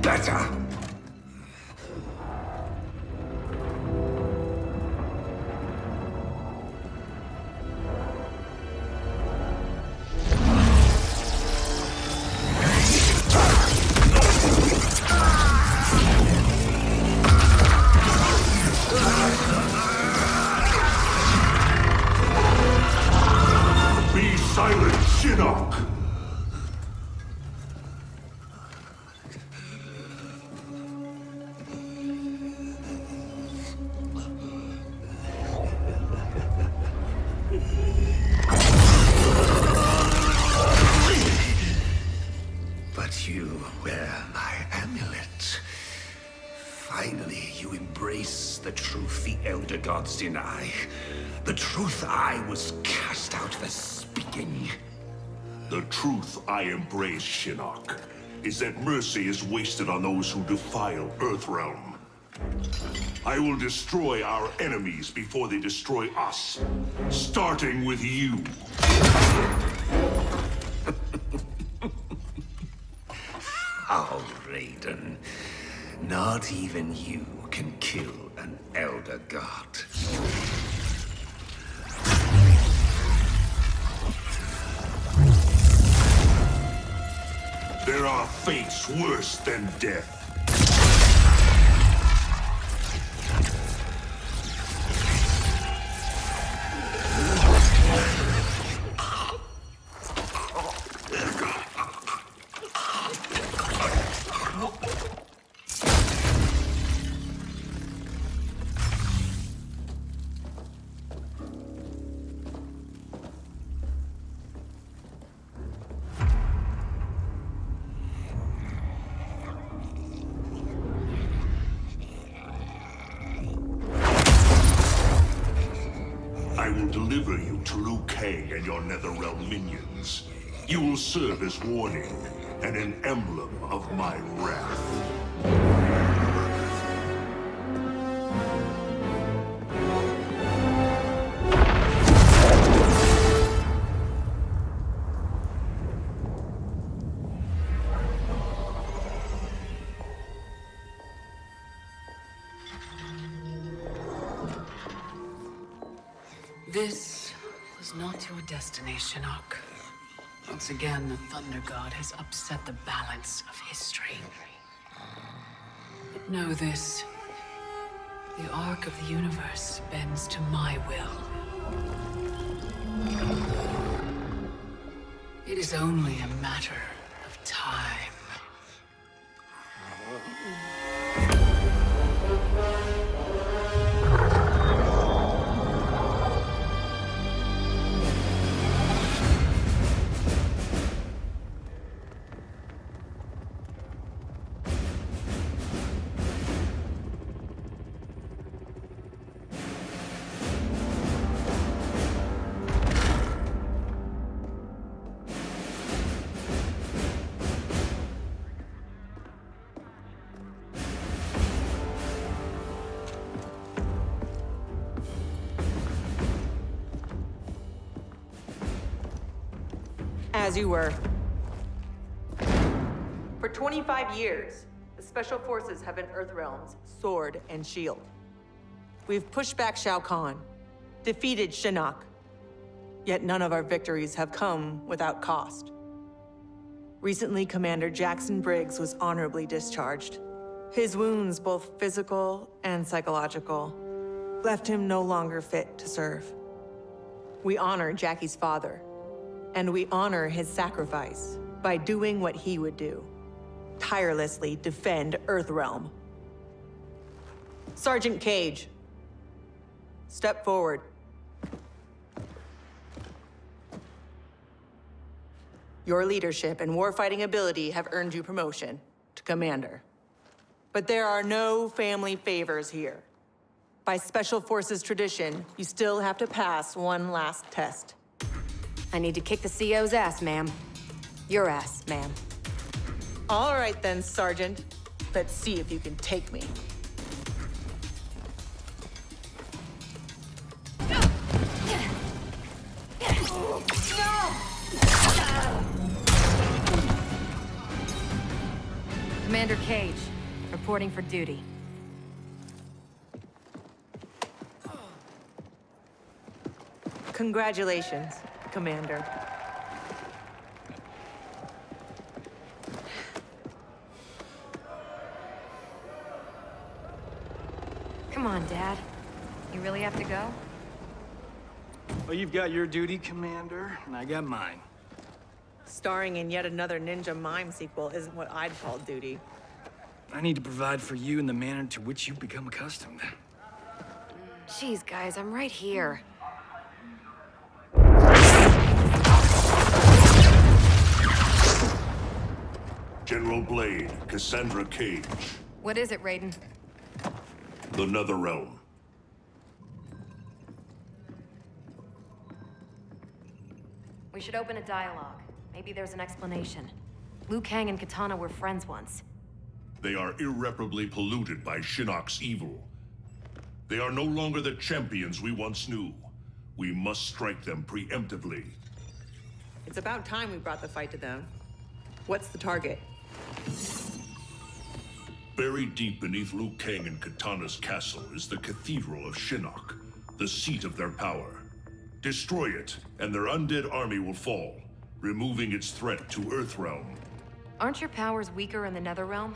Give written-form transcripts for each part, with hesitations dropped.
better. Be silent, Shinnok! But you wear my amulet. Finally, you embrace the truth the Elder Gods deny. The truth I was cast out for speaking. The truth I embrace, Shinnok, is that mercy is wasted on those who defile Earthrealm. I will destroy our enemies before they destroy us, starting with you. How, Raiden? Not even you can kill an Elder God. There are fates worse than death. I will deliver you to Liu Kang and your Netherrealm minions. You will serve as warning and an emblem of my wrath. This was not your destiny, Shinnok. Once again, the Thunder God has upset the balance of history. But know this. The arc of the universe bends to my will. It is only a matter of time. As you were. For 25 years, the Special Forces have been Earthrealm's sword and shield. We've pushed back Shao Kahn, defeated Shinnok, yet none of our victories have come without cost. Recently, Commander Jackson Briggs was honorably discharged. His wounds, both physical and psychological, left him no longer fit to serve. We honor Jackie's father, and we honor his sacrifice by doing what he would do. Tirelessly defend Earthrealm. Sergeant Cage, step forward. Your leadership and warfighting ability have earned you promotion to commander. But there are no family favors here. By Special Forces tradition, you still have to pass one last test. I need to kick the CO's ass, ma'am. Your ass, ma'am. All right then, Sergeant. Let's see if you can take me. Commander Cage, reporting for duty. Congratulations, Commander. Come on, Dad. You really have to go? Well, you've got your duty, Commander, and I got mine. Starring in yet another Ninja Mime sequel isn't what I'd call duty. I need to provide for you in the manner to which you've become accustomed. Jeez, guys, I'm right here. General Blade, Cassandra Cage. What is it, Raiden? The Netherrealm. We should open a dialogue. Maybe there's an explanation. Liu Kang and Katana were friends once. They are irreparably polluted by Shinnok's evil. They are no longer the champions we once knew. We must strike them preemptively. It's about time we brought the fight to them. What's the target? Buried deep beneath Liu Kang and Katana's castle is the Cathedral of Shinnok, the seat of their power. Destroy it, and their undead army will fall, removing its threat to Earthrealm. Aren't your powers weaker in the Netherrealm?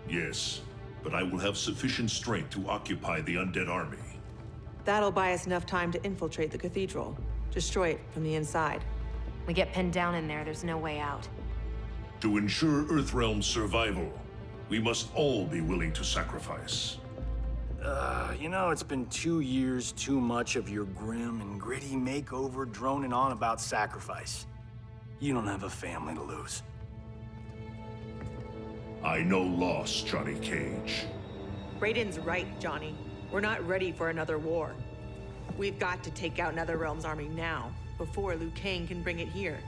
Yes, but I will have sufficient strength to occupy the undead army. That'll buy us enough time to infiltrate the cathedral. Destroy it from the inside. We get pinned down in there, there's no way out. To ensure Earthrealm's survival, we must all be willing to sacrifice. You know, it's been 2 years too much of your grim and gritty makeover droning on about sacrifice. You don't have a family to lose. I know loss, Johnny Cage. Raiden's right, Johnny. We're not ready for another war. We've got to take out Netherrealm's army now, before Liu Kang can bring it here.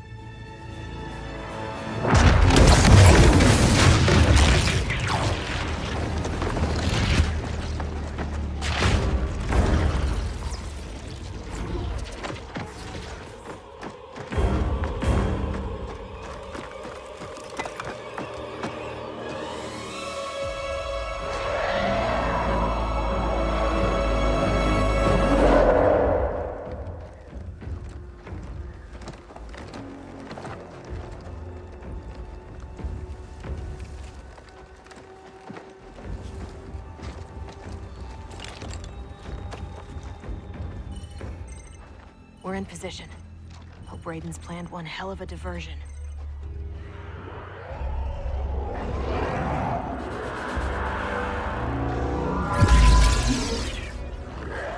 We're in position. Hope Raiden's planned one hell of a diversion.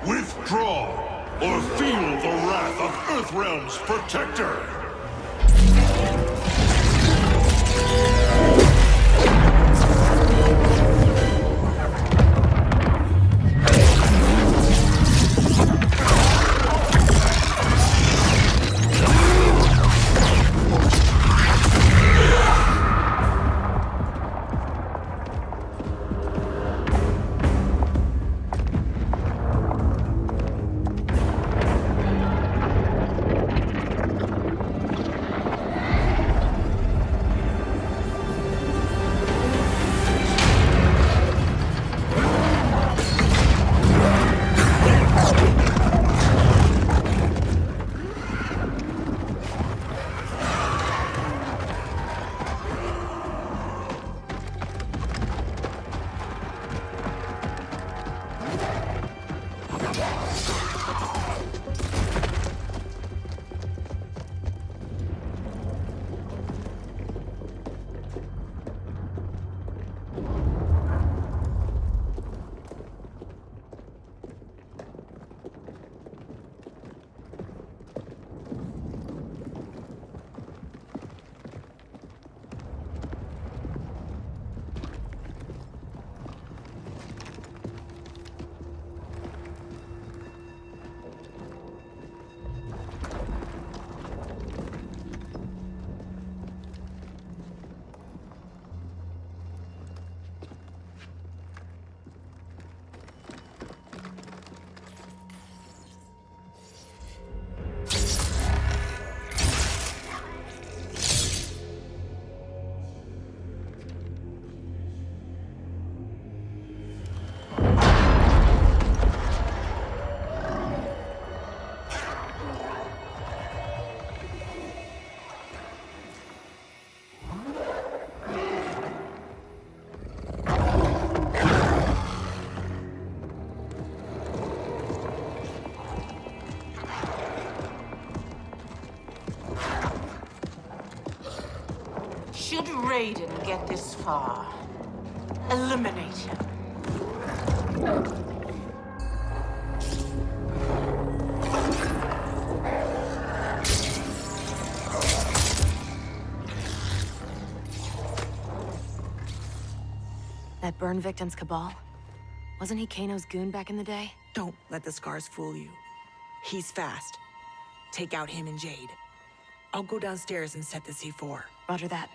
Withdraw, or feel the wrath of Earthrealm's protector! this far. Eliminate him. That burn victim's Cabal? Wasn't he Kano's goon back in the day? Don't let the scars fool you. He's fast. Take out him and Jade. I'll go downstairs and set the C4. Roger that.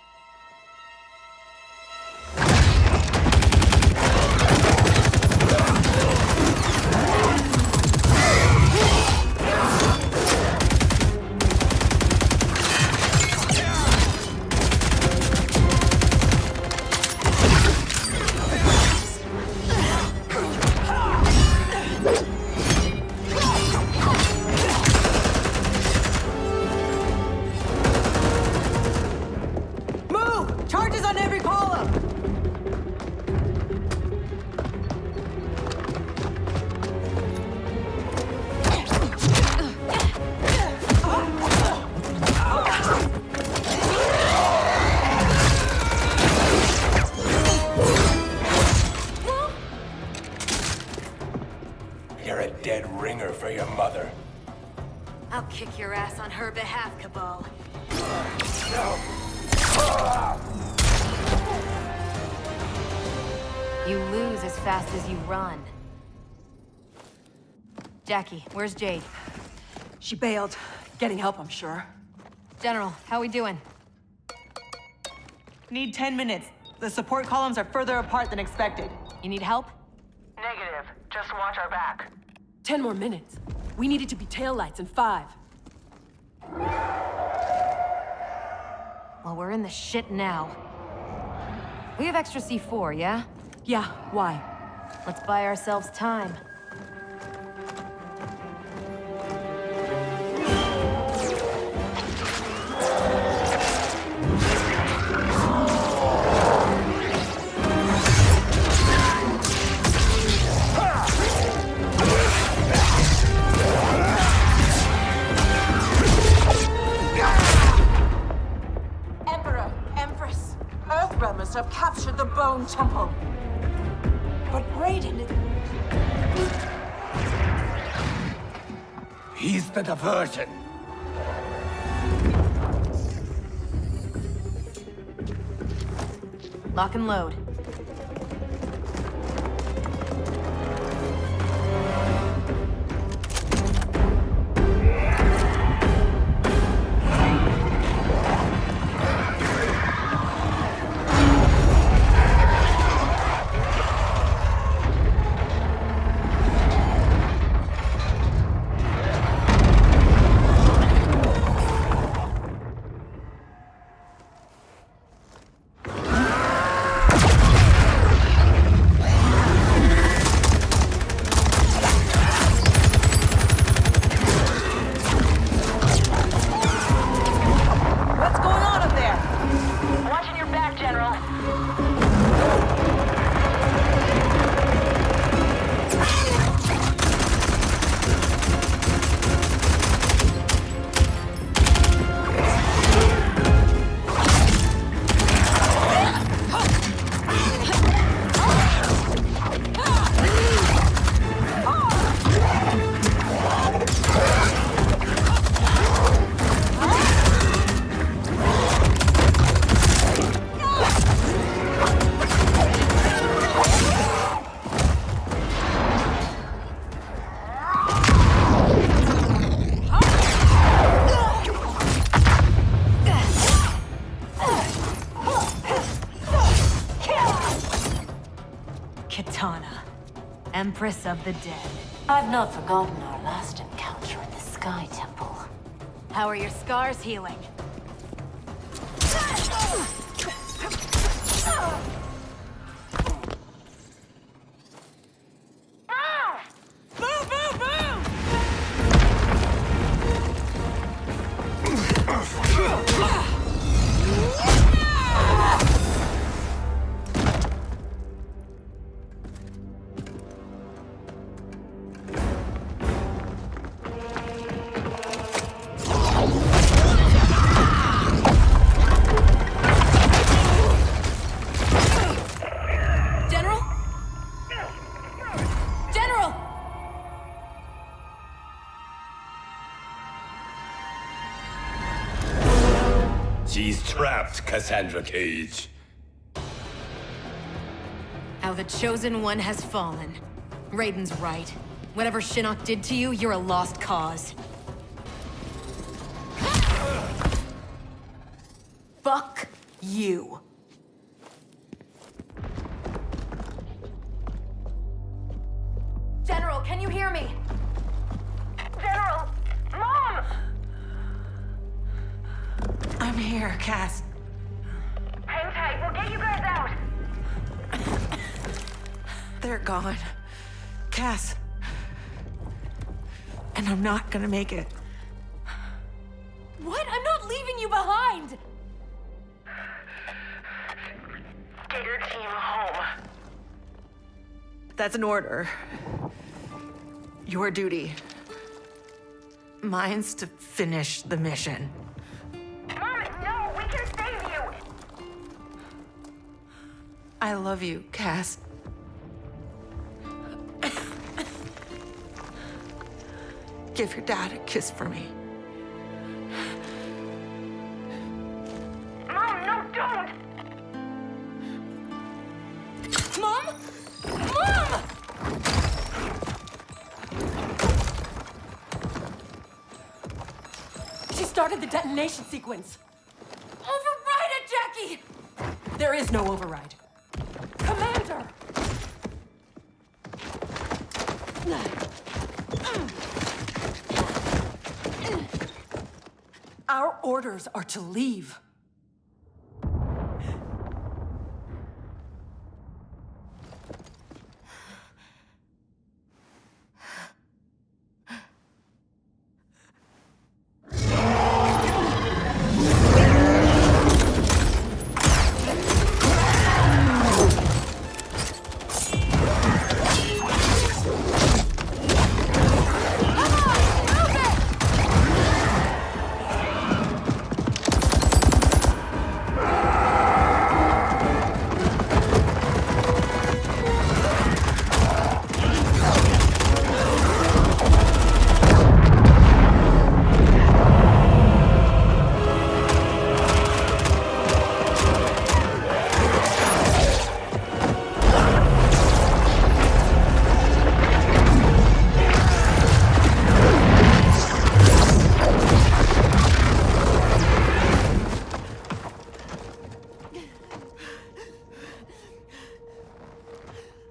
I'll kick your ass on her behalf, Cabal. You lose as fast as you run. Jackie, where's Jade? She bailed. Getting help, I'm sure. General, how we doing? Need 10 minutes. The support columns are further apart than expected. You need help? Negative. Just watch our back. 10 more minutes. We need it to be taillights in 5. Well, we're in the shit now. We have extra C4, yeah? Yeah, why? Let's buy ourselves time. Have captured the Bone Temple. But Raiden... He's the diversion. Lock and load. Empress of the Dead. I've not forgotten our last encounter in the Sky Temple. How are your scars healing? trapped, Cassandra Cage. How the Chosen One has fallen. Raiden's right. Whatever Shinnok did to you, you're a lost cause. Fuck you. General, can you hear me? General! Mom! I'm here, Cass. Hang tight, we'll get you guys out! They're gone. Cass. And I'm not gonna make it. What? I'm not leaving you behind! Get your team home. That's an order. Your duty. Mine's to finish the mission. Mom, no! We can save you! I love you, Cass. Give your dad a kiss for me. Mom, no, don't! Mom? Mom! She started the detonation sequence. Override it, Jackie! There is no override. Commander! Our orders are to leave.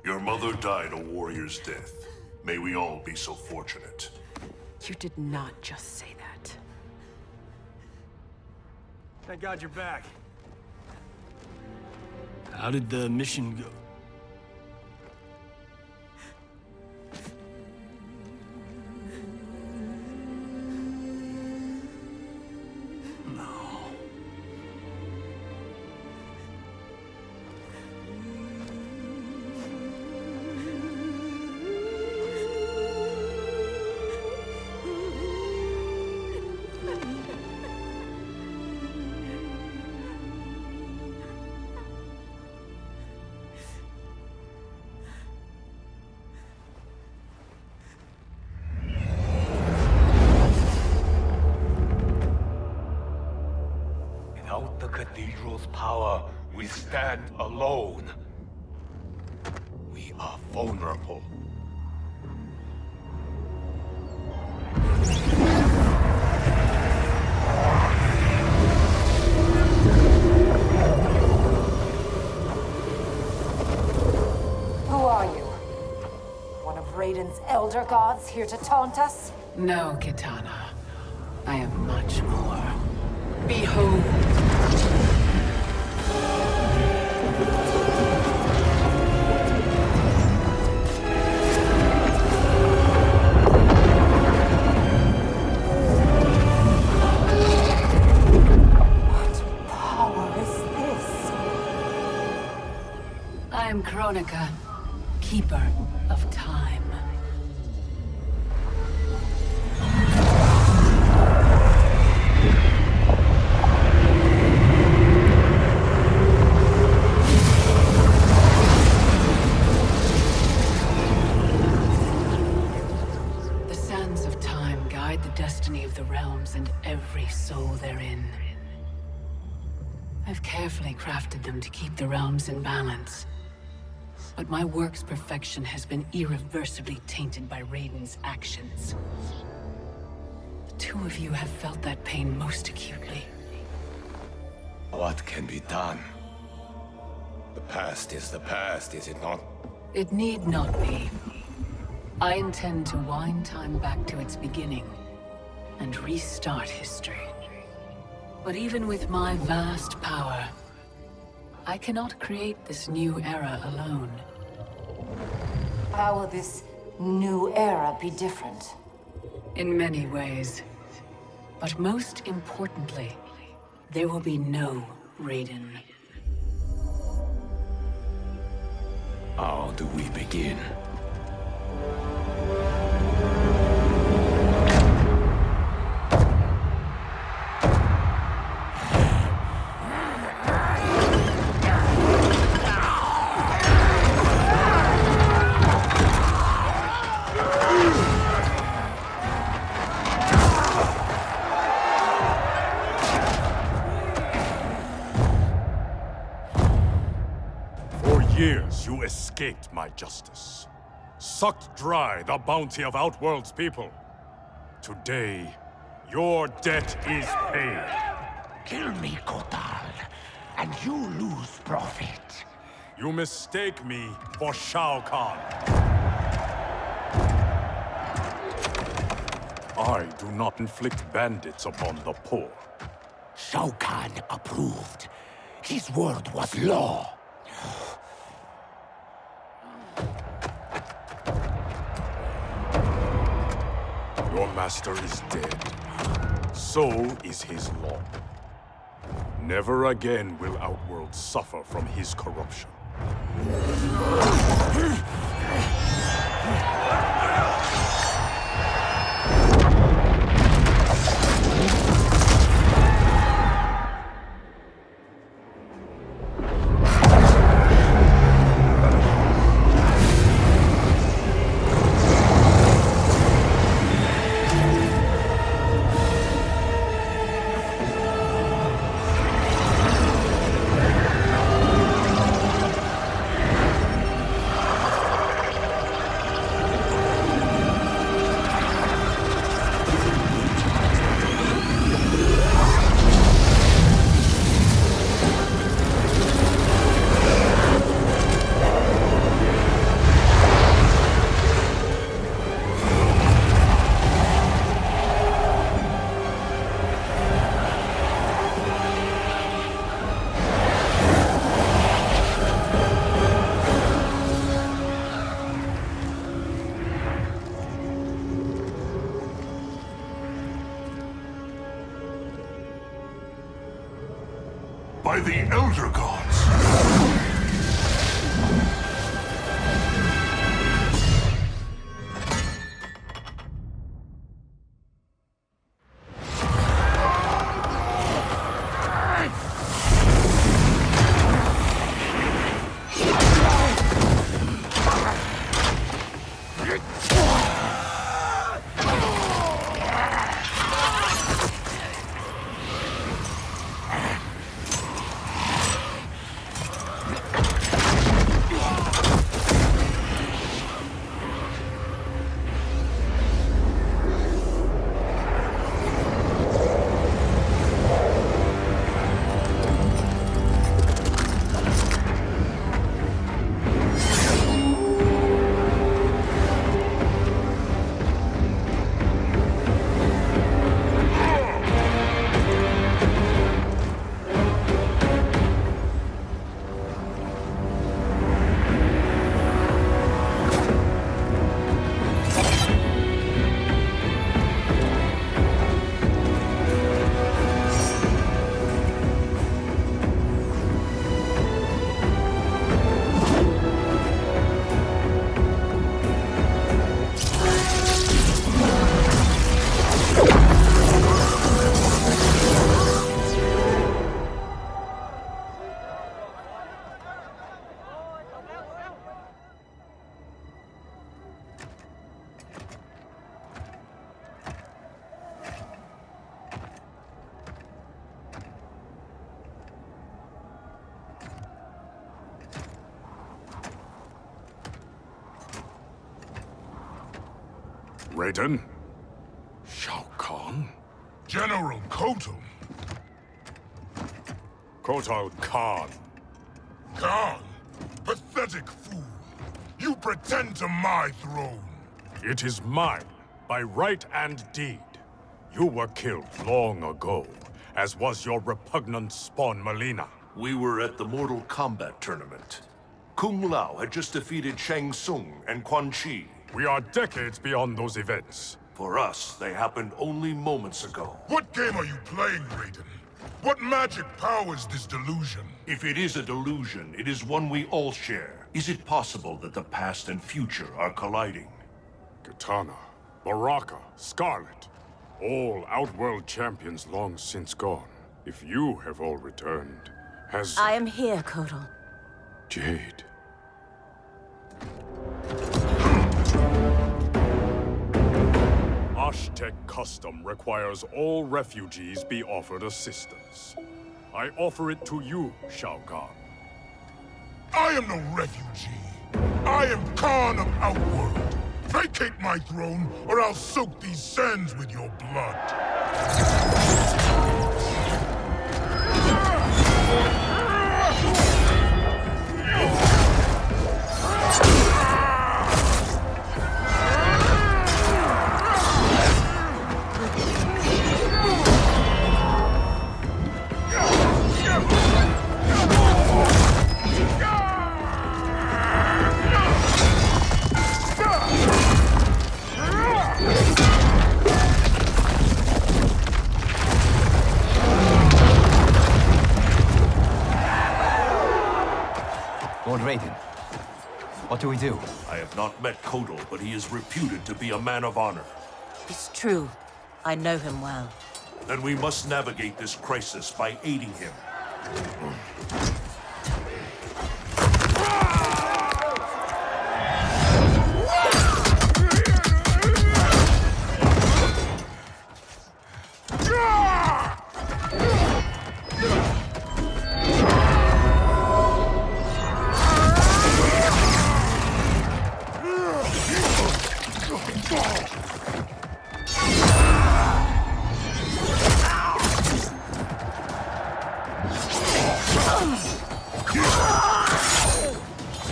Your mother died a warrior's death. May we all be so fortunate. You did not just say that. Thank God you're back. How did the mission go? Without the cathedral's power, we stand alone. We are vulnerable. Who are you? One of Raiden's elder gods here to taunt us? No, Kitana. I am much more. Behold. What power is this? I am Kronika, keeper of time. The sands of time guide the destiny of the realms and every soul therein. I've carefully crafted them to keep the realms in balance. But my work's perfection has been irreversibly tainted by Raiden's actions. The two of you have felt that pain most acutely. What can be done? The past is the past, is it not? It need not be. I intend to wind time back to its beginning and restart history. But even with my vast power, I cannot create this new era alone. How will this new era be different? In many ways. But most importantly, there will be no Raiden. How do we begin? Years you escaped my justice, sucked dry the bounty of Outworld's people. Today, your debt is paid. Kill me, Kotal, and you lose profit. You mistake me for Shao Kahn. I do not inflict bandits upon the poor. Shao Kahn approved. His word was law. Your master is dead. So is his law. Never again will Outworld suffer from his corruption. By the Elder Gods! Raiden? Shao Kahn? General Kotal. Kotal Kahn. Khan? Pathetic fool. You pretend to my throne. It is mine, by right and deed. You were killed long ago, as was your repugnant spawn Melina. We were at the Mortal Kombat tournament. Kung Lao had just defeated Shang Tsung and Quan Chi. We are decades beyond those events. For us, they happened only moments ago. What game are you playing, Raiden? What magic powers this delusion? If it is a delusion, it is one we all share. Is it possible that the past and future are colliding? Kitana, Baraka, Scarlet, all Outworld champions long since gone. If you have all returned, has... I am here, Kotal. Jade. Aztec custom requires all refugees be offered assistance. I offer it to you, Shao Kahn. I am no refugee. I am Khan of Outworld. Vacate my throne, or I'll soak these sands with your blood. Lord Raiden, what do we do? I have not met Kotal, but he is reputed to be a man of honor. It's true. I know him well. Then we must navigate this crisis by aiding him.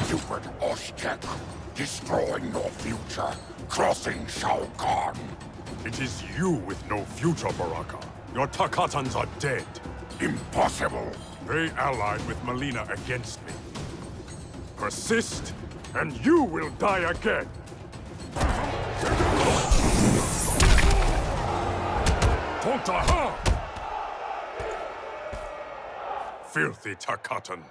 Stupid Aztec, destroying your future, crossing Shao Kahn. It is you with no future, Baraka. Your Takatans are dead. Impossible. They allied with Melina against me. Persist, and you will die again. Tontaha! Filthy Takatan.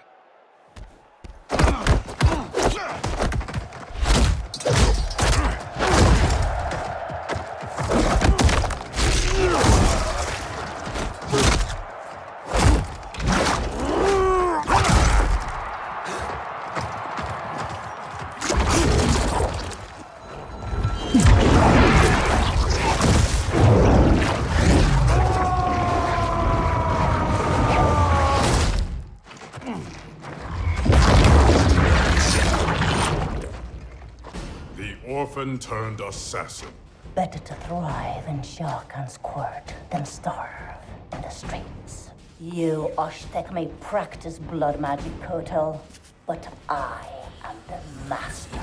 Orphan-turned assassin. Better to thrive in Shao Kahn's court than starve in the streets. You Aztec may practice blood magic, Kotal, but I am the master.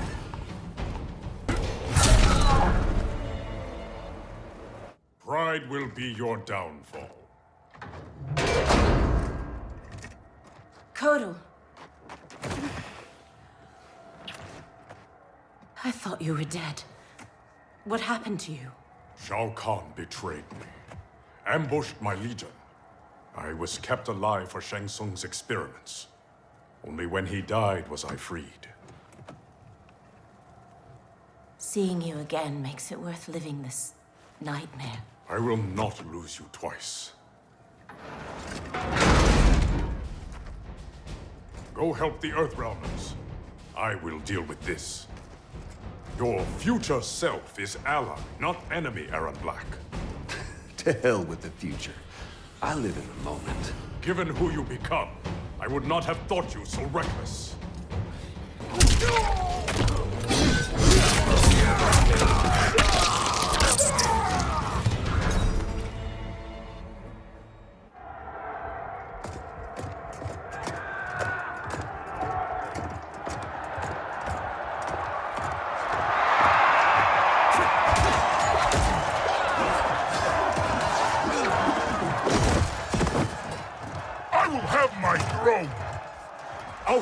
Pride will be your downfall. Kotal. I thought you were dead. What happened to you? Shao Kahn betrayed me. Ambushed my legion. I was kept alive for Shang Tsung's experiments. Only when he died was I freed. Seeing you again makes it worth living this nightmare. I will not lose you twice. Go help the Earthrealmers. I will deal with this. Your future self is ally, not enemy, Aaron Black. To hell with the future. I live in the moment. Given who you become, I would not have thought you so reckless.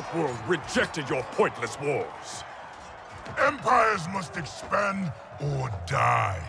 Outworld rejected your pointless wars. Empires must expand or die.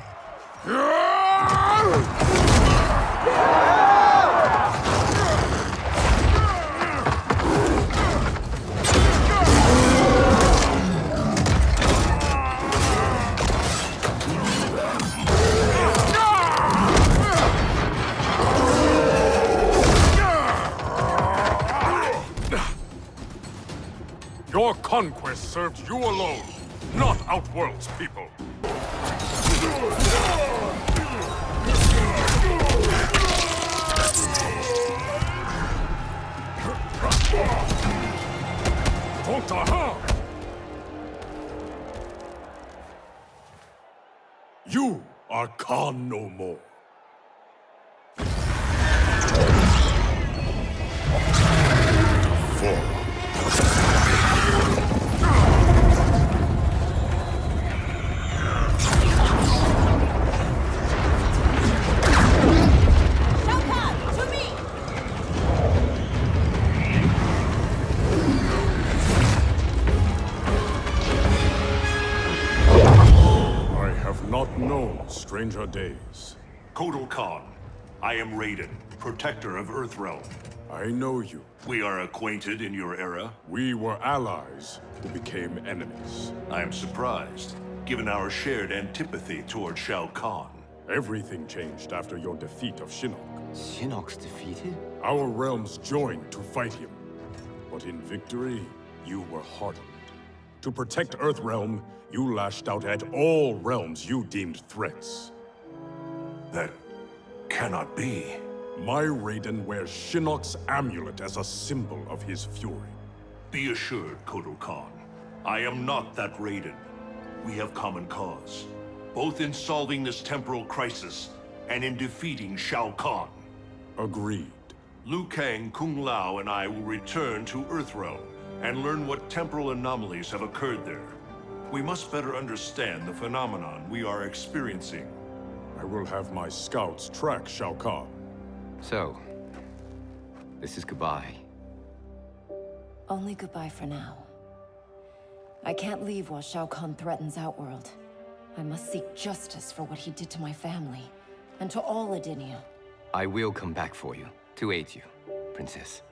Your conquest served you alone, not Outworld's people. You are Khan no more. Stranger days. Kotal Khan, I am Raiden, protector of Earthrealm. I know you. We are acquainted in your era. We were allies who became enemies. I am surprised, given our shared antipathy toward Shao Kahn. Everything changed after your defeat of Shinnok. Shinnok's defeated? Our realms joined to fight him. But in victory, you were hardened. To protect Earthrealm, you lashed out at all realms you deemed threats. That cannot be. My Raiden wears Shinnok's amulet as a symbol of his fury. Be assured, Kotal Khan, I am not that Raiden. We have common cause, both in solving this temporal crisis and in defeating Shao Kahn. Agreed. Liu Kang, Kung Lao, and I will return to Earthrealm and learn what temporal anomalies have occurred there. We must better understand the phenomenon we are experiencing. I will have my scouts track Shao Kahn. So, this is goodbye. Only goodbye for now. I can't leave while Shao Kahn threatens Outworld. I must seek justice for what he did to my family, and to all Edinia. I will come back for you, to aid you, Princess.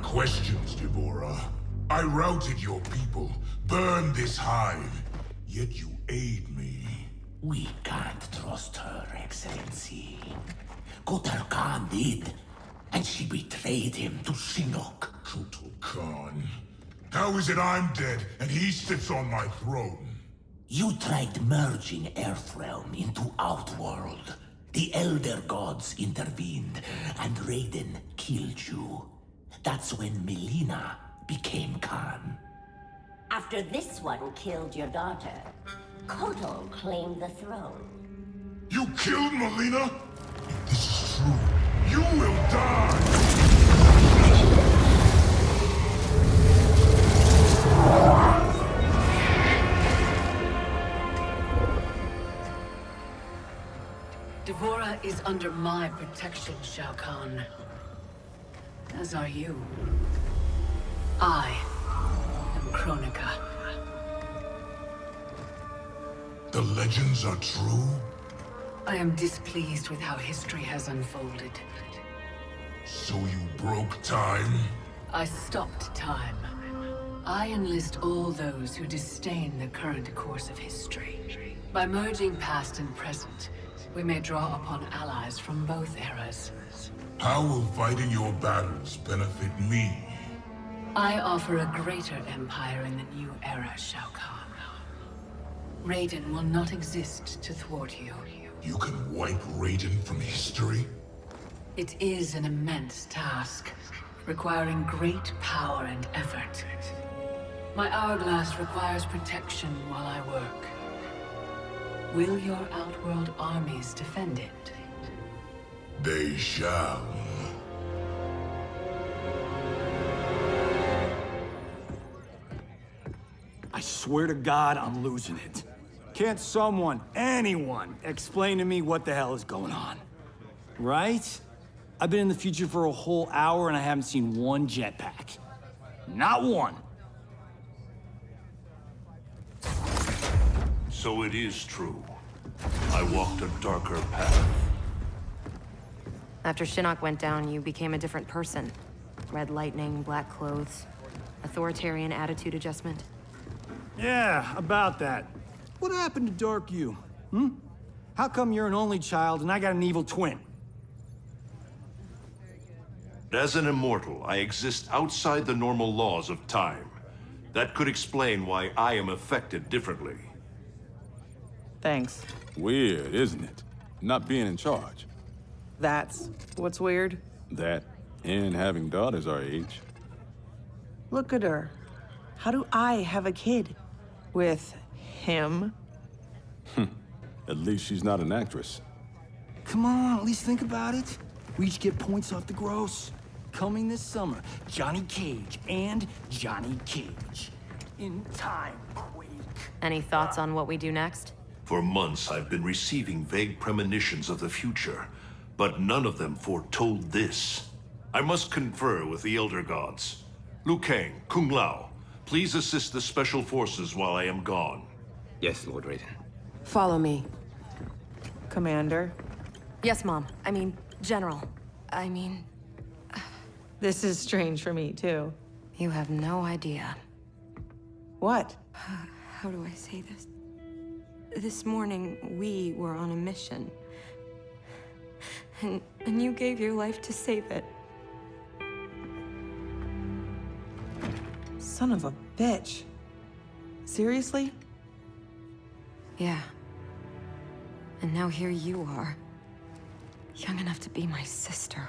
Questions, Deborah. I routed your people, burned this hive, yet you aid me. We can't trust her, Excellency. Kotal Khan did, and she betrayed him to Shinnok. Kotal Khan? How is it I'm dead and he sits on my throne? You tried merging Earthrealm into Outworld. The Elder Gods intervened, and Raiden killed you. That's when Melina became Khan. After this one killed your daughter, Kotal claimed the throne. You killed Melina? If this is true, you will die! Deborah is under my protection, Shao Kahn. As are you. I am Kronika. The legends are true? I am displeased with how history has unfolded. So you broke time? I stopped time. I enlist all those who disdain the current course of history. By merging past and present, we may draw upon allies from both eras. How will fighting your battles benefit me? I offer a greater empire in the new era, Shao Kahn. Raiden will not exist to thwart you. You can wipe Raiden from history? It is an immense task, requiring great power and effort. My hourglass requires protection while I work. Will your Outworld armies defend it? They shall. swear to God, I'm losing it. Can't someone, anyone, explain to me what the hell is going on? Right? I've been in the future for a whole hour and I haven't seen one jetpack. Not one. So it is true. I walked a darker path. After Shinnok went down, you became a different person. Red lightning, black clothes, authoritarian attitude adjustment. Yeah, about that. What happened to Dark You? How come you're an only child and I got an evil twin? As an immortal, I exist outside the normal laws of time. That could explain why I am affected differently. Thanks. Weird, isn't it? Not being in charge. That's what's weird. That, and having daughters our age. Look at her. How do I have a kid? With him? At least she's not an actress. Come on, at least think about it. We each get points off the gross. Coming this summer, Johnny Cage and Johnny Cage. In time, Quake. Any thoughts on what we do next? For months, I've been receiving vague premonitions of the future, but none of them foretold this. I must confer with the Elder Gods. Liu Kang, Kung Lao, please assist the Special Forces while I am gone. Yes, Lord Raiden. Follow me. Commander? Yes, Mom. I mean, General. This is strange for me, too. You have no idea. What? How do I say this? This morning, we were on a mission. And you gave your life to save it. Son of a bitch. Seriously? Yeah. And now here you are. Young enough to be my sister.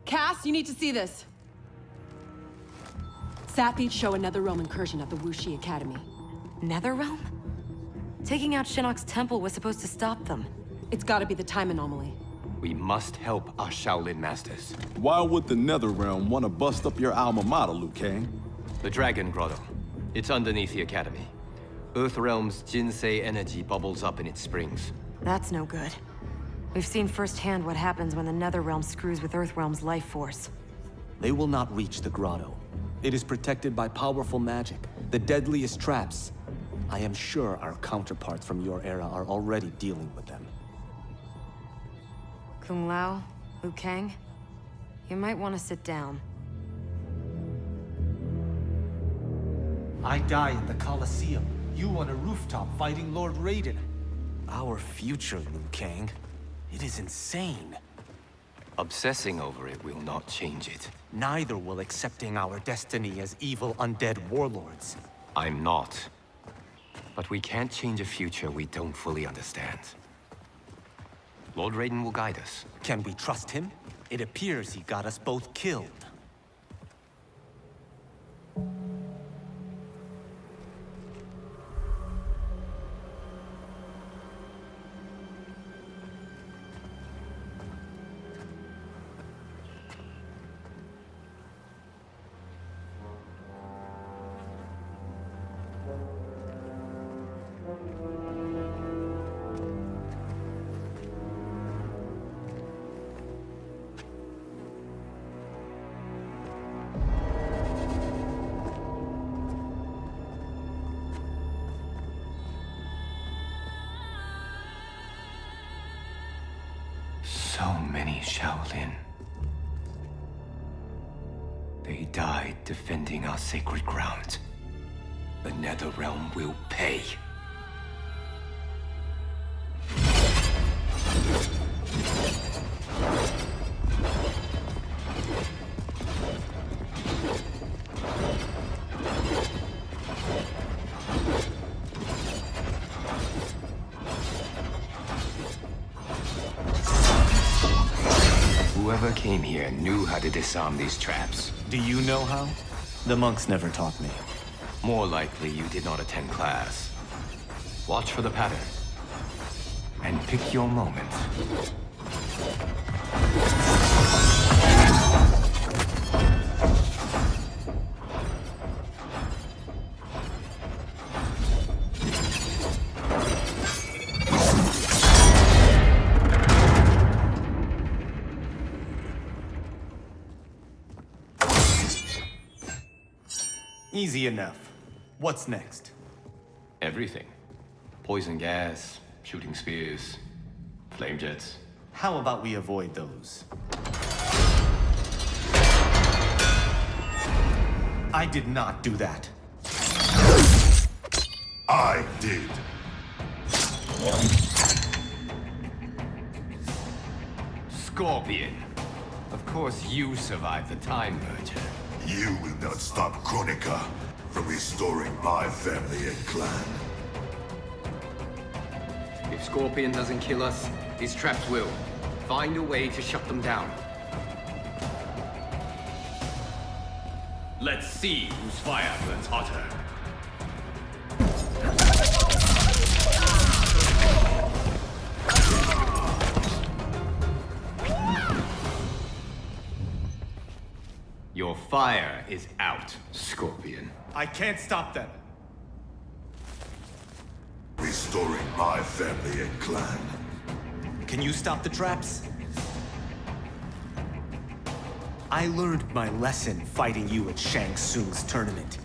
Cass, you need to see this. Sapphies show another realm incursion at the Wuxi Academy. Netherrealm? Taking out Shinnok's temple was supposed to stop them. It's gotta be the time anomaly. We must help our Shaolin masters. Why would the Netherrealm want to bust up your alma mater, Liu Kang? The Dragon Grotto. It's underneath the Academy. Earthrealm's Jinsei energy bubbles up in its springs. That's no good. We've seen firsthand what happens when the Netherrealm screws with Earthrealm's life force. They will not reach the grotto. It is protected by powerful magic, the deadliest traps. I am sure our counterparts from your era are already dealing with them. Kung Lao, Liu Kang, you might want to sit down. I die in the Colosseum. You on a rooftop fighting Lord Raiden. Our future, Liu Kang. It is insane. Obsessing over it will not change it. Neither will accepting our destiny as evil undead warlords. I'm not. But we can't change a future we don't fully understand. Lord Raiden will guide us. Can we trust him? It appears he got us both killed. So many Shaolin. They died defending our sacred ground. The Netherrealm will pay. Whoever came here knew how to disarm these traps. Do you know how? The monks never taught me. More likely you did not attend class. Watch for the pattern. And pick your moment. Easy enough. What's next? Everything. Poison gas, shooting spears, flame jets. How about we avoid those? I did not do that. I did. Scorpion. Of course you survived the Time Merger. You will not stop Kronika from restoring my family and clan. If Scorpion doesn't kill us, his traps will. Find a way to shut them down. Let's see whose fire burns hotter. Your fire is out, Scorpion. I can't stop them. Restoring my family and clan. Can you stop the traps? I learned my lesson fighting you at Shang Tsung's tournament.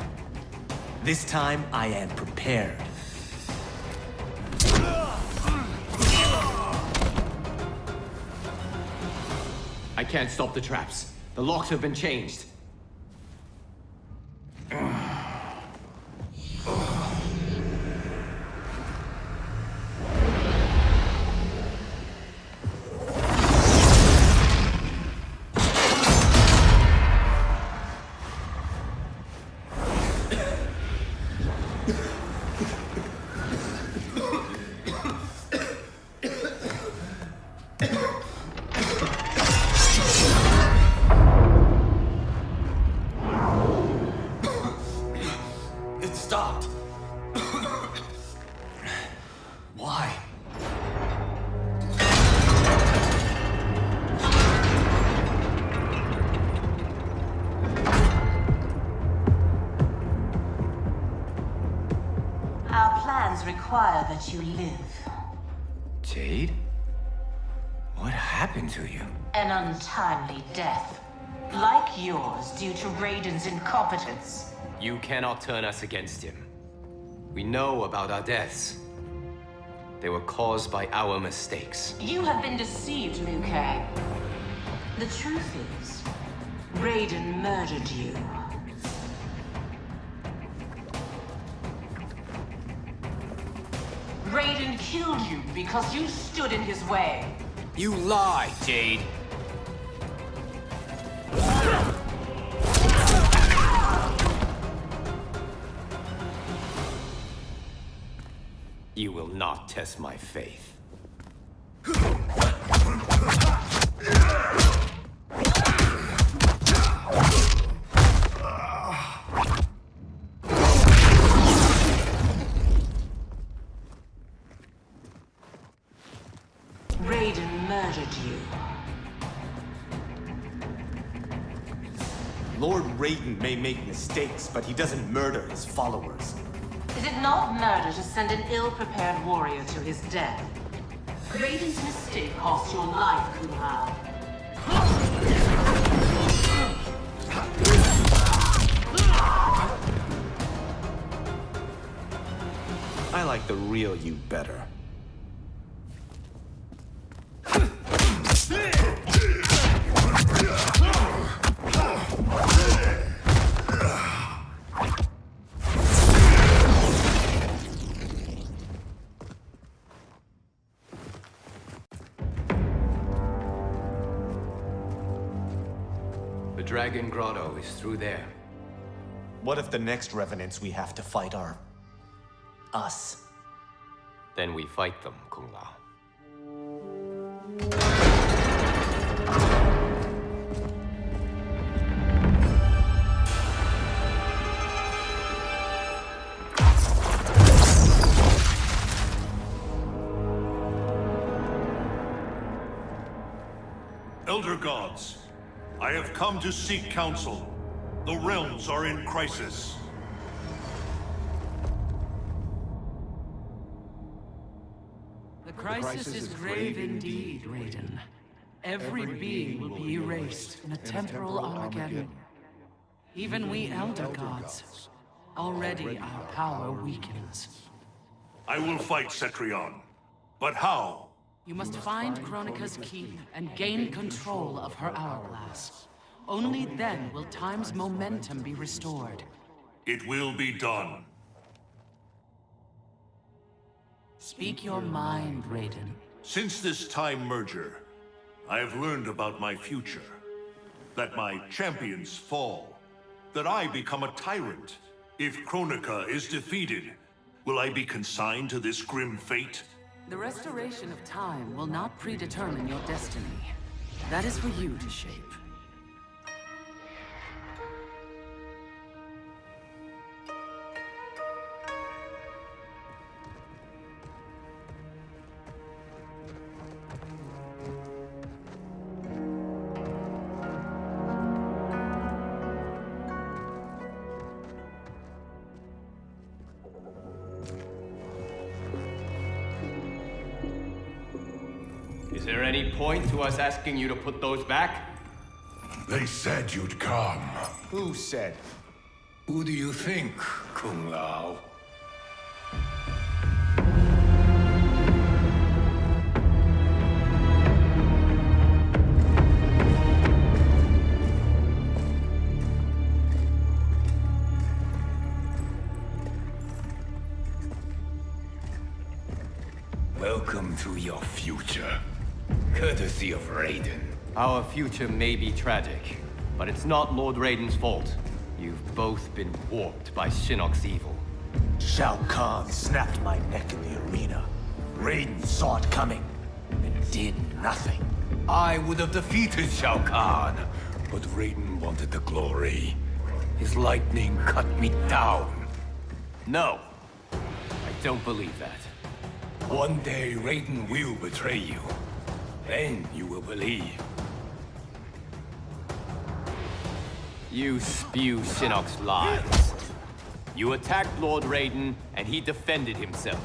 This time, I am prepared. I can't stop the traps. The locks have been changed. Stopped. Why? Our plans require that you live. Jade? What happened to you? An untimely death. Like yours, due to Raiden's incompetence. You cannot turn us against him. We know about our deaths. They were caused by our mistakes. You have been deceived, Liu Kang. The truth is, Raiden murdered you. Raiden killed you because you stood in his way. You lie, Jade. You will not test my faith. Raiden murdered you. Lord Raiden may make mistakes, but he doesn't murder his followers. Is it not murder to send an ill-prepared warrior to his death? Raiden's mistake cost your life, Kung Lao. I like the real you better. The Dragon Grotto is through there. What if the next revenants we have to fight are... us? Then we fight them, Kung Lao. Elder Gods, I have come to seek counsel. The realms are in crisis. The crisis is grave indeed, Raiden. Every being will be erased in a temporal Armageddon. Even we Elder Gods. Already our power weakens. I will fight Cetrion. But how? You must find Kronika's keep and gain control of her hourglass. Only then will time's momentum be restored. It will be done. Speak your mind, Raiden. Since this time merger, I have learned about my future. That my champions fall. That I become a tyrant. If Kronika is defeated, will I be consigned to this grim fate? The restoration of time will not predetermine your destiny. That is for you to shape. Is there any point to us asking you to put those back? They said you'd come. Who said? Who do you think, Kung Lao? Welcome to your future. Courtesy of Raiden. Our future may be tragic, but it's not Lord Raiden's fault. You've both been warped by Shinnok's evil. Shao Kahn snapped my neck in the arena. Raiden saw it coming and did nothing. I would have defeated Shao Kahn, but Raiden wanted the glory. His lightning cut me down. No, I don't believe that. One day Raiden will betray you. Then you will believe. You spew Shinnok's lies. You attacked Lord Raiden, and he defended himself.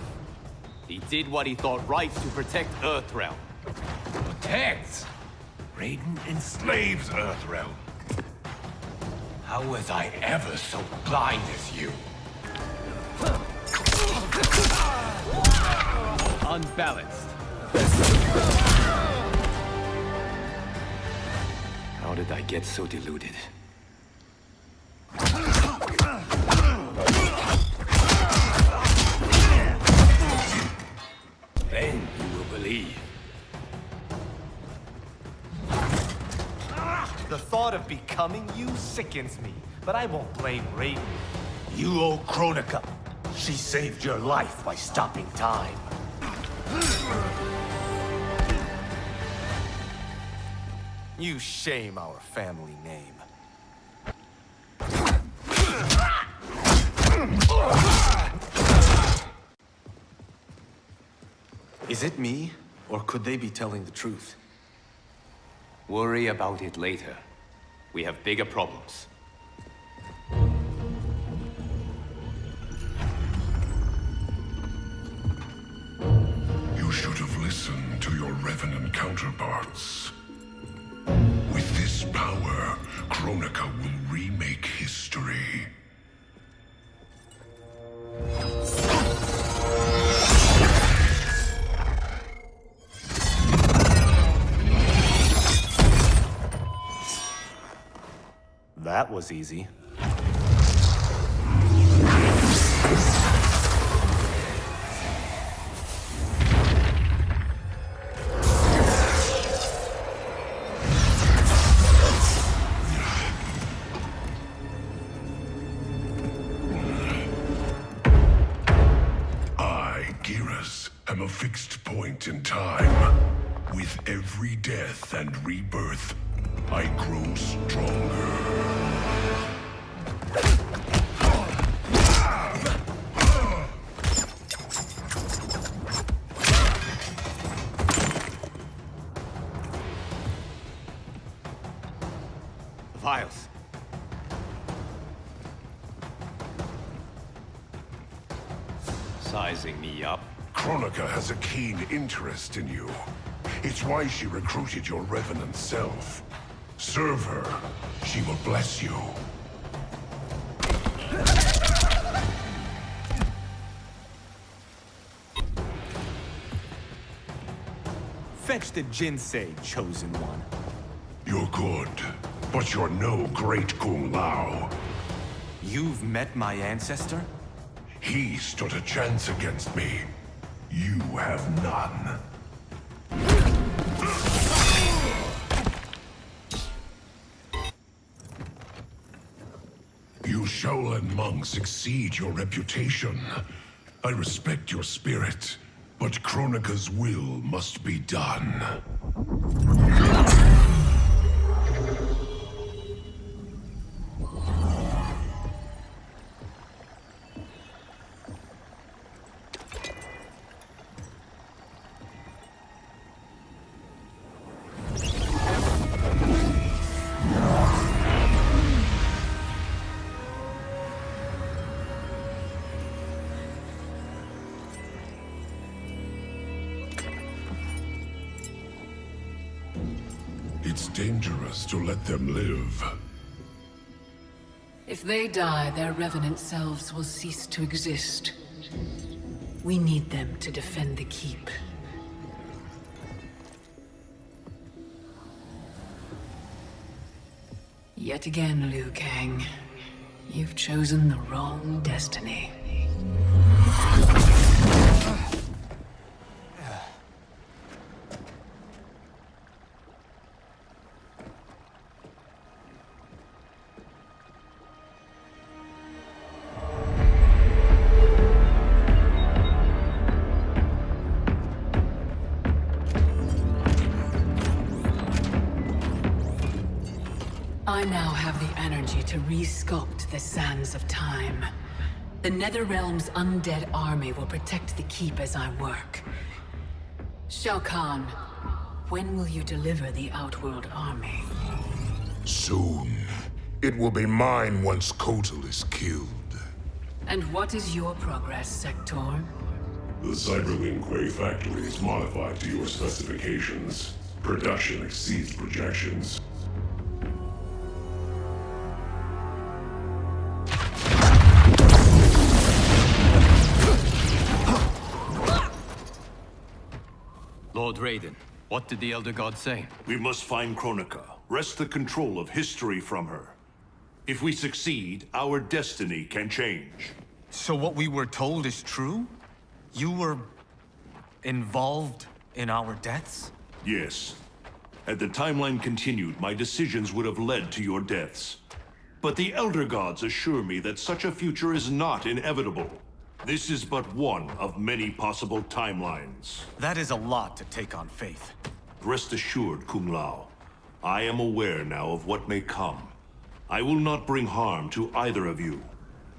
He did what he thought right to protect Earthrealm. Protect? Raiden enslaves Earthrealm. How was I ever so blind as you? Unbalanced. How did I get so deluded? Then you will believe. The thought of becoming you sickens me, but I won't blame Raiden. You owe Kronika. She saved your life by stopping time. You shame our family name. Is it me, or could they be telling the truth? Worry about it later. We have bigger problems. You should have listened to your Revenant counterparts. With this power, Kronika will remake history. That was easy. am a fixed point in time. With every death and rebirth, I grow stronger. Vials. Sizing me up. Kronika has a keen interest in you. It's why she recruited your Revenant self. Serve her. She will bless you. Fetch the Jinsei, Chosen One. You're good, but you're no great Kung Lao. You've met my ancestor? He stood a chance against me. You have none. You Shaolin monks exceed your reputation. I respect your spirit, but Kronika's will must be done. It's dangerous to let them live. If they die, their revenant selves will cease to exist. We need them to defend the keep. Yet again, Liu Kang, you've chosen the wrong destiny. I now have the energy to re-sculpt the sands of time. The Netherrealm's undead army will protect the keep as I work. Shao Kahn, when will you deliver the Outworld army? Soon. It will be mine once Kotal is killed. And what is your progress, Sector? The Cyberlink Quay factory is modified to your specifications. Production exceeds projections. Lord Raiden, what did the Elder God say? We must find Kronika, wrest the control of history from her. If we succeed, our destiny can change. So what we were told is true? You were involved in our deaths? Yes. Had the timeline continued, my decisions would have led to your deaths. But the Elder Gods assure me that such a future is not inevitable. This is but one of many possible timelines. That is a lot to take on faith. Rest assured, Kung Lao. I am aware now of what may come. I will not bring harm to either of you.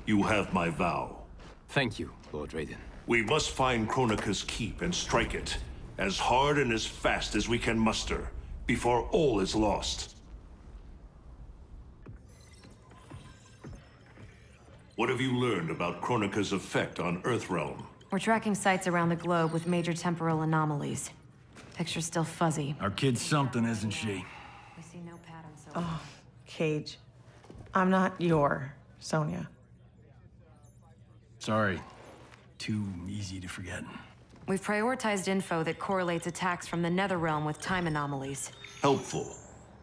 You have my vow. Thank you, Lord Raiden. We must find Kronika's keep and strike it, as hard and as fast as we can muster, before all is lost. What have you learned about Kronika's effect on Earthrealm? We're tracking sites around the globe with major temporal anomalies. Picture's still fuzzy. Our kid's something, isn't she? We see no pattern so Oh, Cage. I'm not your Sonya. Sorry. Too easy to forget. We've prioritized info that correlates attacks from the Netherrealm with time anomalies. Helpful.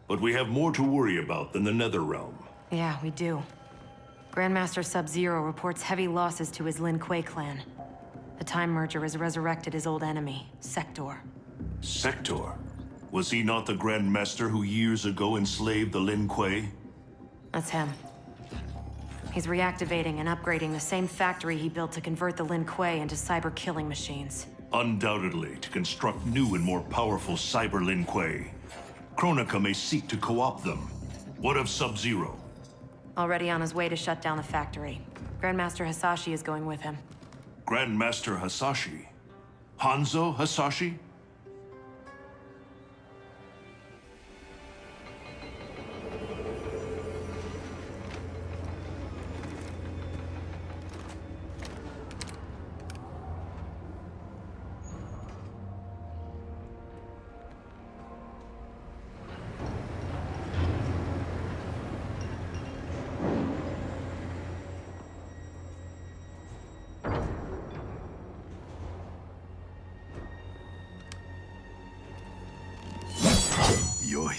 But we have more to worry about than the Netherrealm. Yeah, we do. Grandmaster Sub-Zero reports heavy losses to his Lin Kuei clan. The Time Merger has resurrected his old enemy, Sector. Sector? Was he not the Grandmaster who years ago enslaved the Lin Kuei? That's him. He's reactivating and upgrading the same factory he built to convert the Lin Kuei into cyber-killing machines. Undoubtedly, to construct new and more powerful cyber Lin Kuei. Kronika may seek to co-opt them. What of Sub-Zero? Already on his way to shut down the factory. Grandmaster Hasashi is going with him. Grandmaster Hasashi? Hanzo Hasashi?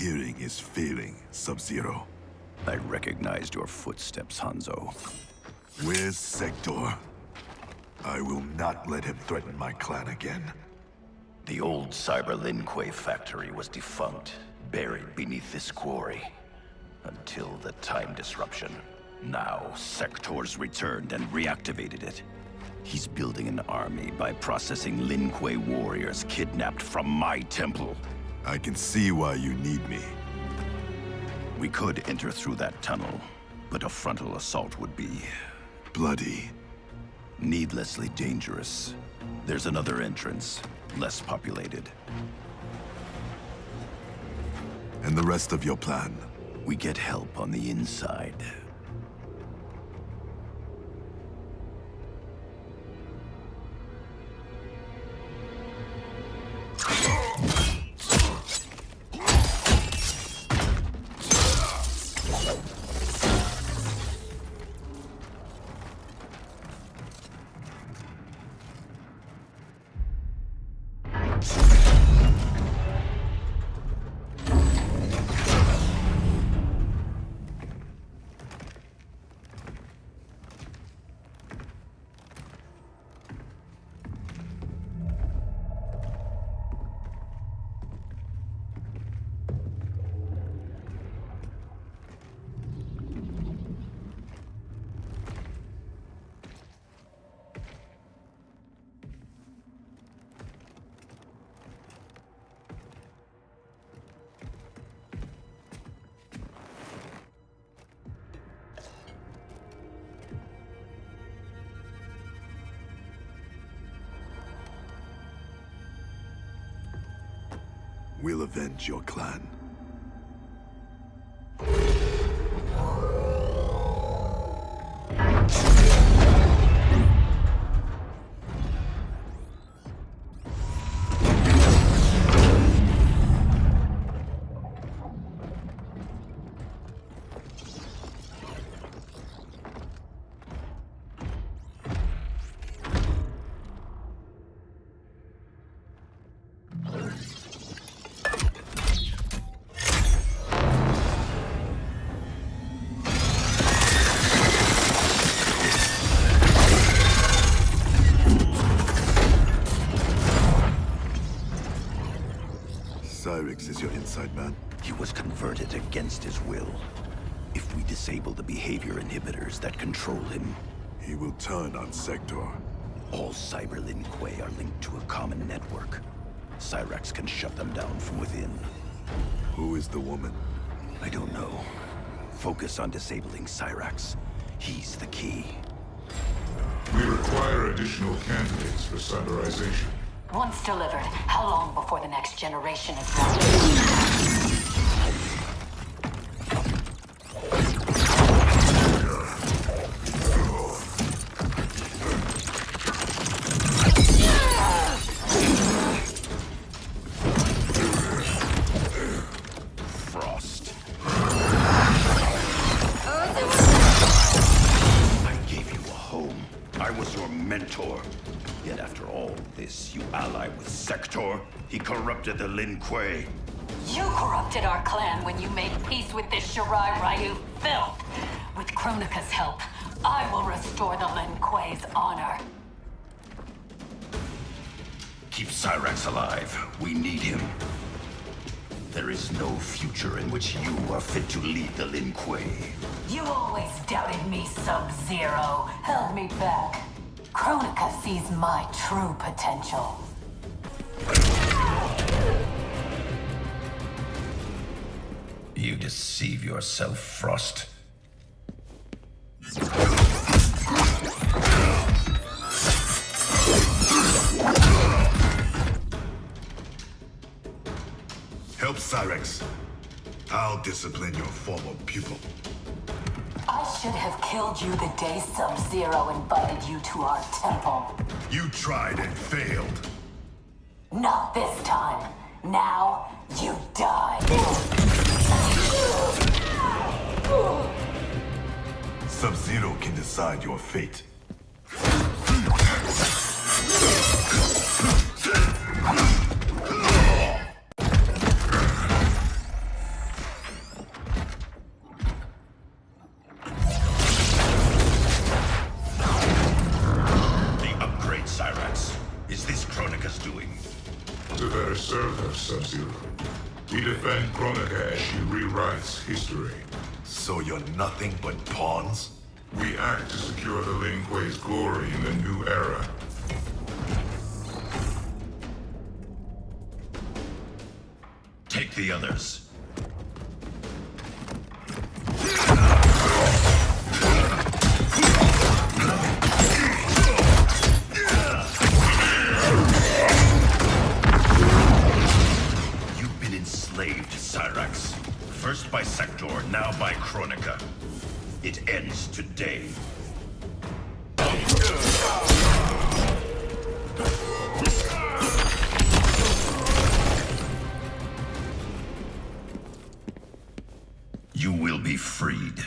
hearing is failing, Sub-Zero. I recognized your footsteps, Hanzo. Where's Sector? I will not let him threaten my clan again. The old Cyber Lin Kuei factory was defunct, buried beneath this quarry. Until the time disruption. Now, Sector's returned and reactivated it. He's building an army by processing Lin Kuei warriors kidnapped from my temple. I can see why you need me. We could enter through that tunnel, but a frontal assault would be... bloody. Needlessly dangerous. There's another entrance, less populated. And the rest of your plan? We get help on the inside. We'll avenge your clan. Cyrix is your inside man? He was converted against his will. If we disable the behavior inhibitors that control him... He will turn on Sector. All Cyber Lin Kuei are linked to a common network. Cyrax can shut them down from within. Who is the woman? I don't know. Focus on disabling Cyrax. He's the key. We require additional candidates for cyberization. Once delivered, how long before the next generation is ready? Frost. I gave you a home. I was your mentor. Yet after all this, you ally with Sector. He corrupted the Lin Kuei. You corrupted our clan when you made peace with this Shirai Ryu filth. With Kronika's help, I will restore the Lin Kuei's honor. Keep Cyrax alive. We need him. There is no future in which you are fit to lead the Lin Kuei. You always doubted me, Sub-Zero. Held me back. Kronika sees my true potential. You deceive yourself, Frost. Help Cyrax. I'll discipline your former pupil. I should have killed you the day Sub-Zero invited you to our temple. You tried and failed. Not this time. Now, you die. Sub-Zero can decide your fate. Kronika's doing? To better serve her, Sub-Zero. We defend Kronika as she rewrites history. So you're nothing but pawns? We act to secure the Lin Kuei's glory in the new era. Take the others. You've been enslaved, Cyrax. First by Sector, now by Kronika. It ends today. You will be freed.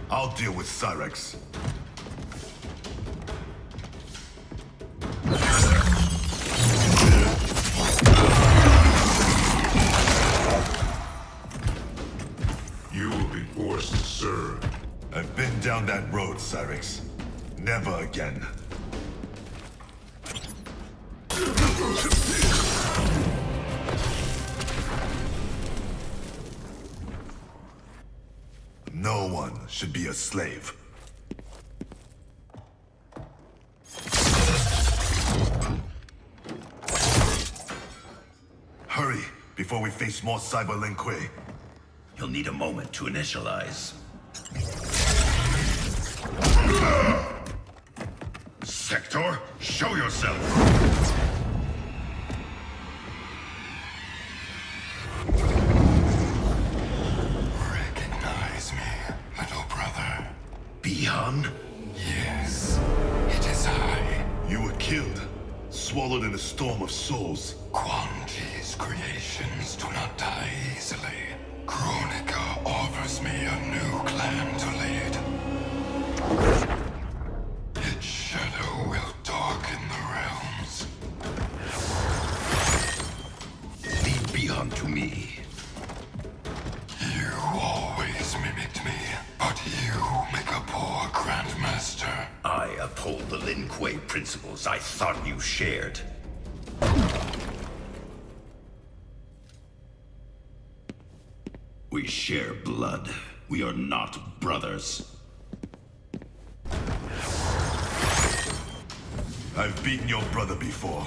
I'll deal with Cyrax. You will be forced to serve. I've been down that road, Cyrax. Never again. No one should be a slave. Hurry, before we face more Cyber Lin Kuei. You'll need a moment to initialize. Sector, show yourself! Recognize me, little brother. Bihan? Yes, it is I. You were killed, swallowed in a storm of souls. Quan Chi's creations do not die easily. Kronika offers me a new clan to lead. Its shadow will darken the realms. Lead Bihan to me. You always mimicked me, but you make a poor Grandmaster. I uphold the Lin Kuei principles I thought you shared. We share blood. We are not brothers. I've beaten your brother before.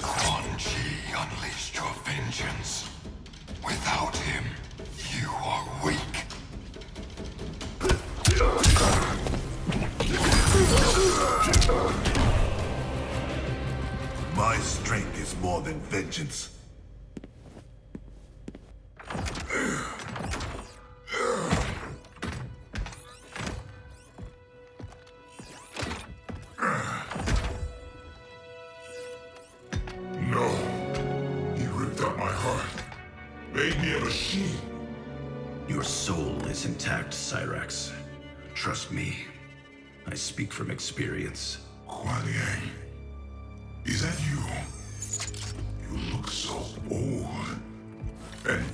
Quan Chi unleashed your vengeance. Without him, you are weak. My strength is more than vengeance. No. He ripped out my heart. Made me a machine. Your soul is intact, Cyrax. Trust me. I speak from experience. Kuan Yang. Is that you? You look so old. And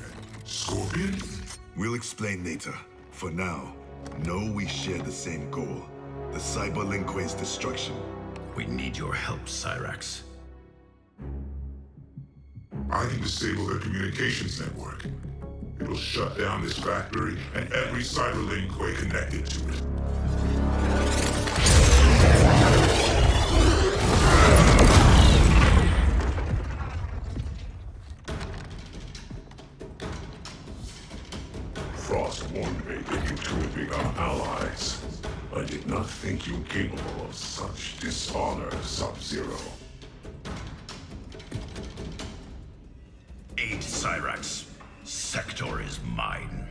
Scorpion? We'll explain later. For now, know we share the same goal. The Cyber Lin Kuei's destruction. We need your help, Cyrax. I can disable their communications network. It'll shut down this factory and every Cyber Lin Kuei connected to it. Frost warned me that you two would become allies. I did not think you capable of such dishonor, Sub-Zero. Aid Cyrax. Sector is mine.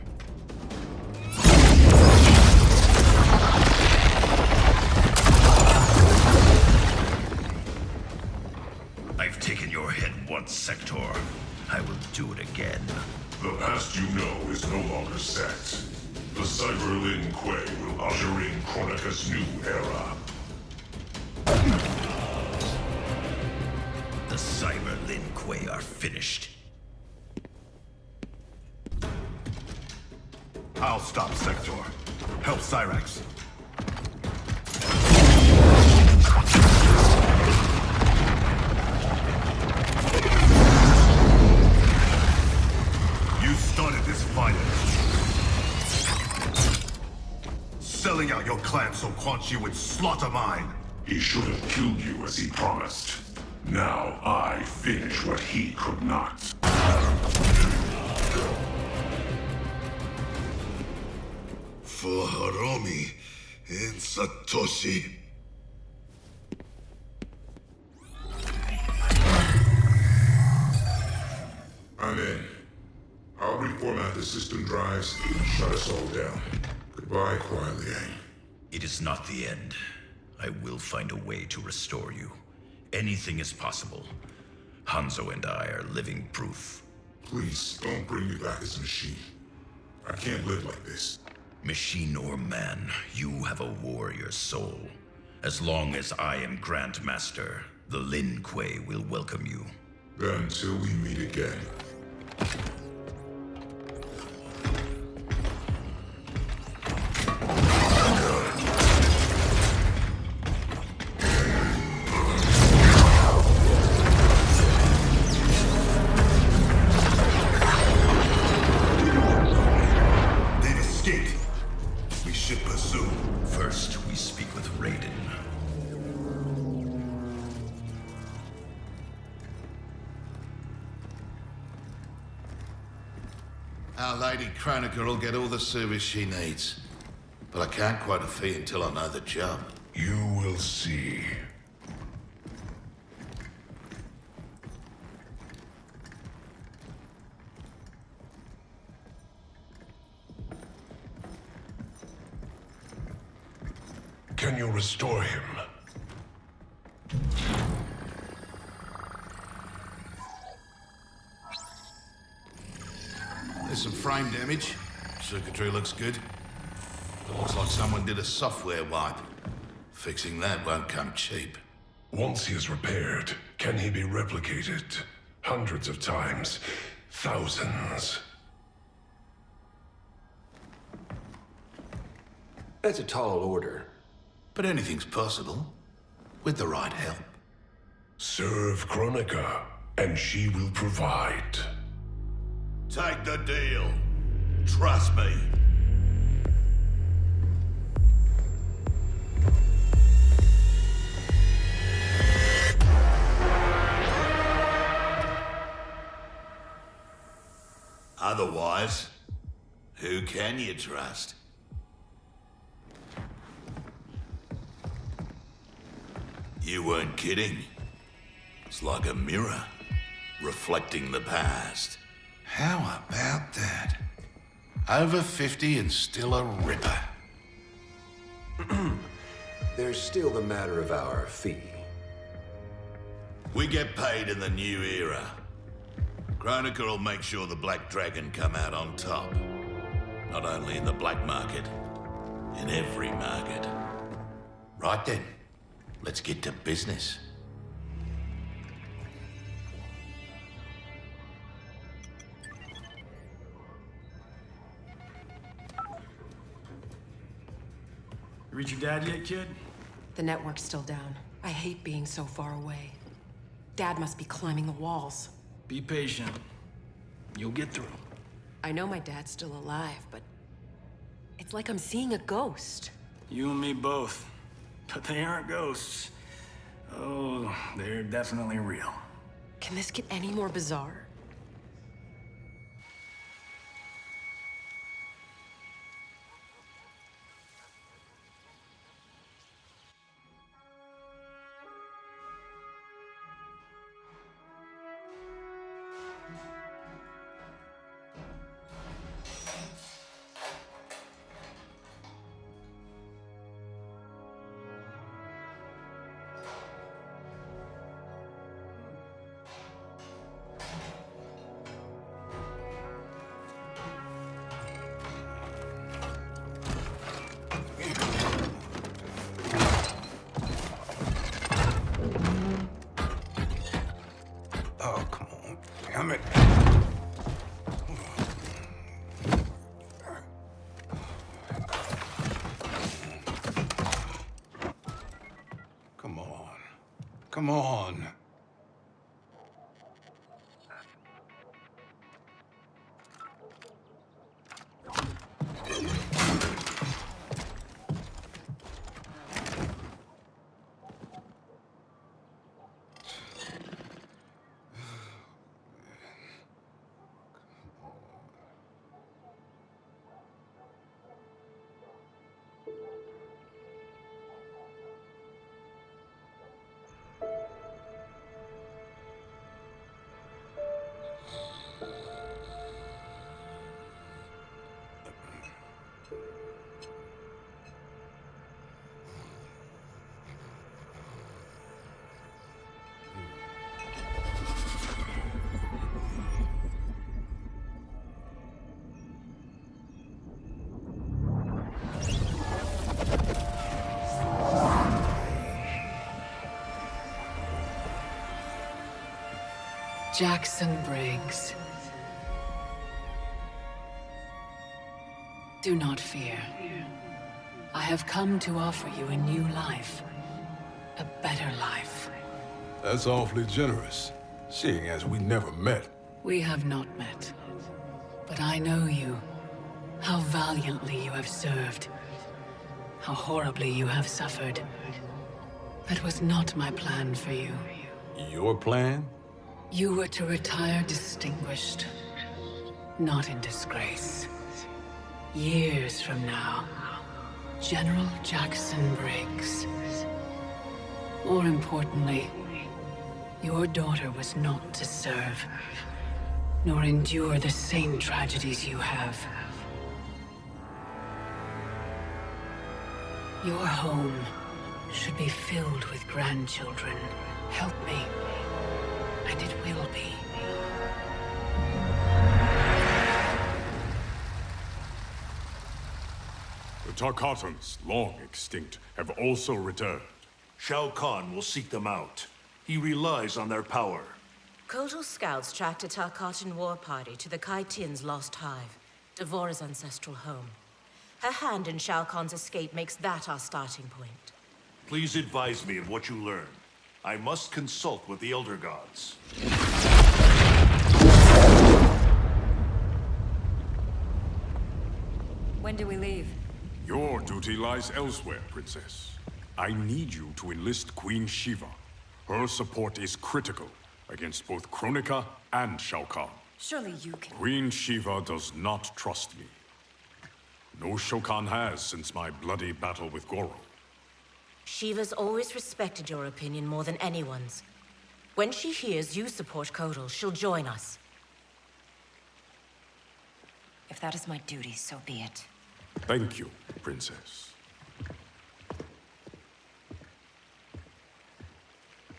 I've taken your head once, Sector. I will do it again. The past you know is no longer set. The Cyber Lin Kuei will usher in Kronika's new era. The Cyber Lin Kuei are finished. I'll stop Sector. Help Cyrax. You started this fire. Selling out your clan so Quan Chi would slaughter mine. He should have killed you as he promised. Now I finish what he could not. For Hiromi and Satoshi. I'm in. I'll reformat the system drives and shut us all down. Goodbye, Kuai Liang. It is not the end. I will find a way to restore you. Anything is possible. Hanzo and I are living proof. Please, don't bring me back as a machine. I can't live like this. Machine or man, you have a warrior soul. As long as I am Grand Master, the Lin Kuei will welcome you. Then until we meet again. They've escaped. We should pursue. First, we speak with Raiden. Our Lady Kronika will get all the service she needs. But I can't quote a fee until I know the job. You will see. Can you restore him? There's some frame damage. Circuitry looks good. It looks like someone did a software wipe. Fixing that won't come cheap. Once he is repaired, can he be replicated? Hundreds of times. Thousands. That's a tall order. But anything's possible. With the right help. Serve Kronika, and she will provide. Take the deal. Trust me. Otherwise, who can you trust? You weren't kidding. It's like a mirror, reflecting the past. How about that? Over 50 and still a ripper. There's still the matter of our fee. We get paid in the new era. Kronika will make sure the Black Dragon come out on top. Not only in the black market, in every market. Right then, let's get to business. You reach your dad yet, kid? The network's still down. I hate being so far away. Dad must be climbing the walls. Be patient. You'll get through. I know my dad's still alive, but it's like I'm seeing a ghost. You and me both. But they aren't ghosts. Oh, they're definitely real. Can this get any more bizarre? Come on. Jackson Briggs. Do not fear. I have come to offer you a new life. A better life. That's awfully generous, seeing as we never met. We have not met. But I know you. How valiantly you have served. How horribly you have suffered. That was not my plan for you. Your plan? You were to retire distinguished, not in disgrace. Years from now, General Jackson Briggs. More importantly, your daughter was not to serve, nor endure the same tragedies you have. Your home should be filled with grandchildren. Help me. And it will be. The Tarkatans, long extinct, have also returned. Shao Kahn will seek them out. He relies on their power. Kotal scouts tracked a Tarkatan war party to the Kai Tian's lost hive, Devora's ancestral home. Her hand in Shao Kahn's escape makes that our starting point. Please advise me of what you learn. I must consult with the Elder Gods. When do we leave? Your duty lies elsewhere, Princess. I need you to enlist Queen Shiva. Her support is critical against both Kronika and Shao Kahn. Surely you can... Queen Shiva does not trust me. No Shao Kahn has since my bloody battle with Goro. Shiva's always respected your opinion more than anyone's. When she hears you support Kotal, she'll join us. If that is my duty, so be it. Thank you, Princess.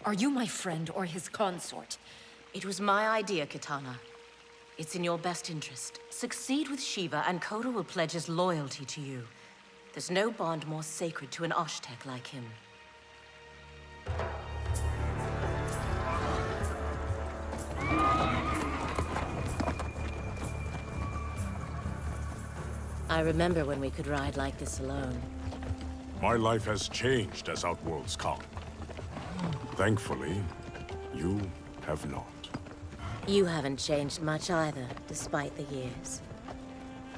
Are you my friend or his consort? It was my idea, Kitana. It's in your best interest. Succeed with Shiva, and Kotal will pledge his loyalty to you. There's no bond more sacred to an Oshtek like him. I remember when we could ride like this alone. My life has changed as Outworlds come. Thankfully, you have not. You haven't changed much either, despite the years.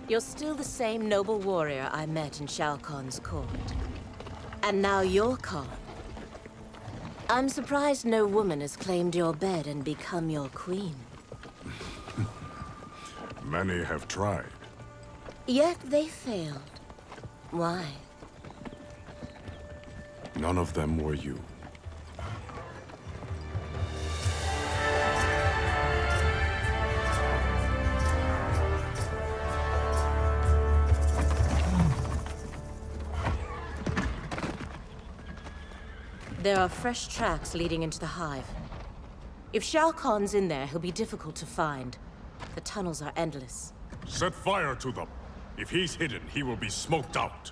You're still the same noble warrior I met in Shao Kahn's court. And now you're Khan. I'm surprised no woman has claimed your bed and become your queen. Many have tried. Yet they failed. Why? None of them were you. There are fresh tracks leading into the hive. If Shao Kahn's in there, he'll be difficult to find. The tunnels are endless. Set fire to them. If he's hidden, he will be smoked out.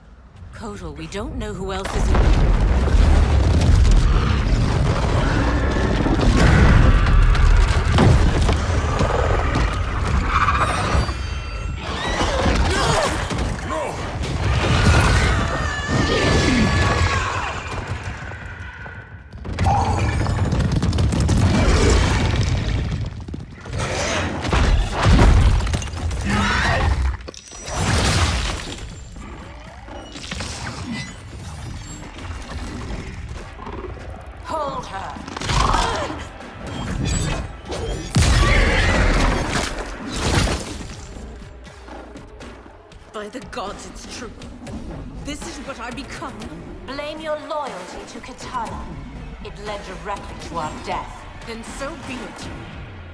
Kotal, we don't know who else is in... turn. By the gods, it's true. This is what I become. Blame your loyalty to Katana. It led directly to our death. Then so be it.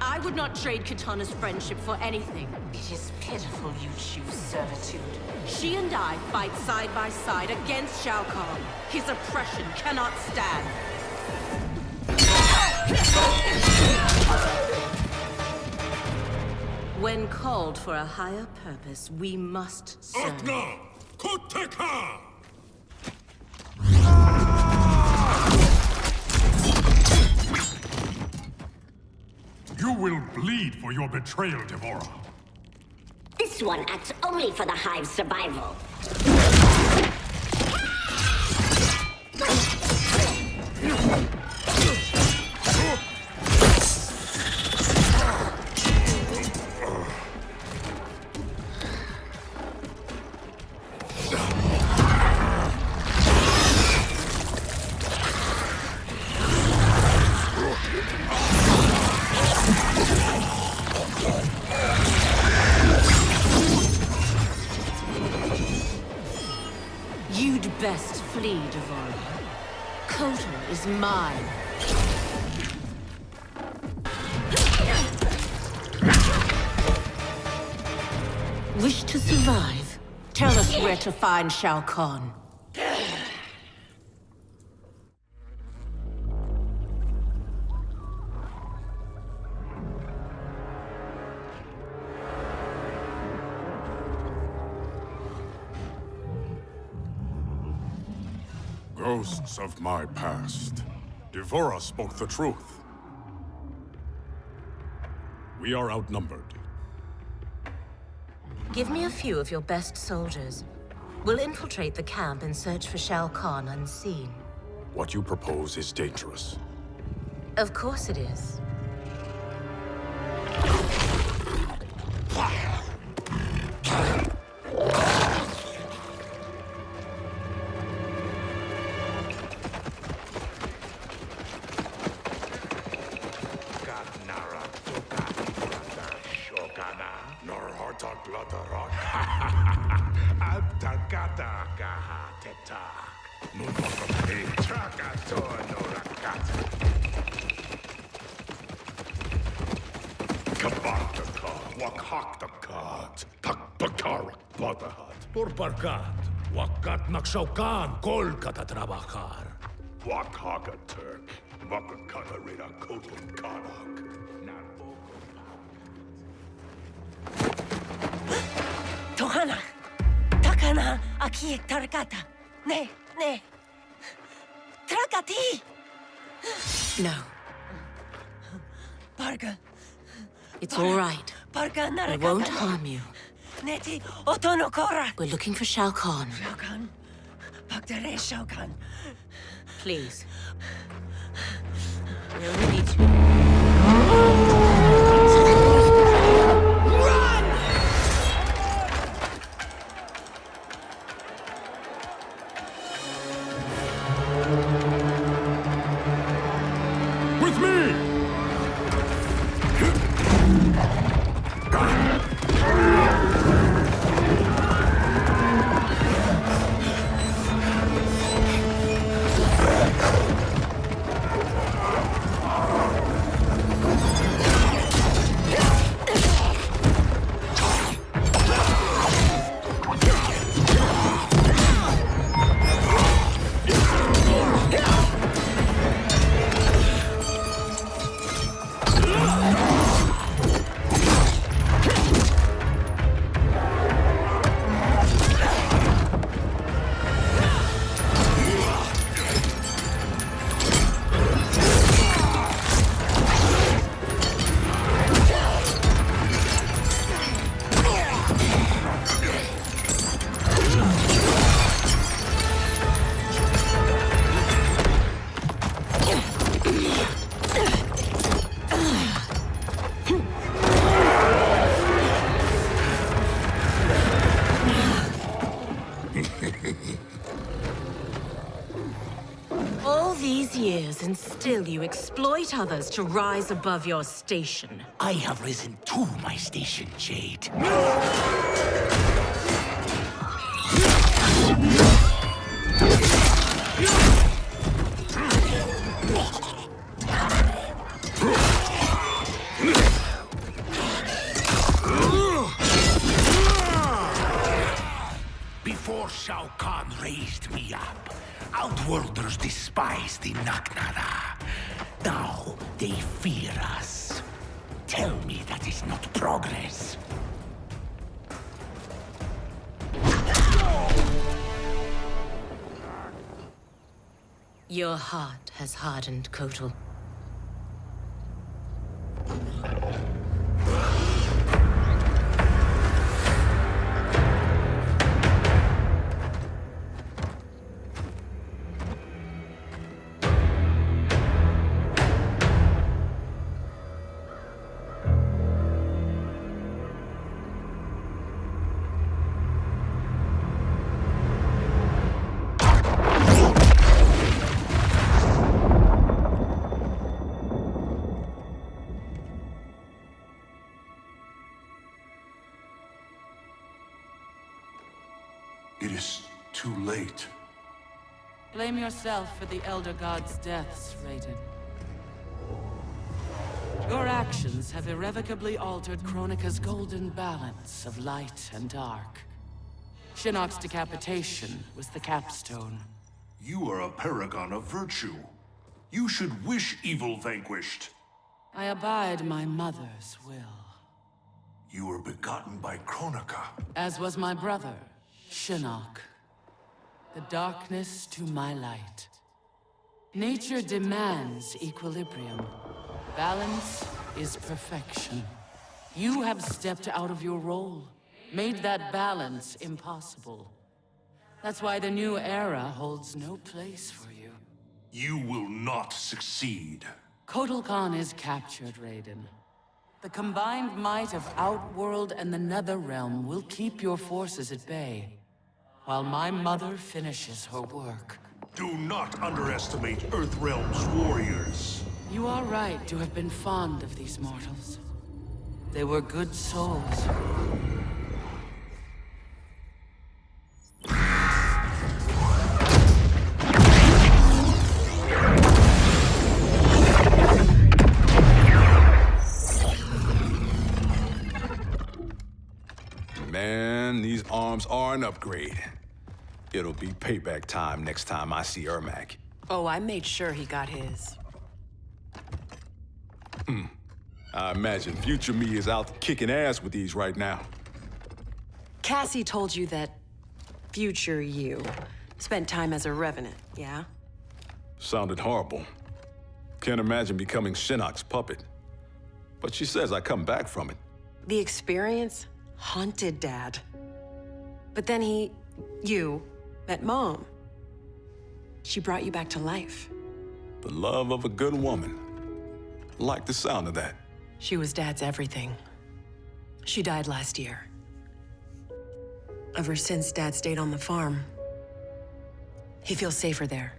I would not trade Katana's friendship for anything. It is pitiful you choose servitude. She and I fight side by side against Shao Kahn. His oppression cannot stand. When called for a higher purpose, we must serve. Koteka! You will bleed for your betrayal, Devora. This one acts only for the Hive's survival. You'd best flee, Devora. Kotal is mine. Wish to survive? Tell us where to find Shao Kahn. Ghosts of my past. Devora spoke the truth. We are outnumbered. Give me a few of your best soldiers. We'll infiltrate the camp and search for Shao Kahn unseen. What you propose is dangerous. Of course it is. Barkat, wakat nagsaukan, kol kata trabajar. Wakaka Turk, Wakakata Reda Kotan Kanak. Tohana, takana aki tarakata. Ne. Trakati. No. Parga. It's all right. Parga narakata. I won't harm you. Neti otonokora. We're looking for Shao Kahn. Shao Kahn. Bagdare Shao Kahn. Please. We only need to... these years, and still you exploit others to rise above your station. I have risen to my station, Jade. Before Shao Kahn raised me up, Outworlders despised the Naknada. Now they fear us. Tell me that is not progress. Your heart has hardened, Kotal. It is too late. Blame yourself for the Elder God's deaths, Raiden. Your actions have irrevocably altered Kronika's golden balance of light and dark. Shinnok's decapitation was the capstone. You are a paragon of virtue. You should wish evil vanquished. I abide my mother's will. You were begotten by Kronika. As was my brother, Shinnok. The darkness to my light. Nature demands equilibrium. Balance is perfection. You have stepped out of your role, made that balance impossible. That's why the new era holds no place for you. You will not succeed. Kotal Khan is captured, Raiden. The combined might of Outworld and the Netherrealm will keep your forces at bay, while my mother finishes her work. Do not underestimate Earthrealm's warriors. You are right to have been fond of these mortals. They were good souls. Man, these arms are an upgrade. It'll be payback time next time I see Ermac. Oh, I made sure he got his. I imagine future me is out kicking ass with these right now. Cassie told you that future you spent time as a revenant, yeah? Sounded horrible. Can't imagine becoming Shinnok's puppet. But she says I come back from it. The experience haunted Dad. But then you, met Mom. She brought you back to life. The love of a good woman. Like the sound of that. She was Dad's everything. She died last year. Ever since Dad stayed on the farm, he feels safer there.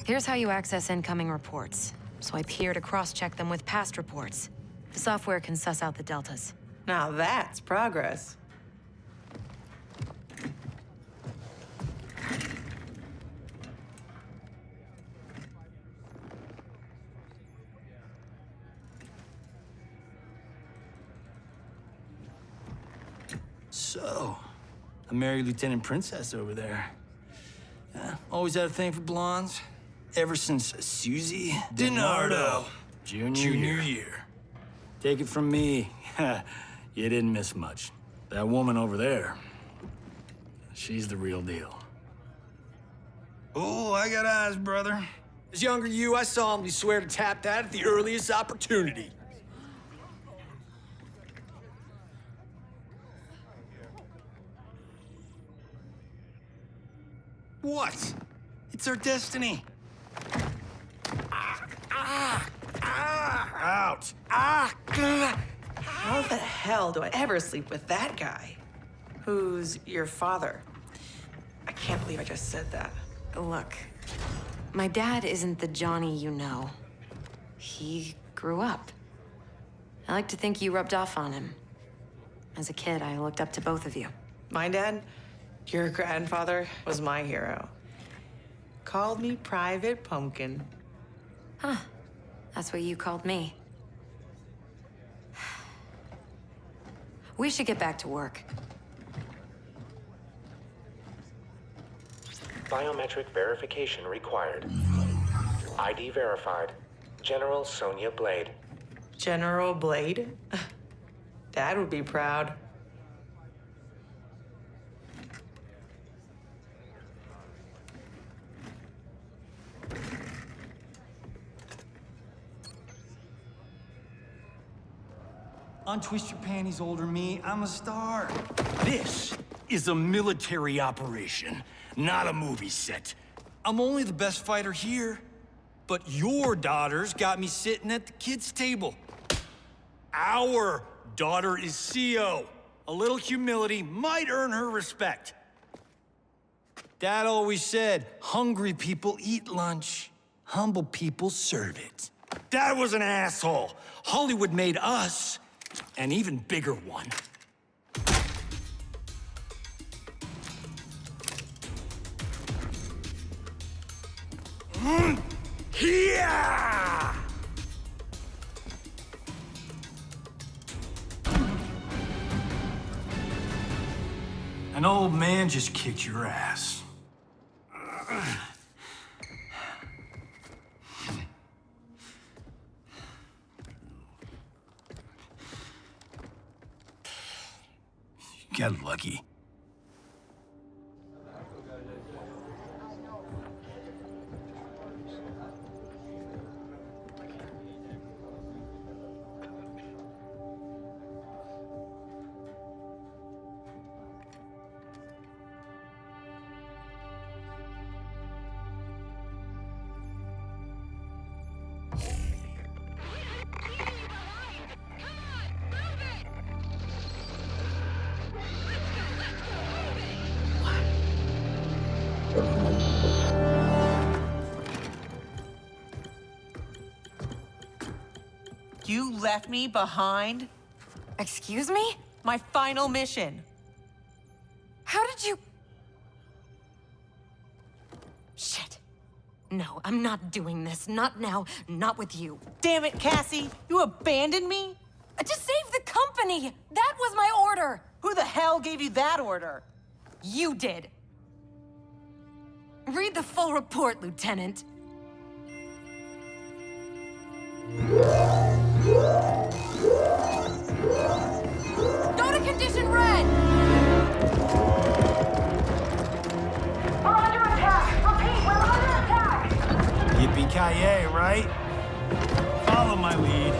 Here's how you access incoming reports. Swipe here to cross-check them with past reports. The software can suss out the deltas. Now that's progress. So, a merry Lieutenant Princess over there. Always had a thing for blondes. Ever since Susie DiNardo, Junior year. Take it from me, you didn't miss much. That woman over there, she's the real deal. Oh, I got eyes, brother. As younger you, I solemnly swear to tap that at the earliest opportunity. What? It's our destiny. Out. How the hell do I ever sleep with that guy? Who's your father? I can't believe I just said that. Look, my dad isn't the Johnny you know. He grew up. I like to think you rubbed off on him. As a kid, I looked up to both of you. My dad, your grandfather, was my hero. Called me Private Pumpkin. Huh. That's what you called me. We should get back to work. Biometric verification required. ID verified. General Sonia Blade. General Blade? Dad would be proud. Untwist your panties, older me. I'm a star. This is a military operation, not a movie set. I'm only the best fighter here, but your daughter's got me sitting at the kids' table. Our daughter is CO. A little humility might earn her respect. Dad always said, hungry people eat lunch, humble people serve it. Dad was an asshole. Hollywood made us an even bigger one. Yeah! An old man just kicked your ass. You got lucky. You left me behind? Excuse me? My final mission. How did you... Shit. No, I'm not doing this. Not now. Not with you. Damn it, Cassie! You abandoned me? To save the company! That was my order! Who the hell gave you that order? You did. Read the full report, Lieutenant. Go to condition red! We're under attack! Repeat, we're under attack! Yippee-ki-yay, right? Follow my lead.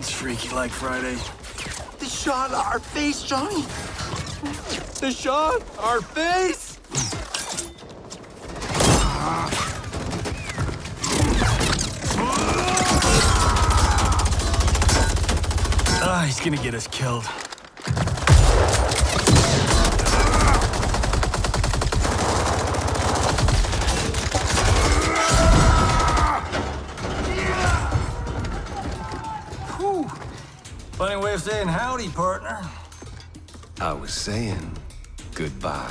Freaky like Friday. The shot our face, Johnny. The shot our face. gonna get us killed. Whew. Funny way of saying howdy, partner. I was saying goodbye.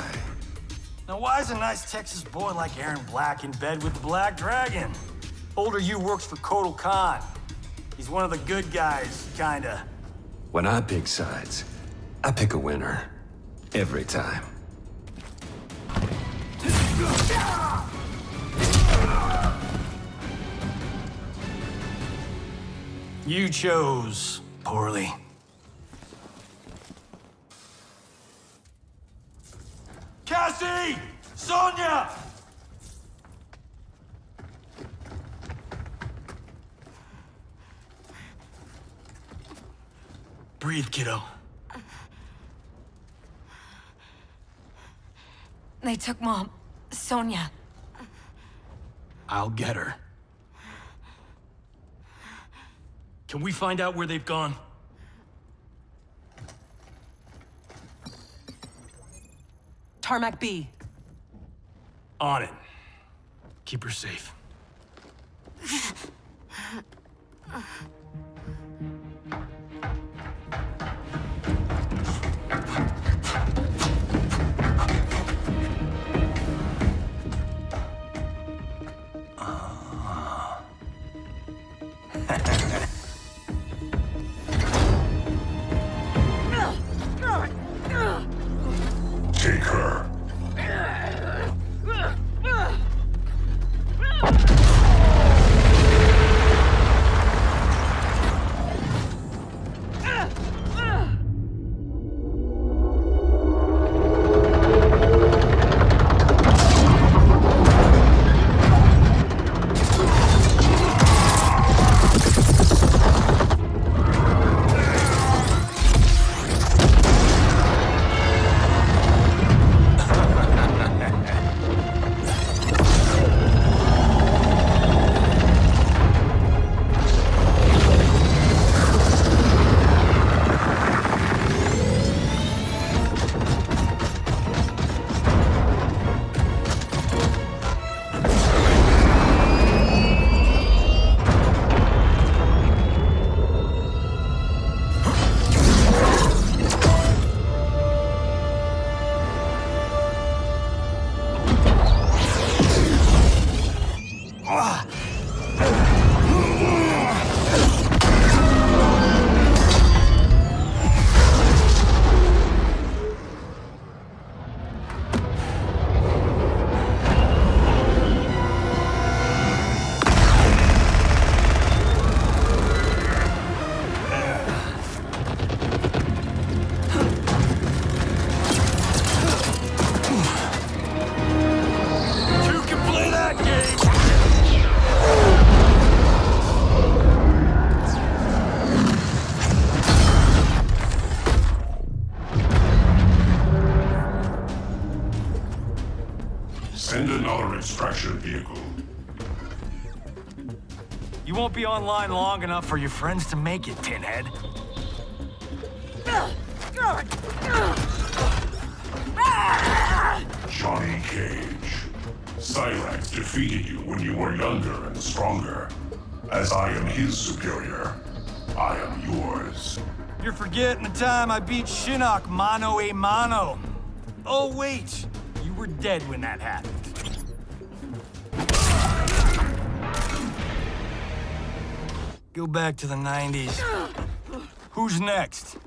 Now why is a nice Texas boy like Aaron Black in bed with the Black Dragon? Older you works for Kotal Khan. He's one of the good guys, kinda. When I pick sides, I pick a winner. Every time. You chose poorly. Cassie! Sonia! Breathe, kiddo. They took Mom. Sonia. I'll get her. Can we find out where they've gone? Tarmac B. On it. Keep her safe. Take her. Send another extraction vehicle. You won't be online long enough for your friends to make it, Pinhead. Johnny Cage. Cyrax defeated you when you were younger and stronger. As I am his superior, I am yours. You're forgetting the time I beat Shinnok mano a mano. Oh, wait. You were dead when that happened. Go back to the 90s. Who's next?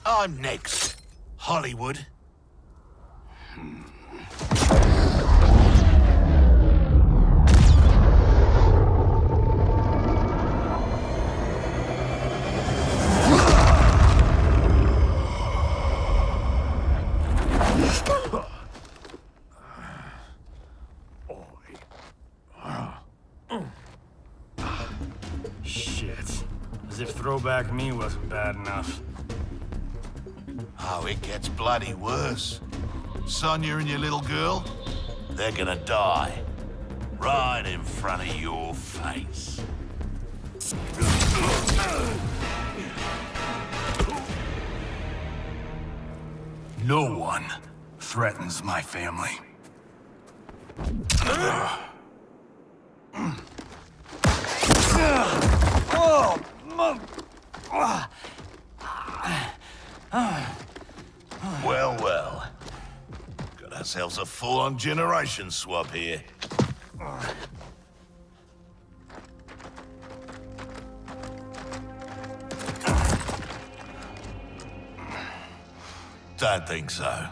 I'm next. Hollywood. Shit. As if throwback me wasn't bad enough. Oh, it gets bloody worse. Sonya and your little girl, they're gonna die. Right in front of your face. No one threatens my family. Well, well. Got ourselves a full-on generation swap here. Don't think so.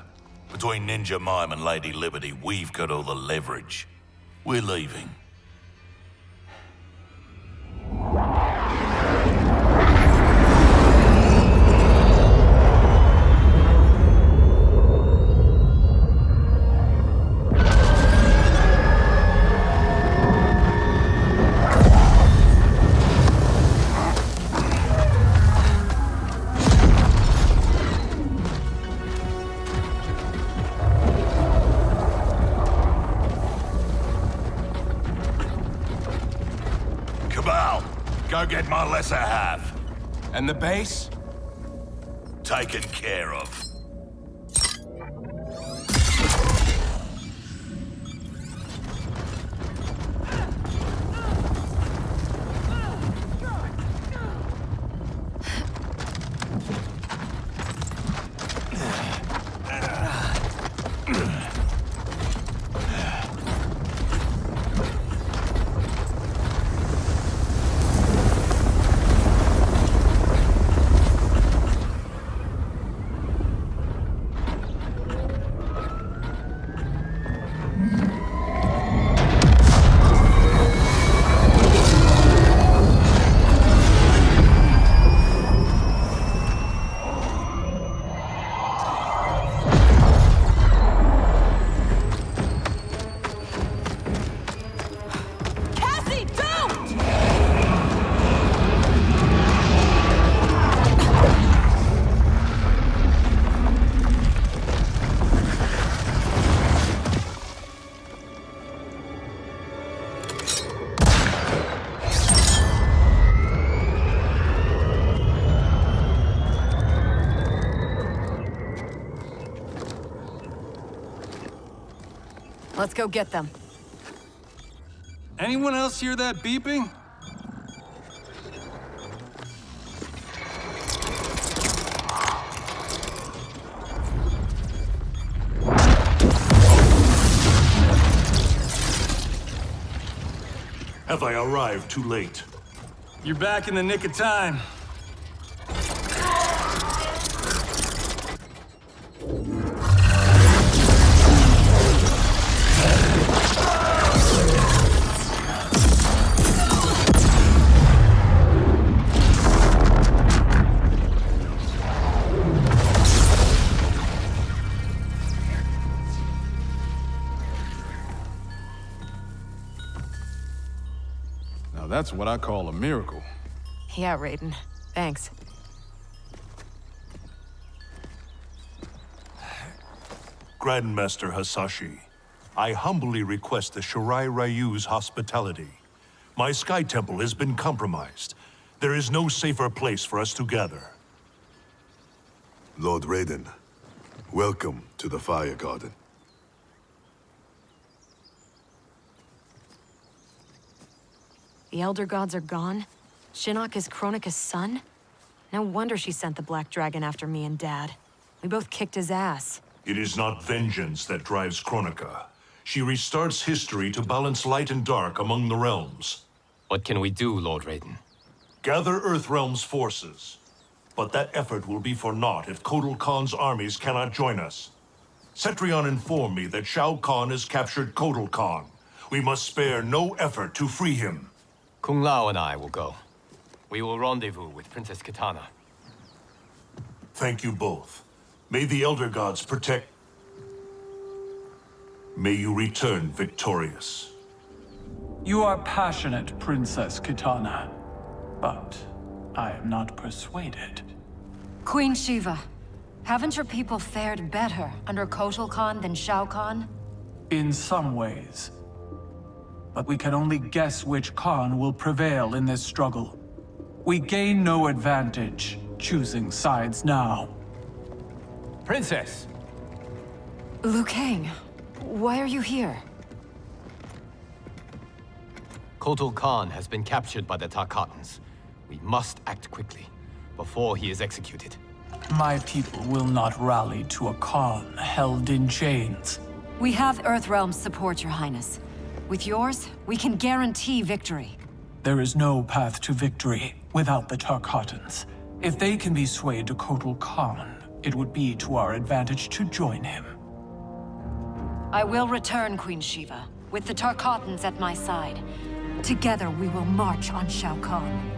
Between Ninja Mime and Lady Liberty, we've got all the leverage. We're leaving. Go get my lesser half. And the base? Taken care of. Let's go get them. Anyone else hear that beeping? Have I arrived too late? You're back in the nick of time. That's what I call a miracle. Yeah, Raiden. Thanks. Grandmaster Hasashi, I humbly request the Shirai Ryu's hospitality. My Sky Temple has been compromised. There is no safer place for us to gather. Lord Raiden, welcome to the Fire Garden. The Elder Gods are gone? Shinnok is Kronika's son? No wonder she sent the Black Dragon after me and Dad. We both kicked his ass. It is not vengeance that drives Kronika. She restarts history to balance light and dark among the realms. What can we do, Lord Raiden? Gather Earthrealm's forces. But that effort will be for naught if Kotal Khan's armies cannot join us. Cetrion informed me that Shao Kahn has captured Kotal Khan. We must spare no effort to free him. Kung Lao and I will go. We will rendezvous with Princess Kitana. Thank you both. May the Elder Gods protect... May you return victorious. You are passionate, Princess Kitana. But I am not persuaded. Queen Shiva, haven't your people fared better under Kotal Khan than Shao Kahn? In some ways. But we can only guess which Khan will prevail in this struggle. We gain no advantage choosing sides now. Princess, Liu Kang, why are you here? Kotal Khan has been captured by the Tarkatans. We must act quickly, before he is executed. My people will not rally to a Khan held in chains. We have Earthrealm's support, Your Highness. With yours, we can guarantee victory. There is no path to victory without the Tarkatans. If they can be swayed to Kotal Khan, it would be to our advantage to join him. I will return, Queen Shiva, with the Tarkatans at my side. Together we will march on Shao Kahn.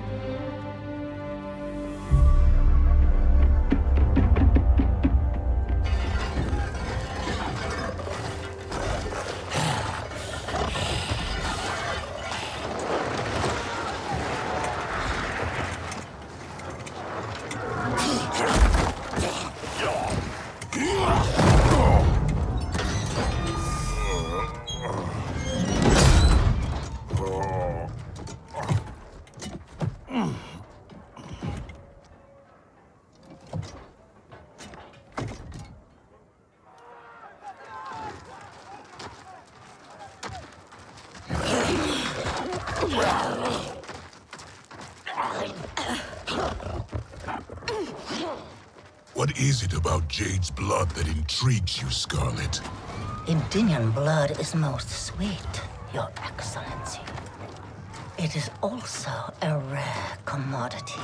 What is it about Jade's blood that intrigues you, Scarlet? Indian blood is most sweet, Your Excellency. It is also a rare commodity.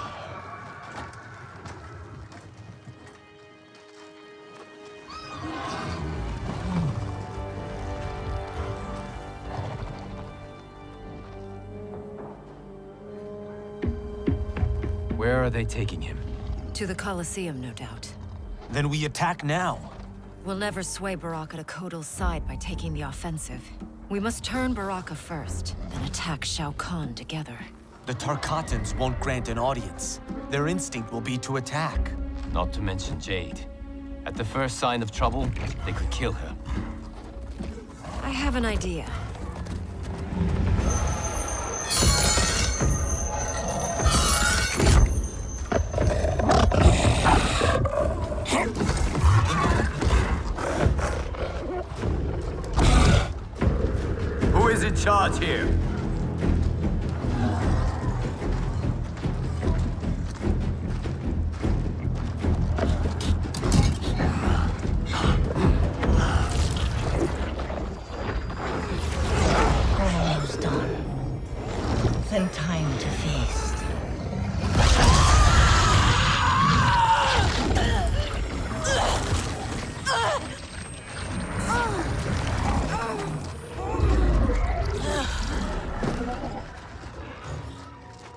Where are they taking him? To the Colosseum, no doubt. Then we attack now. We'll never sway Baraka to Kotal's side by taking the offensive. We must turn Baraka first, then attack Shao Kahn together. The Tarkatans won't grant an audience. Their instinct will be to attack. Not to mention Jade. At the first sign of trouble, they could kill her. I have an idea. Who is in charge here? Almost done. Then time to feast.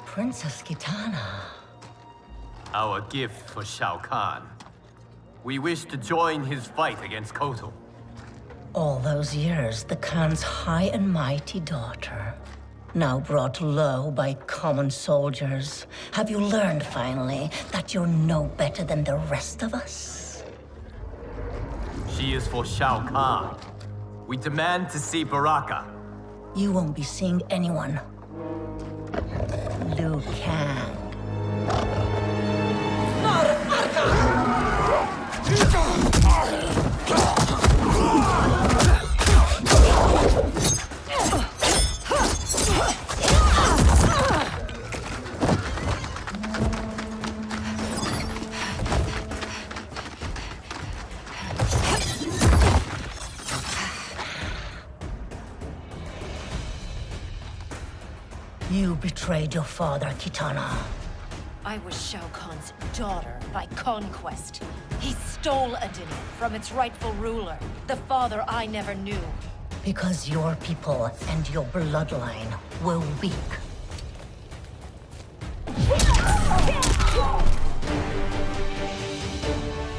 Princess Kitana. Our gift for Shao Kahn. We wish to join his fight against Kotal. All those years, the Khan's high and mighty daughter. Now brought low by common soldiers. Have you learned, finally, that you're no better than the rest of us? She is for Shao Kahn. We demand to see Baraka. You won't be seeing anyone. Liu Kang. You betrayed your father, Kitana. I was Shao Kahn's daughter by conquest. He stole Edenia from its rightful ruler, the father I never knew. Because your people and your bloodline were weak.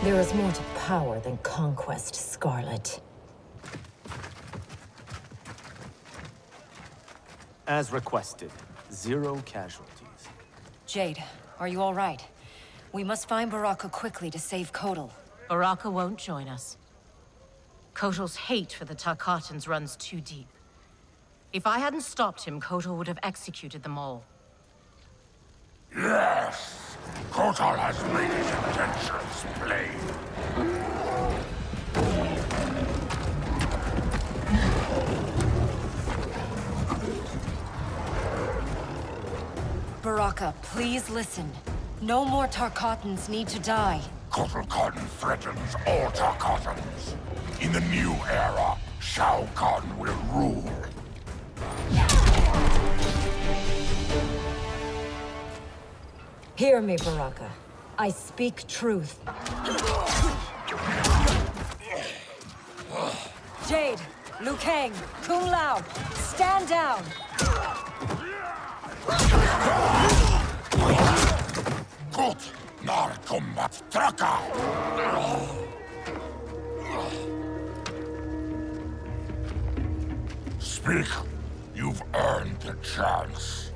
There is more to power than conquest, Scarlet. As requested, 0 casualties. Jade, are you all right? We must find Baraka quickly to save Kotal. Baraka won't join us. Kotal's hate for the Tarkatans runs too deep. If I hadn't stopped him, Kotal would have executed them all. Yes! Kotal has made his intentions plain. Baraka, please listen. No more Tarkatans need to die. Kotal Khan threatens all Tarkatans. In the new era, Shao Kahn will rule. Hear me, Baraka. I speak truth. Jade, Liu Kang, Kung Lao, stand down! Gut, Mortal Kombat Story. Speak. You've earned the chance.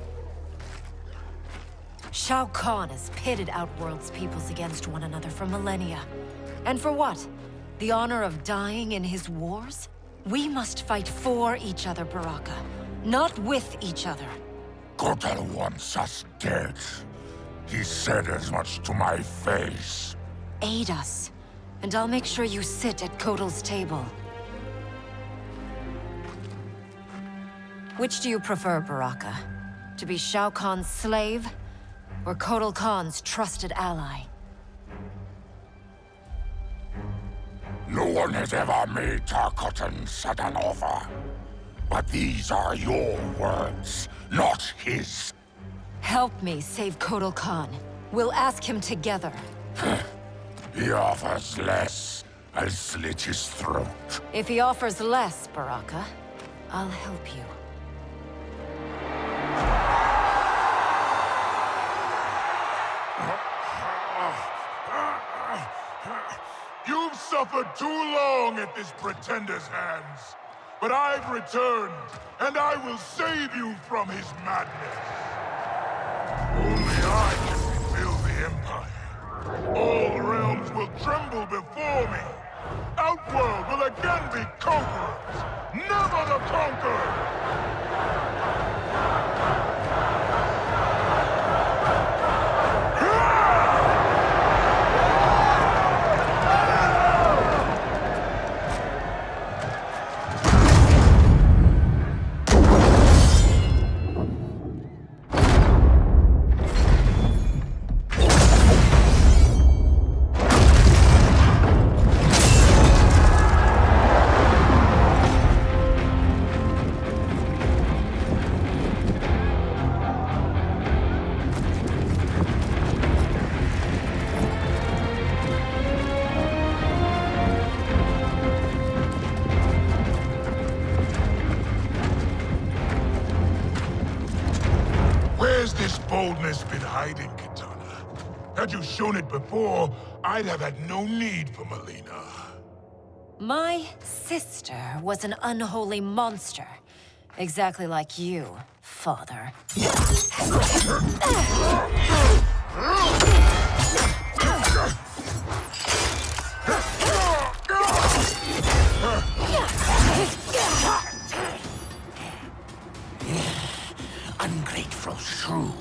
Shao Kahn has pitted Outworld's peoples against one another for millennia. And for what? The honor of dying in his wars? We must fight for each other, Baraka, not with each other. Kotal wants us dead. He said as much to my face. Aid us, and I'll make sure you sit at Kotal's table. Which do you prefer, Baraka? To be Shao Kahn's slave, or Kotal Khan's trusted ally? No one has ever made Tarkatan such an offer. But these are your words, not his. Help me save Kotal Khan. We'll ask him together. He offers less. I'll slit his throat. If he offers less, Baraka, I'll help you. You've suffered too long at this pretender's hands. But I've returned, and I will save you from his madness. Only I can rebuild the Empire. All realms will tremble before me. Outworld will again be conquerors, never the conquered! Where's this boldness been hiding, Kitana? Had you shown it before, I'd have had no need for Melina. My sister was an unholy monster. Exactly like you, father. Ungrateful shrew,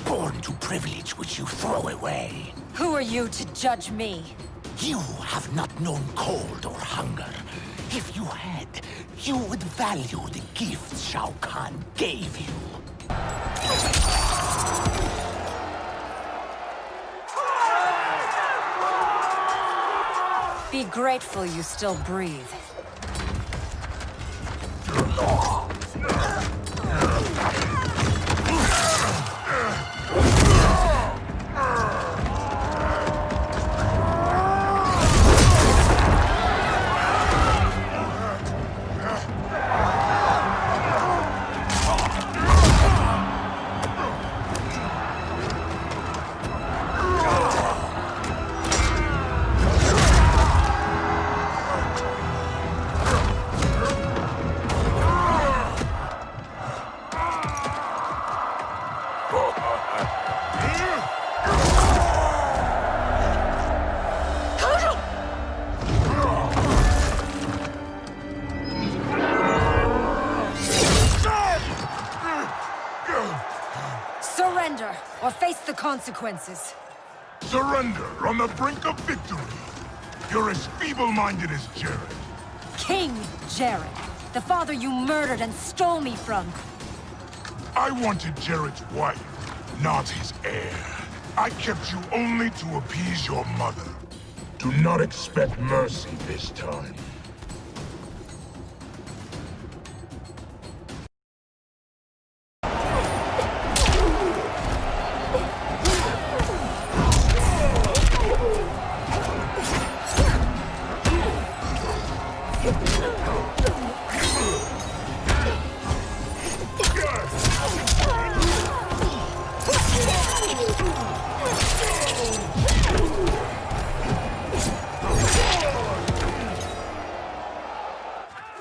born to privilege which you throw away. Who are you to judge me? You have not known cold or hunger. If you had, you would value the gifts Shao Kahn gave you. Be grateful you still breathe. Surrender, or face the consequences. Surrender on the brink of victory. You're as feeble-minded as Jared. King Jared, the father you murdered and stole me from. I wanted Jared's wife. not his heir. I kept you only to appease your mother. Do not expect mercy this time.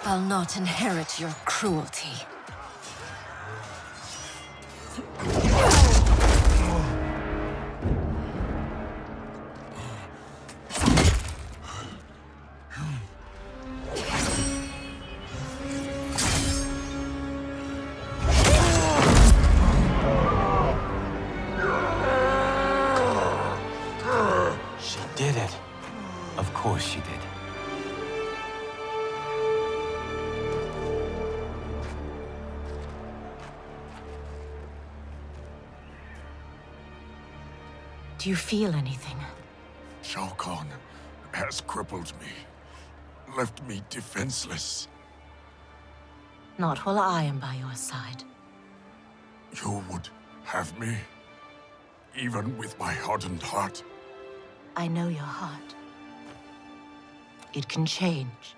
I'll not inherit your cruelty. She did it. Of course she did. Do you feel anything? Shao Kahn has crippled me, left me defenseless. Not while I am by your side. You would have me, even with my hardened heart. I know your heart. It can change.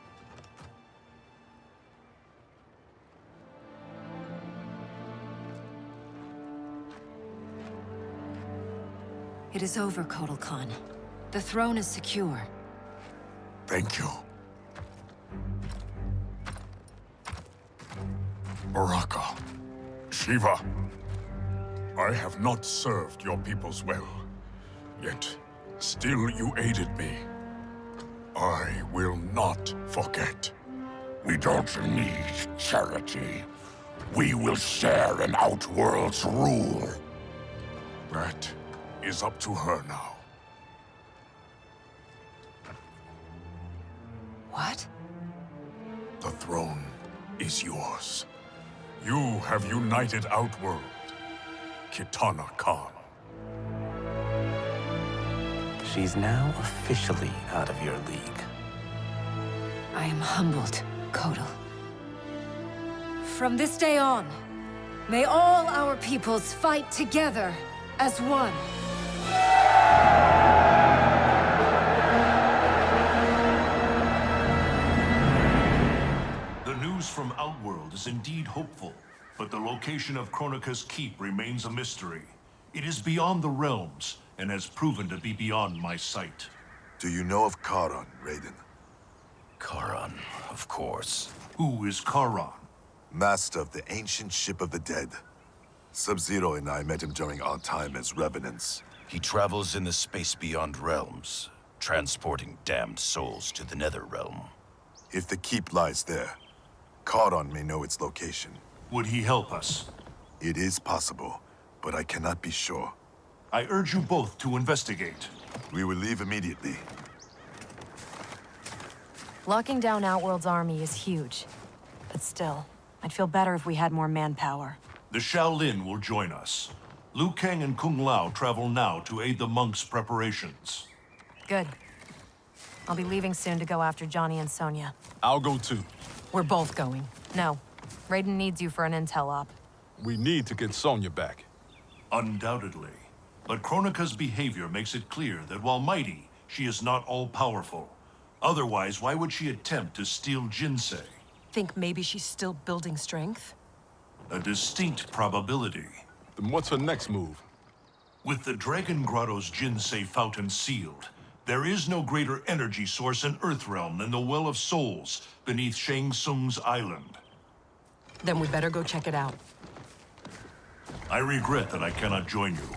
It is over, Kotal Khan. The throne is secure. Thank you. Baraka, Shiva, I have not served your peoples well, yet still you aided me. I will not forget. We don't need charity. We will share an Outworld's rule. That is up to her now. What? The throne is yours. You have united Outworld, Kitana Khan. She's now officially out of your league. I am humbled, Kotal. From this day on, may all our peoples fight together as one. The news from Outworld is indeed hopeful, but the location of Kronika's keep remains a mystery. It is beyond the realms, and has proven to be beyond my sight. Do you know of Charon, Raiden? Charon, of course. Who is Charon? Master of the ancient ship of the dead. Sub-Zero and I met him during our time as revenants. He travels in the space beyond realms, transporting damned souls to the nether realm. If the keep lies there, Charon may know its location. Would he help us? It is possible, but I cannot be sure. I urge you both to investigate. We will leave immediately. Locking down Outworld's army is huge. But still, I'd feel better if we had more manpower. The Shaolin will join us. Liu Kang and Kung Lao travel now to aid the monks' preparations. Good. I'll be leaving soon to go after Johnny and Sonya. I'll go too. We're both going. No. Raiden needs you for an intel op. We need to get Sonya back. Undoubtedly. But Kronika's behavior makes it clear that while mighty, she is not all-powerful. Otherwise, why would she attempt to steal Jinsei? Think maybe she's still building strength? A distinct probability. Then what's her next move? With the Dragon Grotto's Jinsei fountain sealed, there is no greater energy source in Earthrealm than the Well of Souls beneath Shang Tsung's island. Then we better go check it out. I regret that I cannot join you.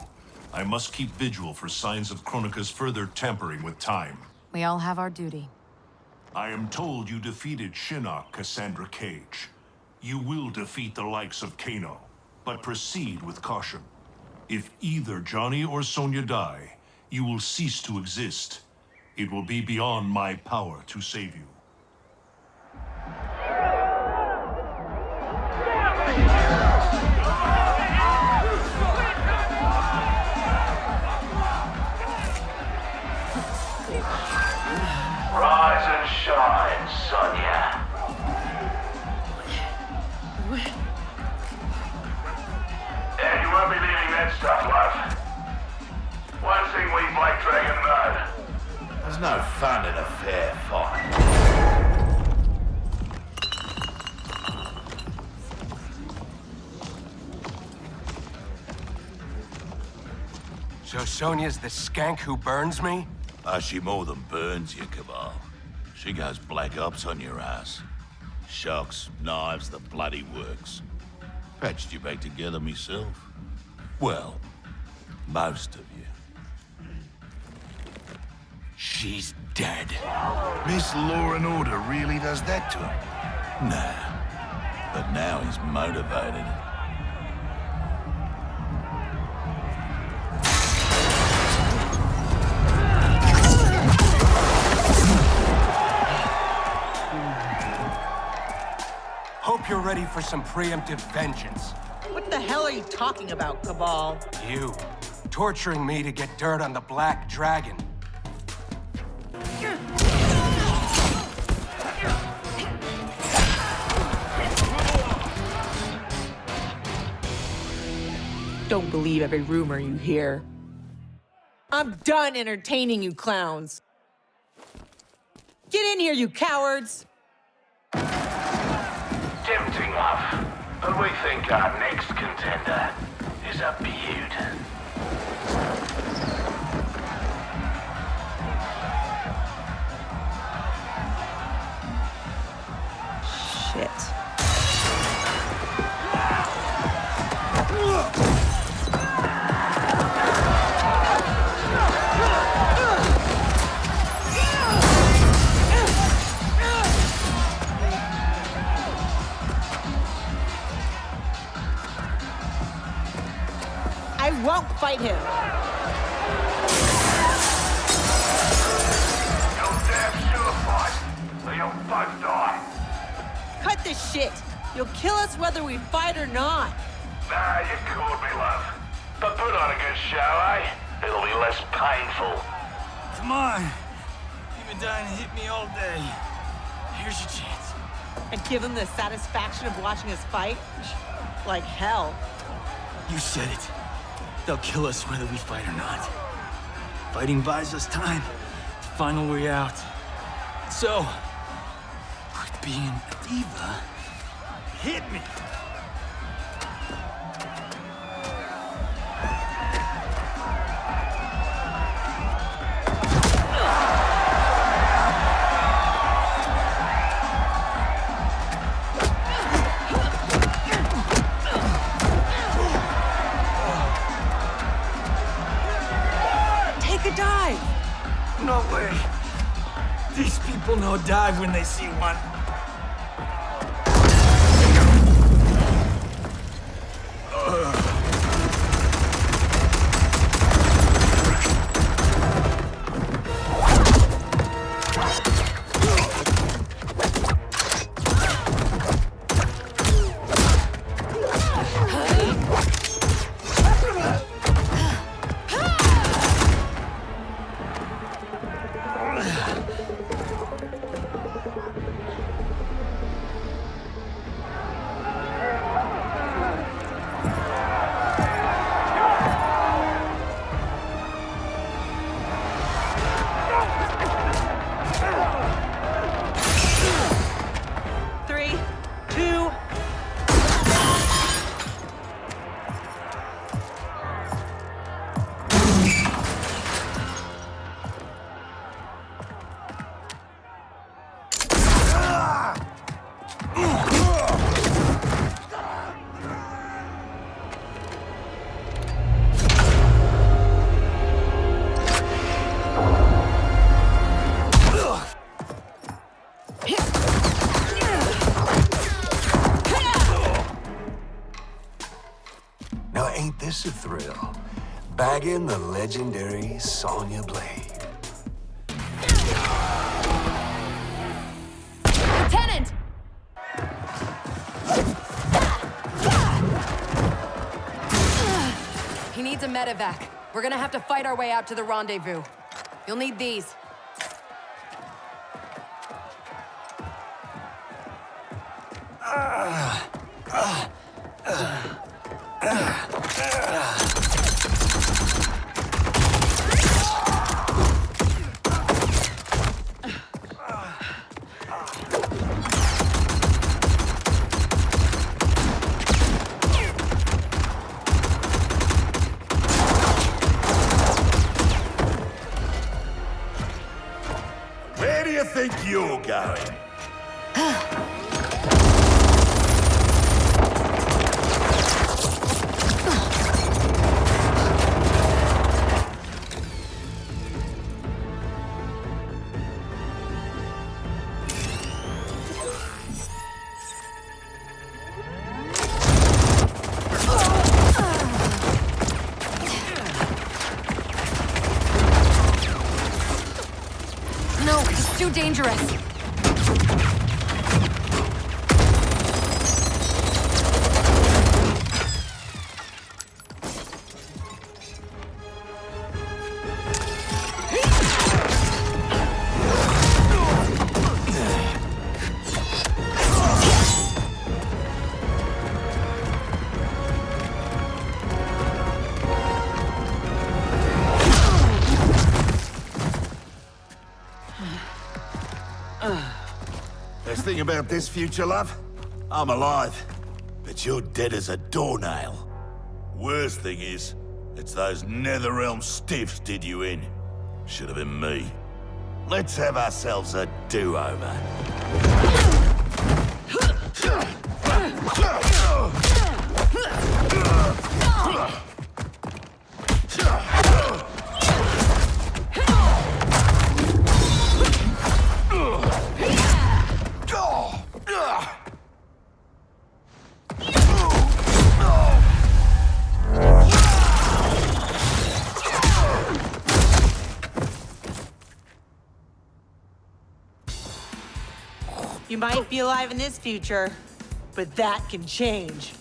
I must keep vigil for signs of Kronika's further tampering with time. We all have our duty. I am told you defeated Shinnok, Cassandra Cage. You will defeat the likes of Kano, but proceed with caution. If either Johnny or Sonya die, you will cease to exist. It will be beyond my power to save you. stuff, love. One thing we Black Dragon know. There's no fun in a fair fight. So Sonya's the skank who burns me? She more than burns you, Cabal. She goes black ops on your ass. Shocks, knives, the bloody works. Patched you back together myself. Well, most of you. She's dead. Miss Law and Order really does that to him? Nah. But now he's motivated. Hope you're ready for some preemptive vengeance. What the hell are you talking about, Cabal? You, torturing me to get dirt on the Black Dragon. Don't believe every rumor you hear. I'm done entertaining you clowns. Get in here, you cowards! Tempting, love. But we think our next contender is a beaut. Shit. I won't fight him. You'll damn sure fight, or you'll both die. Cut this shit. You'll kill us whether we fight or not. Nah, you called me, love. But put on a good show, eh? It'll be less painful. Come on. You've been dying to hit me all day. Here's your chance. And give them the satisfaction of watching us fight? Like hell. You said it. They'll kill us whether we fight or not. Fighting buys us time to find a way out. So, quit being a diva. Hit me. No way. These people know dive when they see one. Ain't this a thrill? Bagging the legendary Sonya Blade. Lieutenant! He needs a medevac. We're gonna have to fight our way out to the rendezvous. You'll need these. you're going. No, it's too dangerous. Best thing about this future, love? I'm alive, but you're dead as a doornail. Worst thing is, it's those Netherrealm stiffs did you in. Should have been me. Let's have ourselves a do-over. You might be alive in this future, but that can change.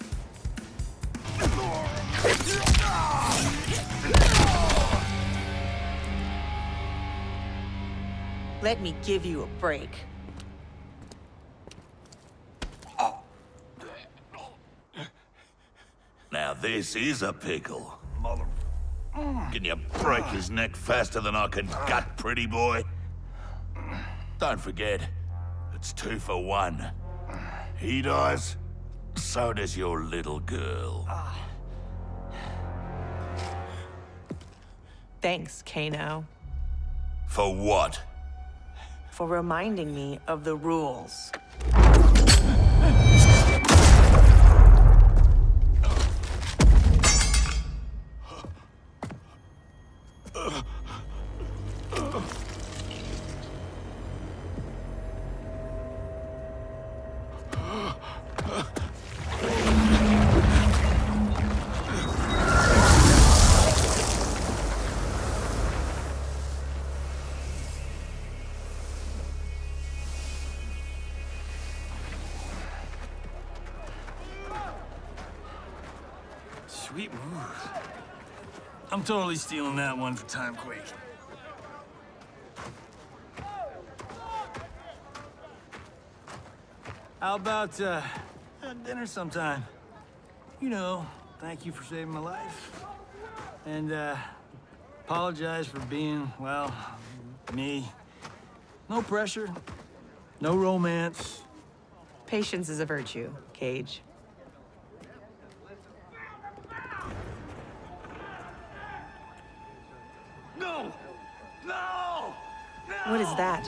Let me give you a break. Now this is a pickle. Can you break his neck faster than I can gut, pretty boy? Don't forget, it's 2 for 1. He dies, so does your little girl. Thanks, Kano, For what? for reminding me of the rules. Sweet move. I'm totally stealing that one for Timequake. How about, dinner sometime? You know, thank you for saving my life. And, apologize for being, well, me. No pressure, no romance. Patience is a virtue, Cage. No! No! What is that?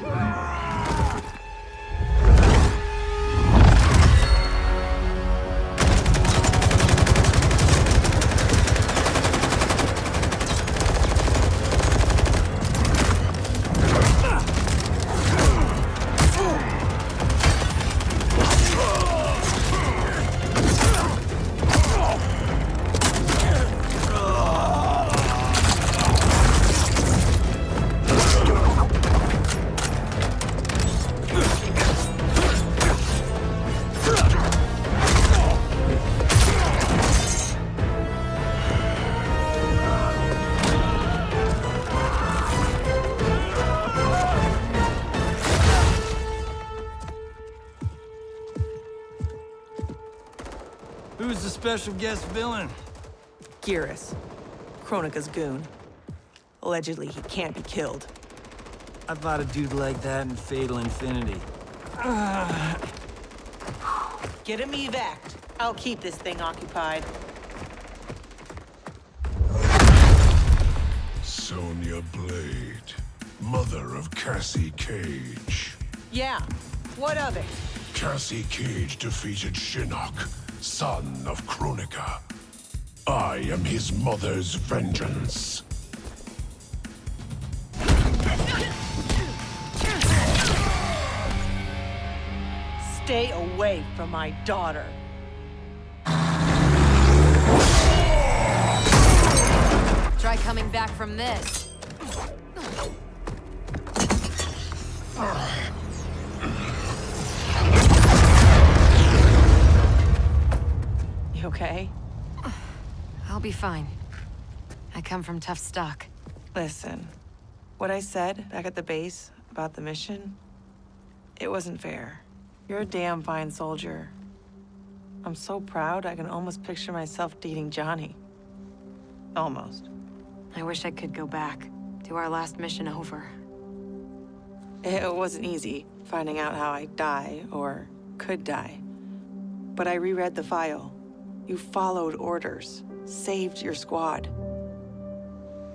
Who's the special guest villain? Geras, Kronika's goon. Allegedly, he can't be killed. I fought a dude like that in Fatal Infinity. Get him evac'd. I'll keep this thing occupied. Sonya Blade, mother of Cassie Cage. Yeah, what of it? Cassie Cage defeated Shinnok, son of Kronika. I am his mother's vengeance. Stay away from my daughter. Try coming back from this. You okay? I'll be fine. I come from tough stock. Listen, what I said back at the base about the mission, it wasn't fair. You're a damn fine soldier. I'm so proud I can almost picture myself dating Johnny. Almost. I wish I could go back. Do our last mission over. It wasn't easy finding out how I'd die, or could die. But I reread the file. You followed orders, saved your squad.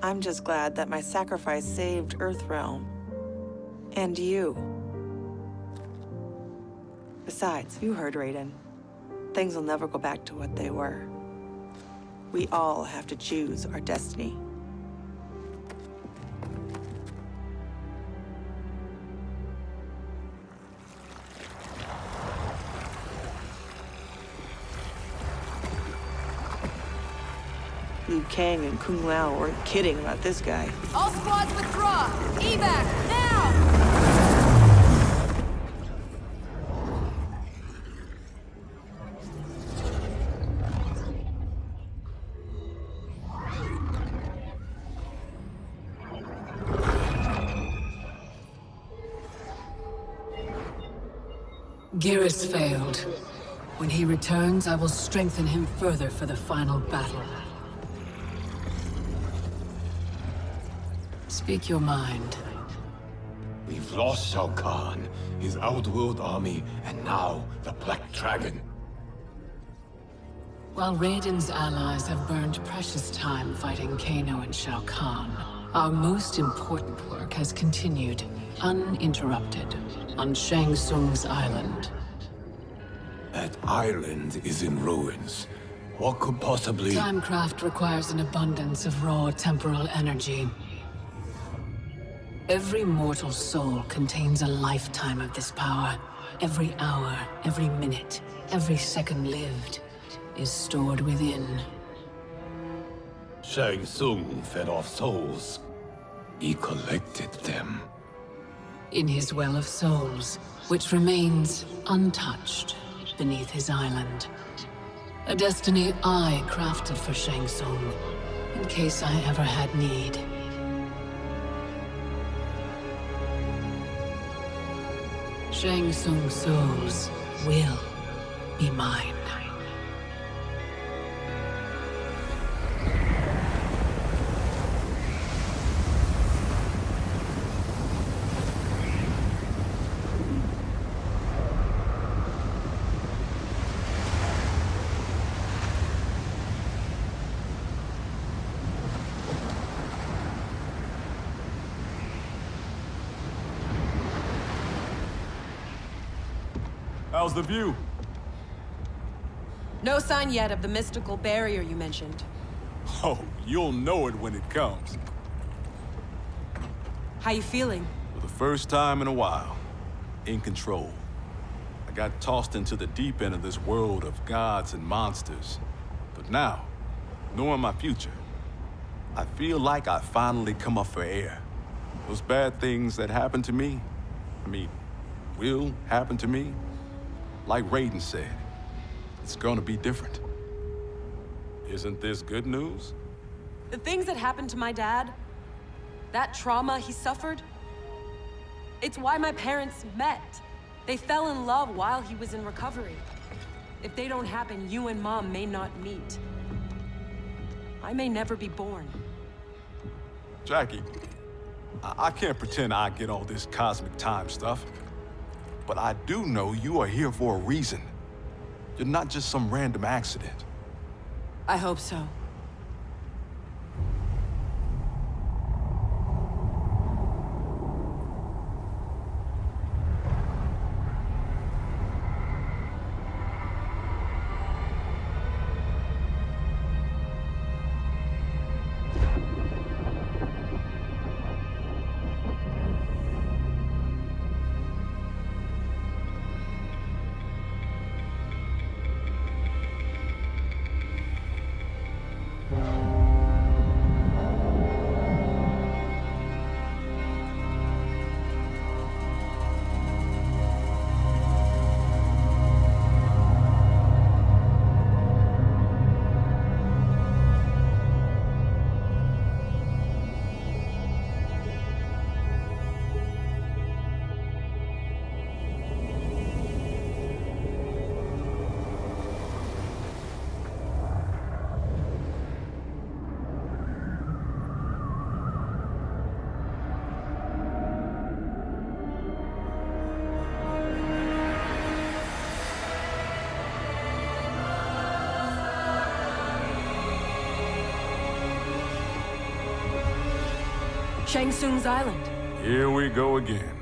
I'm just glad that my sacrifice saved Earthrealm. And you. Besides, you heard Raiden. Things will never go back to what they were. We all have to choose our destiny. Liu Kang and Kung Lao weren't kidding about this guy. All squads withdraw! Evac, now! Geras failed. When he returns, I will strengthen him further for the final battle. Speak your mind. We've lost Shao Kahn, his outworld army, and now the Black Dragon. While Raiden's allies have burned precious time fighting Kano and Shao Kahn, our most important work has continued, uninterrupted, on Shang Tsung's island. That island is in ruins. What could possibly... Timecraft requires an abundance of raw temporal energy. Every mortal soul contains a lifetime of this power. Every hour, every minute, every second lived is stored within. Shang Tsung fed off souls. He collected them. In his well of souls, which remains untouched beneath his island. A destiny I crafted for Shang Tsung, in case I ever had need. Shang Tsung's souls will be mine. How's the view? No sign yet of the mystical barrier you mentioned. Oh, you'll know it when it comes. How you feeling? For the first time in a while, in control. I got tossed into the deep end of this world of gods and monsters. But now, knowing my future, I feel like I finally come up for air. Those bad things that happened to me, will happen to me. Like Raiden said, it's gonna be different. Isn't this good news? The things that happened to my dad, that trauma he suffered, it's why my parents met. They fell in love while he was in recovery. If they don't happen, you and Mom may not meet. I may never be born. Jackie, I can't pretend I get all this cosmic time stuff. But I do know you are here for a reason. You're not just some random accident. I hope so. Shang Tsung's island. Here we go again.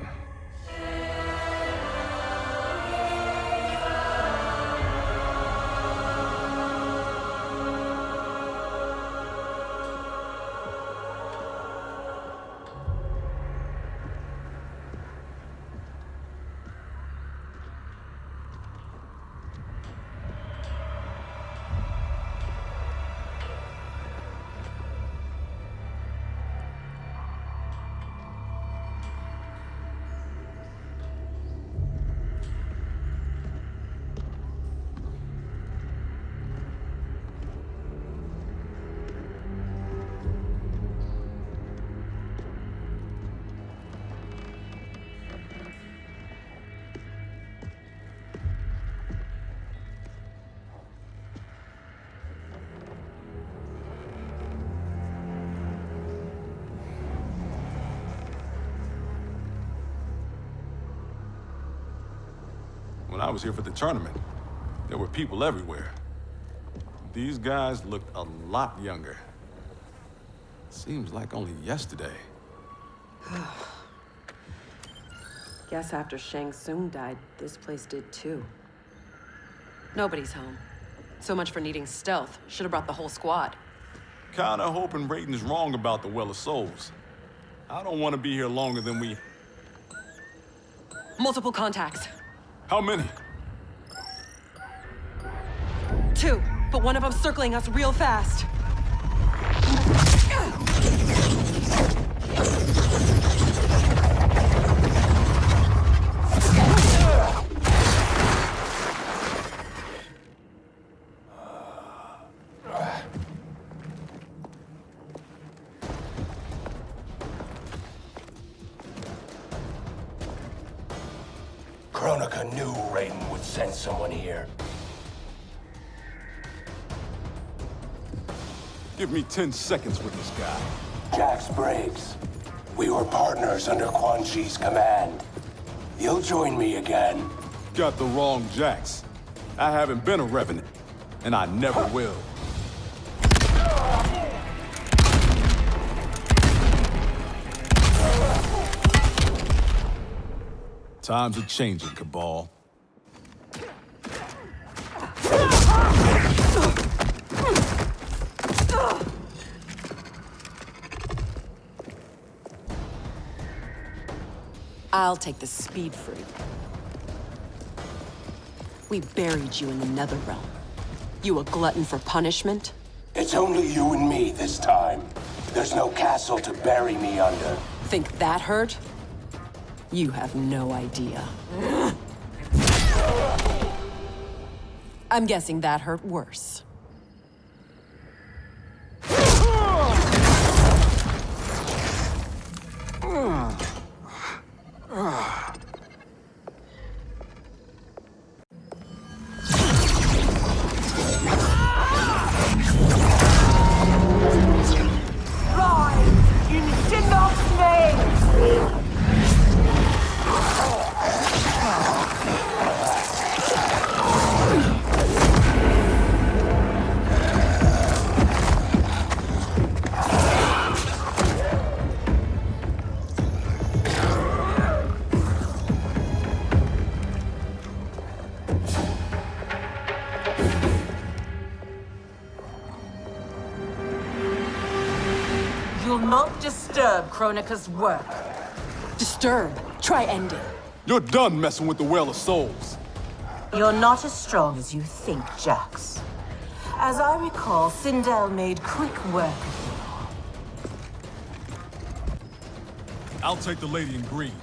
When I was here for the tournament, there were people everywhere. These guys looked a lot younger. Seems like only yesterday. Guess after Shang Tsung died, this place did too. Nobody's home. So much for needing stealth. Should have brought the whole squad. Kinda hoping Raiden's wrong about the Well of Souls. I don't want to be here longer than we... Multiple contacts. How many? 2, but one of them's circling us real fast. Kronika knew Raiden would send someone here. Give me 10 seconds with this guy. Jax Briggs. We were partners under Quan Chi's command. You'll join me again. Got the wrong Jax. I haven't been a Revenant, and I never will. Times are changing, Cabal. I'll take the speed freak. We buried you in the Netherrealm. You a glutton for punishment? It's only you and me this time. There's no castle to bury me under. Think that hurt? You have no idea. I'm guessing that hurt worse. Rise in Shinnok's name! You'll not disturb Kronika's work. Disturb. Try ending. You're done messing with the Well of Souls. You're not as strong as you think, Jax. As I recall, Sindel made quick work of you. I'll take the lady in green.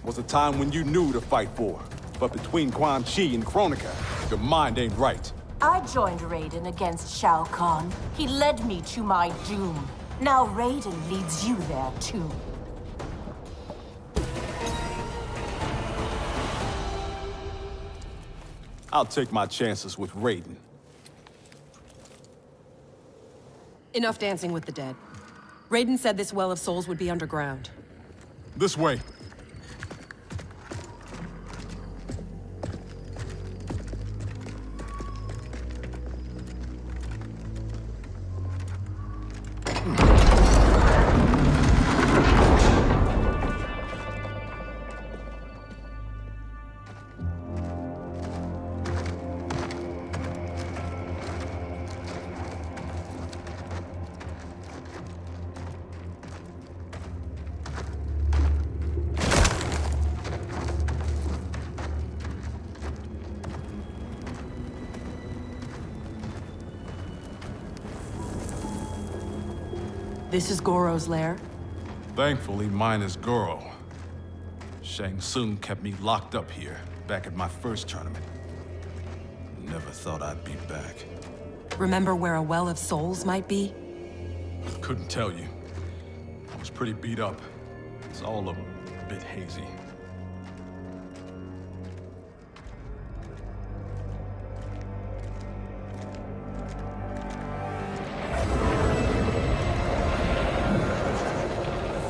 Was a time when you knew to fight for. But between Quan Chi and Kronika, your mind ain't right. I joined Raiden against Shao Kahn. He led me to my doom. Now Raiden leads you there, too. I'll take my chances with Raiden. Enough dancing with the dead. Raiden said this Well of Souls would be underground. This way. This is Goro's lair? Thankfully, mine is Goro. Shang Tsung kept me locked up here, back at my first tournament. Never thought I'd be back. Remember where a Well of Souls might be? Couldn't tell you. I was pretty beat up. It's all a bit hazy.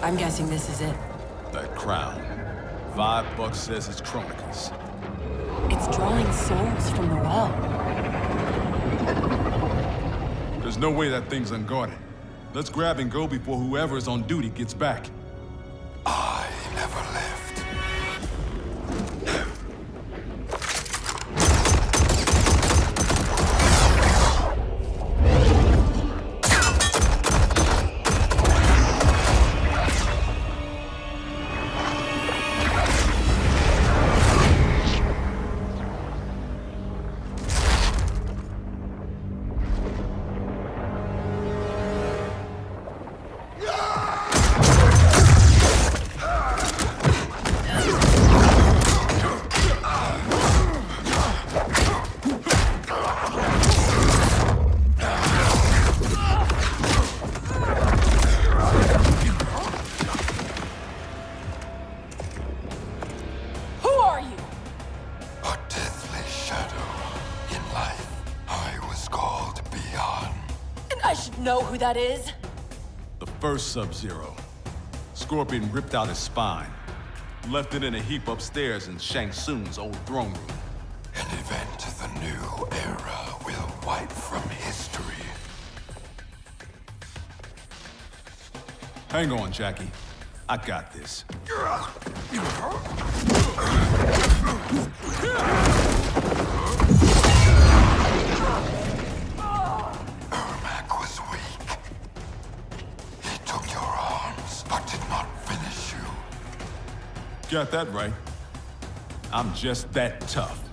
I'm guessing this is it. That crown. $5 says it's Chronicles. It's drawing souls from the well. There's no way that thing's unguarded. Let's grab and go before whoever's on duty gets back. I never left. Know who that is? The first Sub-Zero. Scorpion ripped out his spine, left it in a heap upstairs in Shang Tsung's old throne room. An event the new era will wipe from history. Hang on, Jackie. I got this. Got that right. I'm just that tough.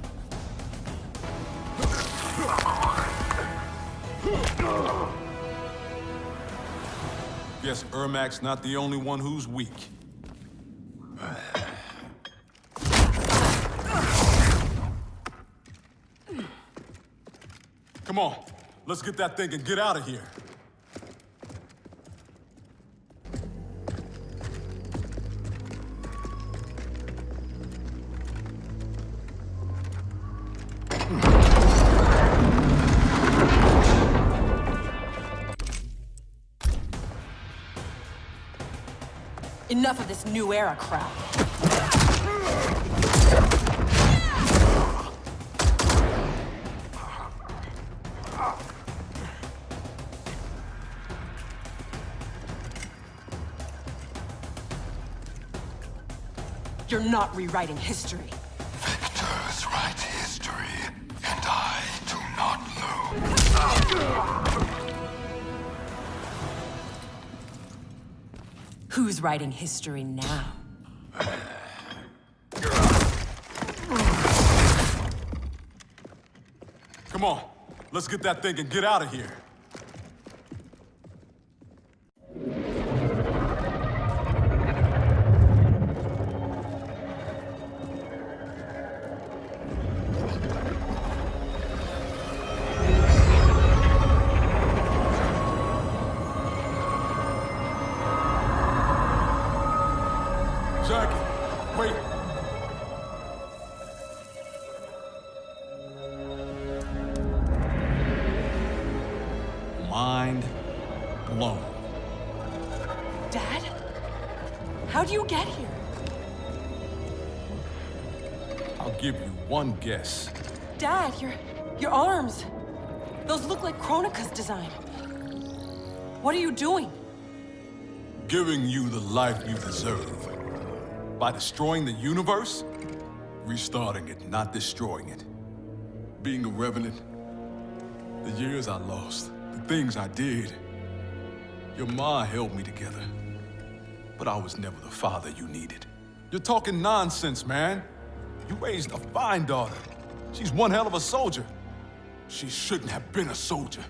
Guess Ermac's not the only one who's weak. Come on, let's get that thing and get out of here. Enough of this new era crap. You're not rewriting history. Victors write history, and I do not lose. Who's writing history now? Come on, let's get that thing and get out of here. How'd you get here? I'll give you one guess. Dad, your arms. Those look like Kronika's design. What are you doing? Giving you the life you deserve. By destroying the universe, restarting it, not destroying it. Being a revenant, the years I lost, the things I did. Your ma held me together, but I was never the father you needed. You're talking nonsense, man. You raised a fine daughter. She's one hell of a soldier. She shouldn't have been a soldier.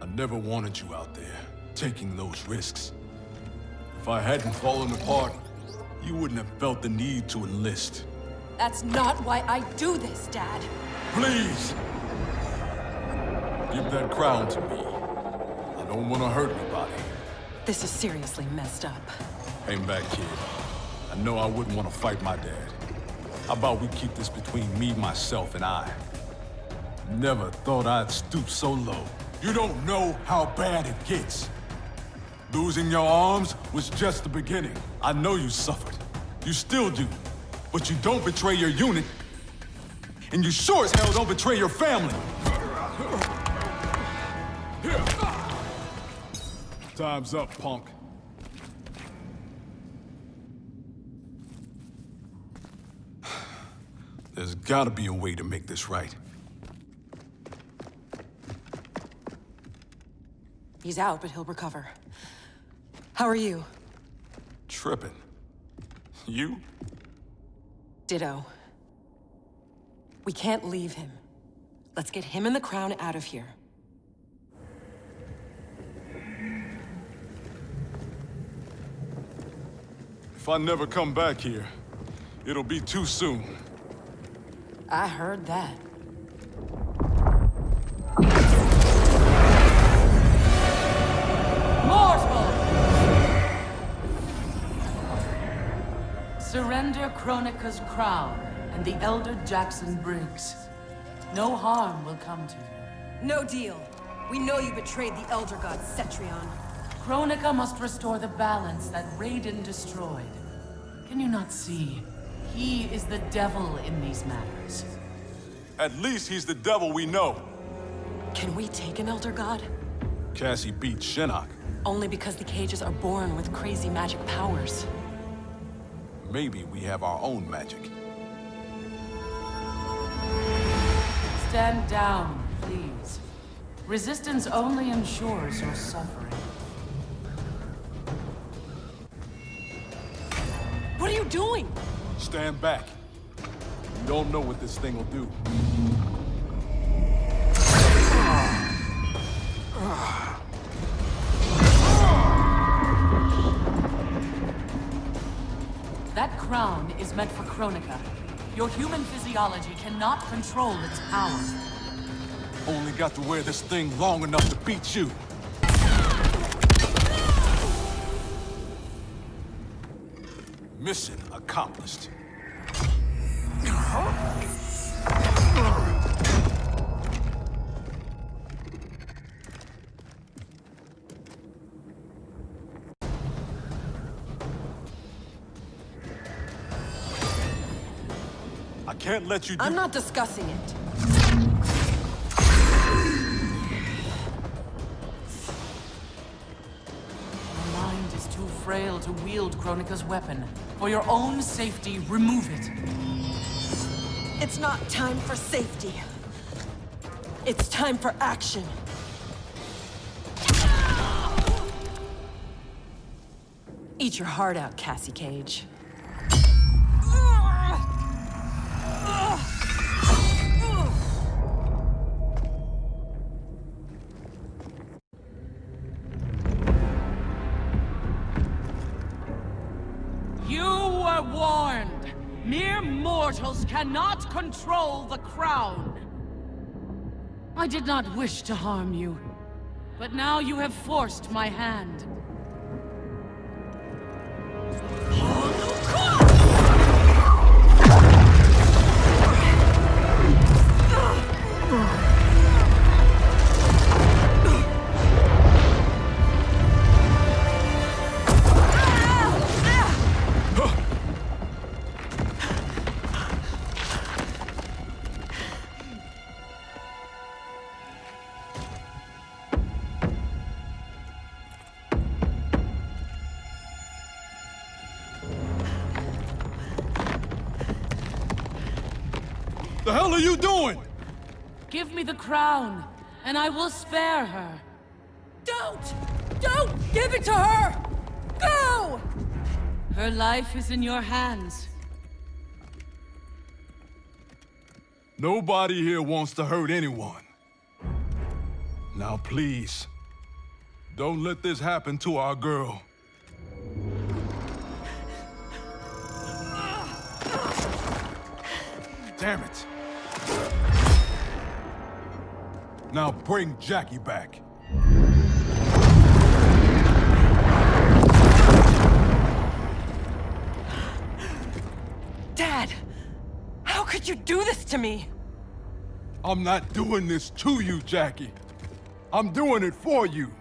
I never wanted you out there, taking those risks. If I hadn't fallen apart, you wouldn't have felt the need to enlist. That's not why I do this, Dad. Please! Give that crown to me. I don't want to hurt anybody. This is seriously messed up. Hang back, kid. I know I wouldn't want to fight my dad. How about we keep this between me, myself, and I? Never thought I'd stoop so low. You don't know how bad it gets. Losing your arms was just the beginning. I know you suffered. You still do. But you don't betray your unit. And you sure as hell don't betray your family. Time's up, punk. There's gotta be a way to make this right. He's out, but he'll recover. How are you? Tripping. You? Ditto. We can't leave him. Let's get him and the crown out of here. If I never come back here, it'll be too soon. I heard that. Mortal! Surrender Kronika's crown and the Elder Jackson Briggs. No harm will come to you. No deal. We know you betrayed the Elder God, Cetrion. Kronika must restore the balance that Raiden destroyed. Can you not see? He is the devil in these matters. At least he's the devil we know. Can we take an Elder God? Cassie beat Shinnok. Only because the cages are born with crazy magic powers. Maybe we have our own magic. Stand down, please. Resistance only ensures your suffering. What are you doing? Stand back. You don't know what this thing will do. That crown is meant for Kronika. Your human physiology cannot control its power. Only got to wear this thing long enough to beat you. Mission accomplished. I can't let you do— I'm not discussing it. Your mind is too frail to wield Kronika's weapon. For your own safety, remove it. It's not time for safety. It's time for action. Eat your heart out, Cassie Cage. You were warned. Mere mortals cannot control the crown. I did not wish to harm you, but now you have forced my hand. The hell are you doing? Give me the crown, and I will spare her. Don't! Don't give it to her! Go! Her life is in your hands. Nobody here wants to hurt anyone. Now please, don't let this happen to our girl. Damn it. Now bring Jackie back. Dad! How could you do this to me? I'm not doing this to you, Jackie. I'm doing it for you.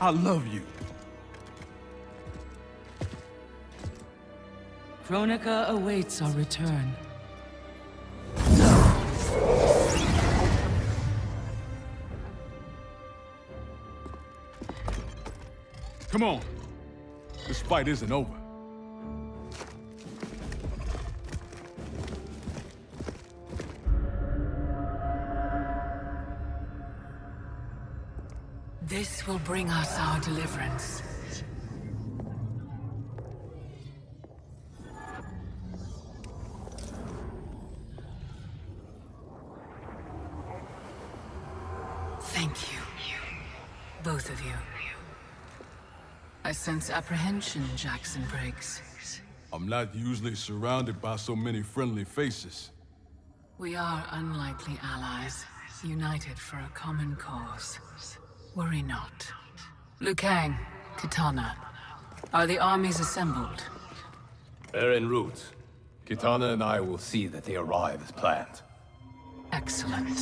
I love you. Kronika awaits our return. Come on. This fight isn't over. This will bring us our deliverance. Thank you. Both of you. I sense apprehension, Jackson Briggs. I'm not usually surrounded by so many friendly faces. We are unlikely allies, united for a common cause. Worry not. Liu Kang, Kitana, are the armies assembled? They're en route. Kitana and I will see that they arrive as planned. Excellent.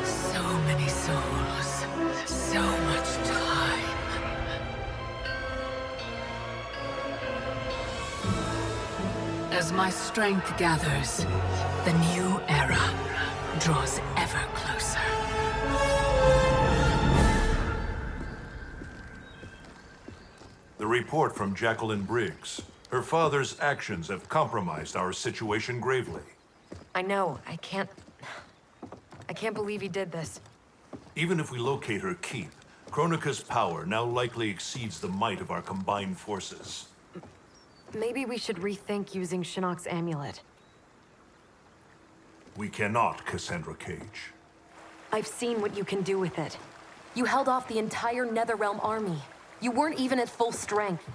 So many souls, so much time. As my strength gathers, the new era draws ever closer. The report from Jacqueline Briggs. Her father's actions have compromised our situation gravely. I know. I can't believe he did this. Even if we locate her keep, Kronika's power now likely exceeds the might of our combined forces. Maybe we should rethink using Shinnok's amulet. We cannot, Cassandra Cage. I've seen what you can do with it. You held off the entire Netherrealm army. You weren't even at full strength.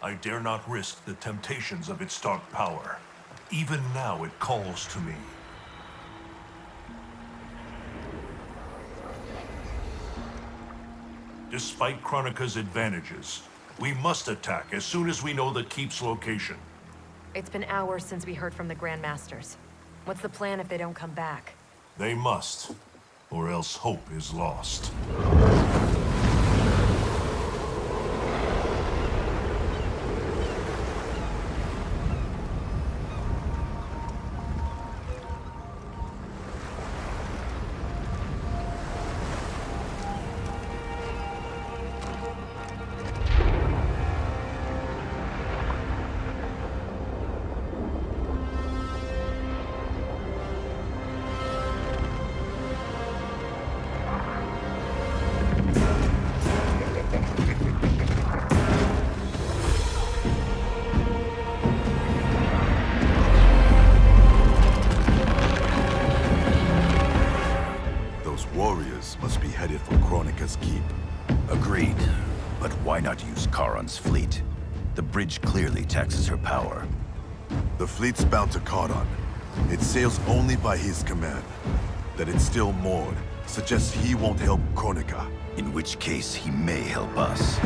I dare not risk the temptations of its dark power. Even now it calls to me. Despite Kronika's advantages, we must attack as soon as we know the keep's location. It's been hours since we heard from the Grandmasters. What's the plan if they don't come back? They must, or else hope is lost. Warriors must be headed for Kronika's keep. Agreed. But why not use Charon's fleet? The bridge clearly taxes her power. The fleet's bound to Charon. It sails only by his command. That it's still moored suggests he won't help Kronika. In which case, he may help us.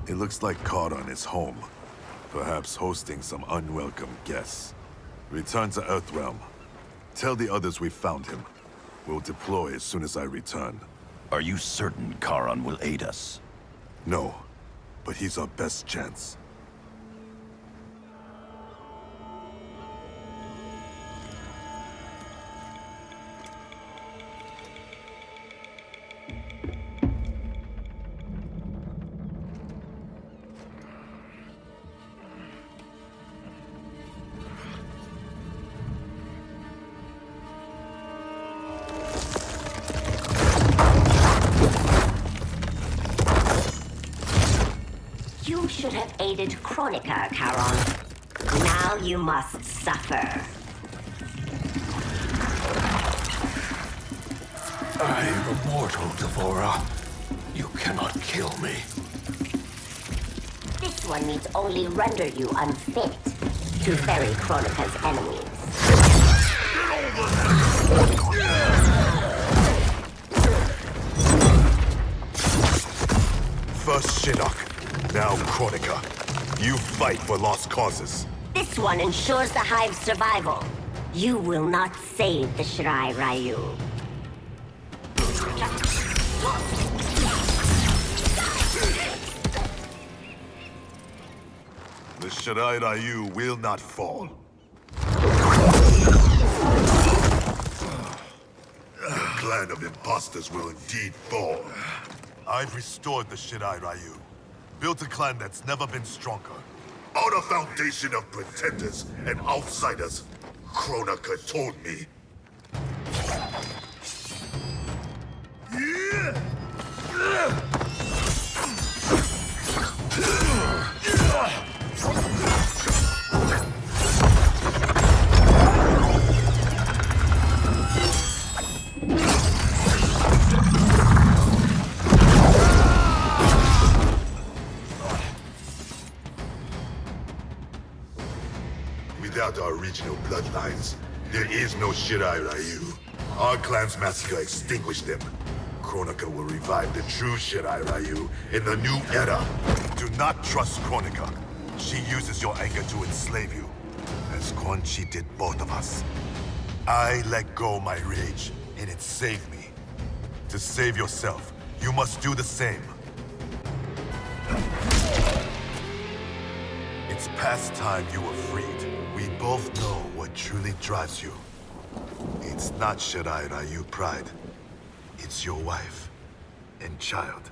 It looks like Charon is home. Perhaps hosting some unwelcome guests. Return to Earthrealm. Tell the others we found him. We'll deploy as soon as I return. Are you certain Charon will aid us? No, but he's our best chance. You should have aided Kronika, Charon. Now you must suffer. I am immortal, Devourer. You cannot kill me. This one needs only render you unfit to ferry Kronika's enemies. First Shinnok, now Kronika. You fight for lost causes. This one ensures the Hive's survival. You will not save the Shirai Ryu. The Shirai Ryu will not fall. The clan of imposters will indeed fall. I've restored the Shirai Ryu. Built a clan that's never been stronger. On a foundation of pretenders and outsiders, Kronika told me. Without our regional bloodlines, there is no Shirai Ryu. Our clan's massacre extinguished them. Kronika will revive the true Shirai Ryu in the new era. Do not trust Kronika. She uses your anger to enslave you, as Quan Chi did both of us. I let go my rage, and it saved me. To save yourself, you must do the same. It's past time you were freed. We both know what truly drives you. It's not Shirai Ryu pride. It's your wife and child.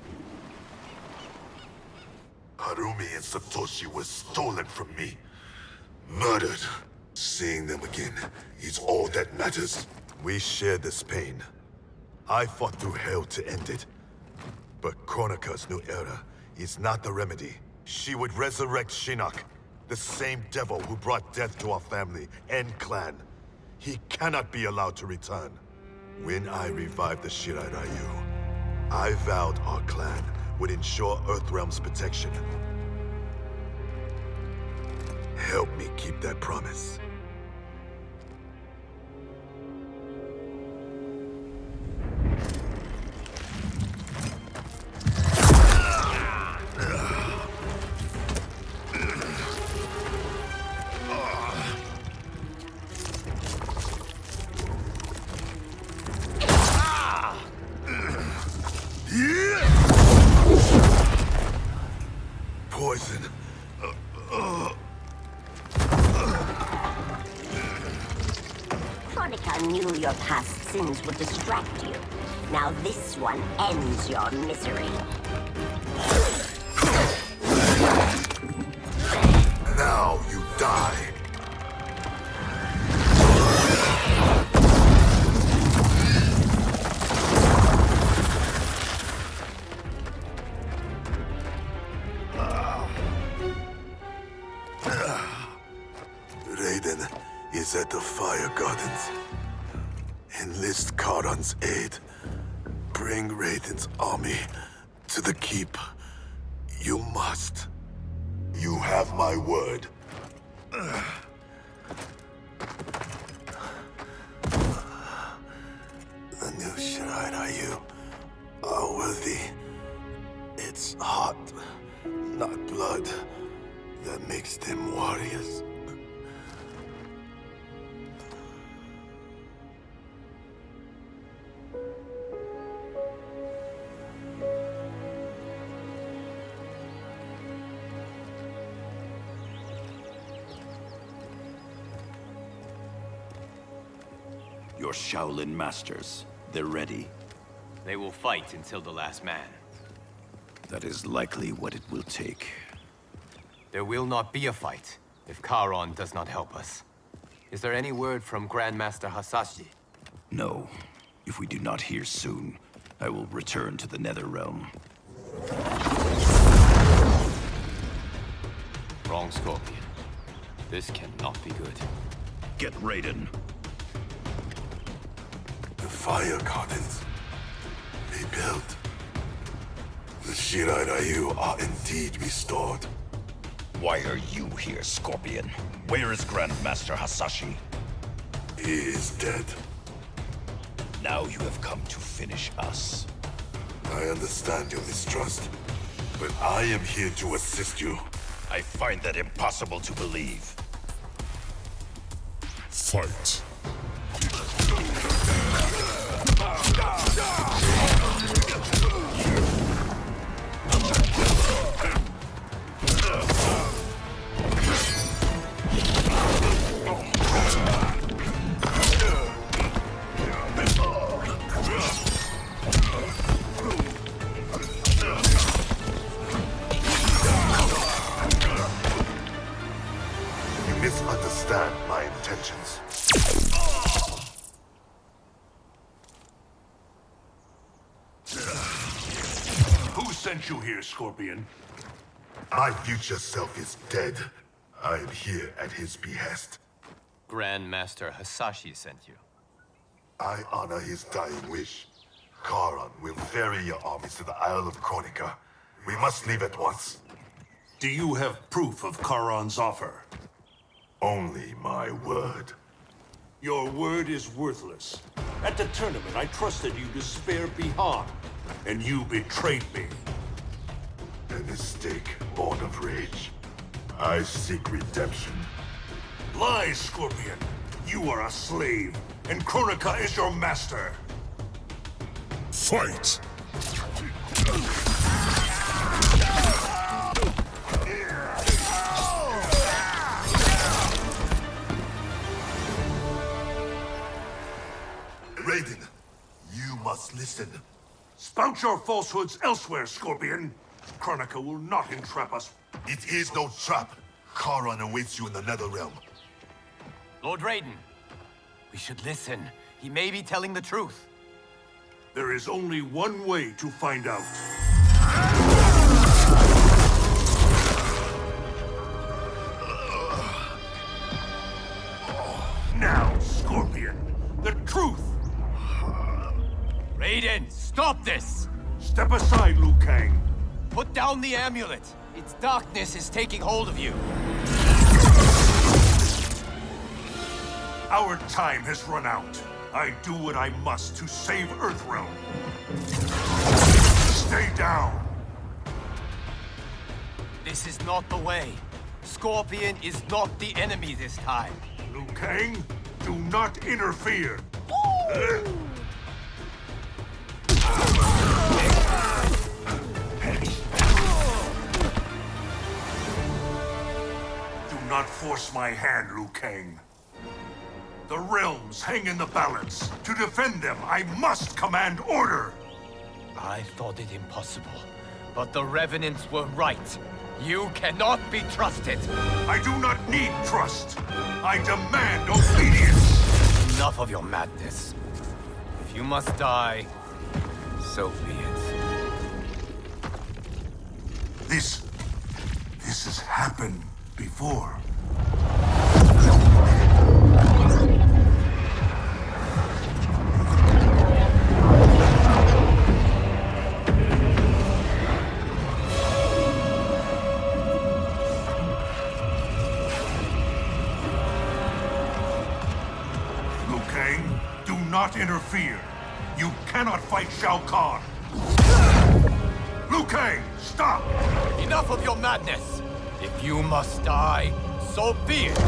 Harumi and Satoshi were stolen from me. Murdered. Seeing them again is all that matters. We share this pain. I fought through hell to end it. But Kronika's new era is not the remedy. She would resurrect Shinnok, the same devil who brought death to our family and clan. He cannot be allowed to return. When I revived the Shirai Ryu, I vowed our clan would ensure Earthrealm's protection. Help me keep that promise. Poison. Kronika knew your past sins would distract you. Now this one ends your misery. Now you die. Raiden is at the Fire Gardens. Enlist Charon's aid. Bring Raiden's army to the keep. You must. You have my word. The new Shirai Ryu are worthy. It's heart, not blood, that makes them warriors. Your Shaolin masters, they're ready. They will fight until the last man. That is likely what it will take. There will not be a fight if Charon does not help us. Is there any word from Grandmaster Hasashi? No. If we do not hear soon, I will return to the Netherrealm. Wrong, Scorpion. This cannot be good. Get Raiden. The fire gardens they built. The Shirai Ryu are indeed restored. Why are you here, Scorpion? Where is Grandmaster Hasashi? He is dead. Now you have come to finish us. I understand your mistrust, but I am here to assist you. I find that impossible to believe. Fight. You misunderstand my intentions. Who sent you here, Scorpion? My future self is dead. I am here at his behest. Grandmaster Hasashi sent you. I honor his dying wish. Charon will ferry your armies to the Isle of Kronika. We must leave at once. Do you have proof of Charon's offer? Only my word. Your word is worthless. At the tournament, I trusted you to spare Bihan, and you betrayed me. A mistake born of rage. I seek redemption. Lies, Scorpion. You are a slave, and Kronika is your master. Fight! Raiden, you must listen. Spout your falsehoods elsewhere, Scorpion. Kronika will not entrap us. It is no trap. Charon awaits you in the Netherrealm. Lord Raiden, we should listen. He may be telling the truth. There is only one way to find out. Now, Scorpion, the truth! Raiden, stop this! Step aside, Liu Kang. Put down the amulet. Its darkness is taking hold of you. Our time has run out. I do what I must to save Earthrealm. Stay down. This is not the way. Scorpion is not the enemy this time. Liu Kang, do not interfere. Do not force my hand, Liu Kang. The realms hang in the balance. To defend them, I must command order. I thought it impossible, but the Revenants were right. You cannot be trusted. I do not need trust. I demand obedience. Enough of your madness. If you must die, so be it. This has happened before. Liu Kang, do not interfere. You cannot fight Shao Kahn. Liu Kang, stop! Enough of your madness! If you must die, so be it!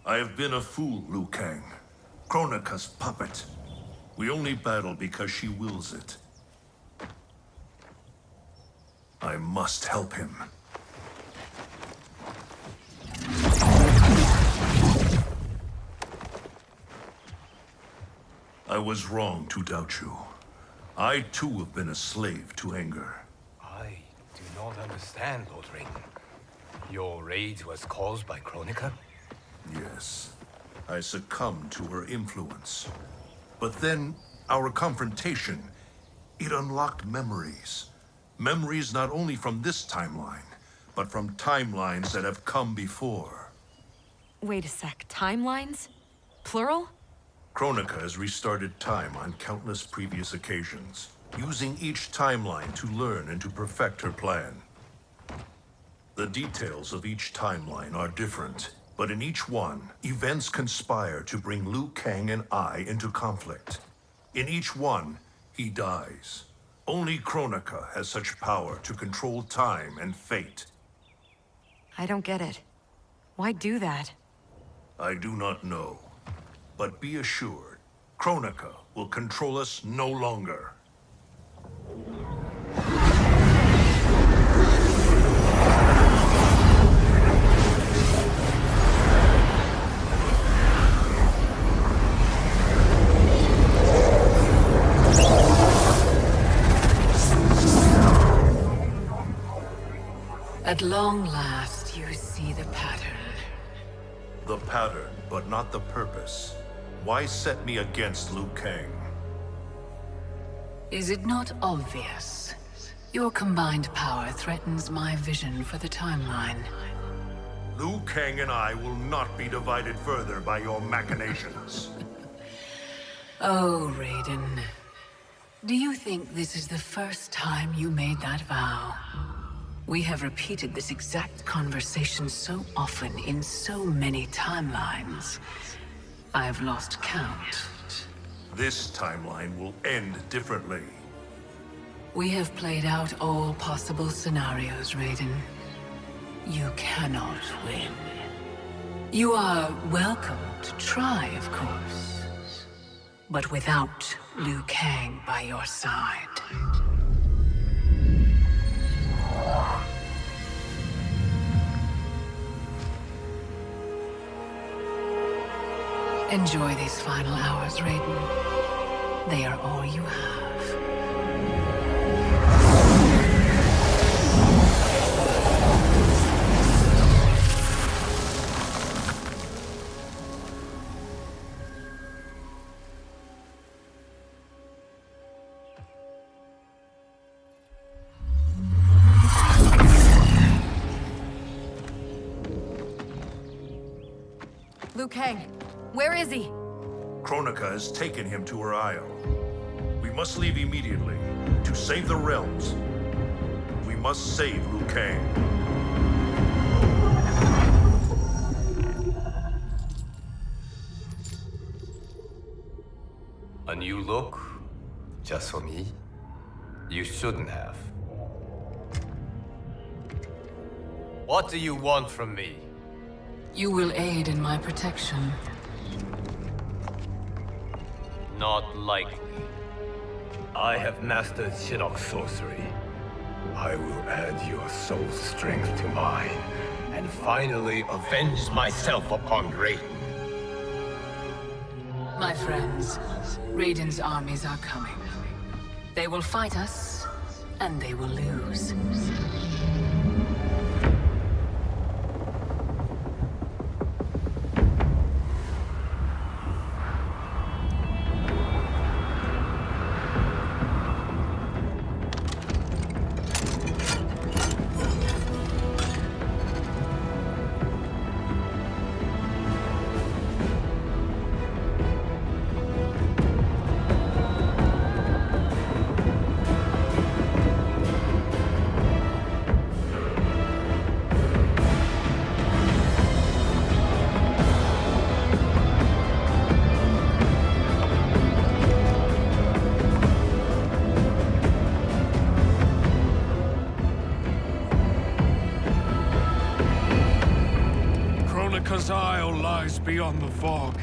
I have been a fool, Liu Kang. Kronika's puppet. We only battle because she wills it. I must help him. I was wrong to doubt you. I too have been a slave to anger. I do not understand, Lord Raiden. Your rage was caused by Kronika? Yes. I succumbed to her influence. But then, our confrontation, it unlocked memories. Memories not only from this timeline, but from timelines that have come before. Wait a sec, timelines? Plural? Kronika has restarted time on countless previous occasions, using each timeline to learn and to perfect her plan. The details of each timeline are different, but in each one, events conspire to bring Liu Kang and I into conflict. In each one, he dies. Only Kronika has such power to control time and fate. I don't get it. Why do that? I do not know. But be assured, Kronika will control us no longer. At long last, you see the pattern. The pattern, but not the purpose. Why set me against Liu Kang? Is it not obvious? Your combined power threatens my vision for the timeline. Liu Kang and I will not be divided further by your machinations. Oh, Raiden. Do you think this is the first time you made that vow? We have repeated this exact conversation so often in so many timelines. I've lost count. This timeline will end differently. We have played out all possible scenarios, Raiden. You cannot win. You are welcome to try, of course. But without Liu Kang by your side. Enjoy these final hours, Raiden. They are all you have. Liu Kang, where is he? Kronika has taken him to her isle. We must leave immediately to save the realms. We must save Liu Kang. A new look? Just for me? You shouldn't have. What do you want from me? You will aid in my protection. Not likely. I have mastered Shinnok's sorcery. I will add your soul strength to mine, and finally avenge myself upon Raiden. My friends, Raiden's armies are coming. They will fight us, and they will lose. Kronika's Isle lies beyond the fog.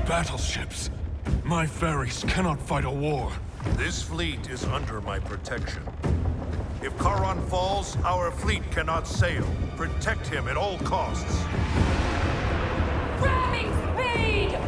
Battleships. My ferries cannot fight a war. This fleet is under my protection. If Charon falls, our fleet cannot sail. Protect him at all costs. Ramming speed!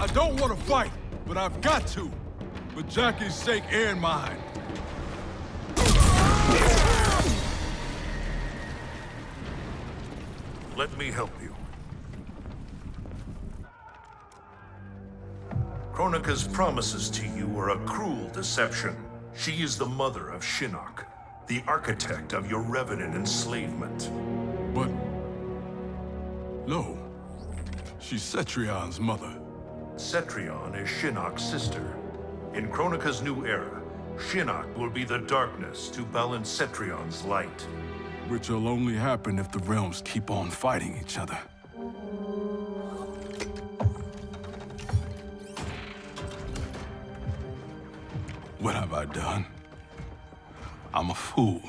I don't want to fight, but I've got to. For Jackie's sake and mine. Let me help you. Kronika's promises to you are a cruel deception. She is the mother of Shinnok, the architect of your revenant enslavement. But... no. She's Cetrion's mother. Cetrion is Shinnok's sister. In Kronika's new era, Shinnok will be the darkness to balance Cetrion's light. Which will only happen if the realms keep on fighting each other. What have I done? I'm a fool.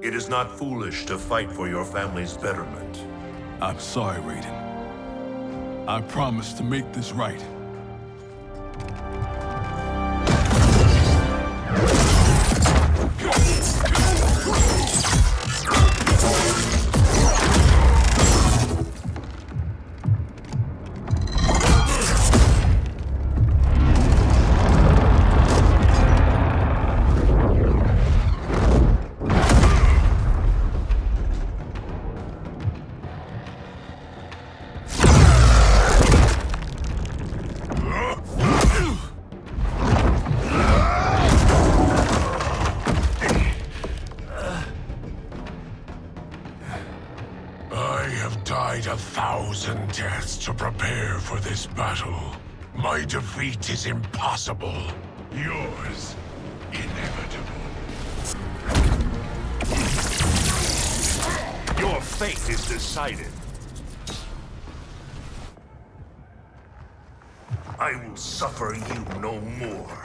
It is not foolish to fight for your family's betterment. I'm sorry, Raiden. I promise to make this right. 1,000 deaths to prepare for this battle. My defeat is impossible. Yours, inevitable. Your fate is decided. I will suffer you no more.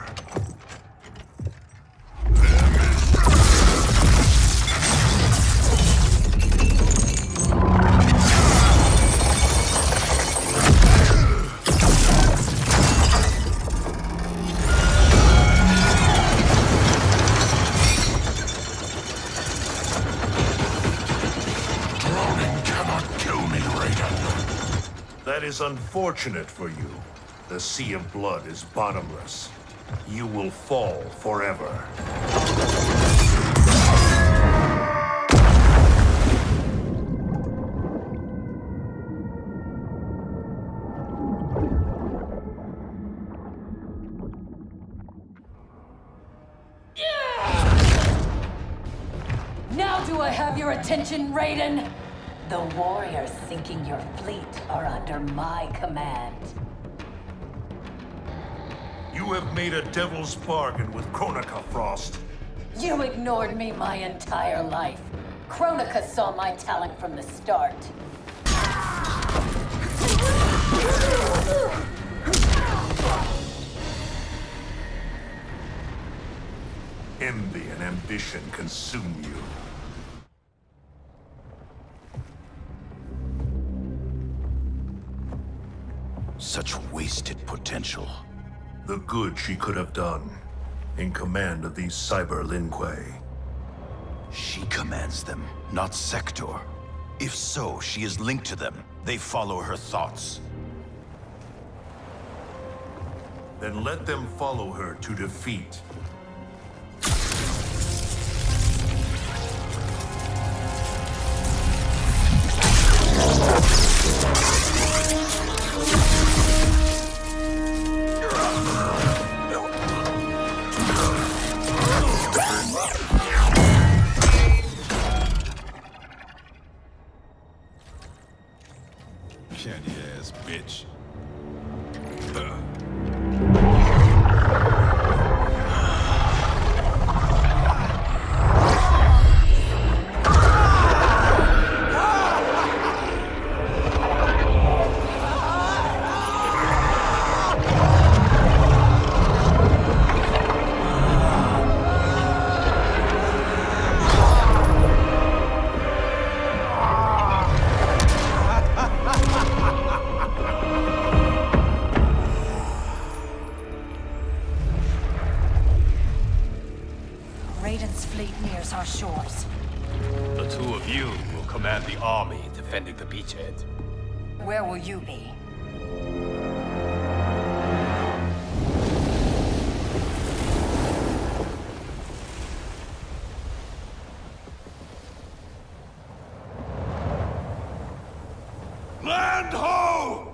That is unfortunate for you. The sea of blood is bottomless. You will fall forever. Now do I have your attention, Raiden? The warriors sinking your fleet are under my command. You have made a devil's bargain with Kronika, Frost. You ignored me my entire life. Kronika saw my talent from the start. Envy and ambition consume you. Such wasted potential. The good she could have done, in command of these Cyber Lin Kuei. She commands them, not Sector. If so, she is linked to them. They follow her thoughts. Then let them follow her to defeat. Candy ass bitch. Raiden's fleet nears our shores. The two of you will command the army defending the beachhead. Where will you be? Land ho!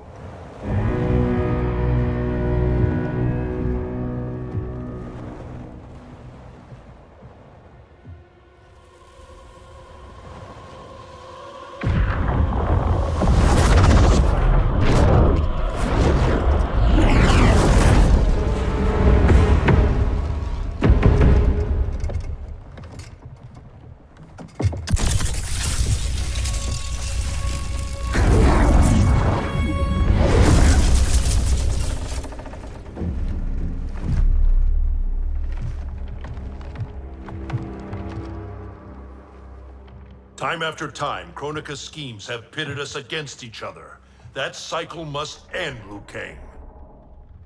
Time after time, Kronika's schemes have pitted us against each other. That cycle must end, Liu Kang.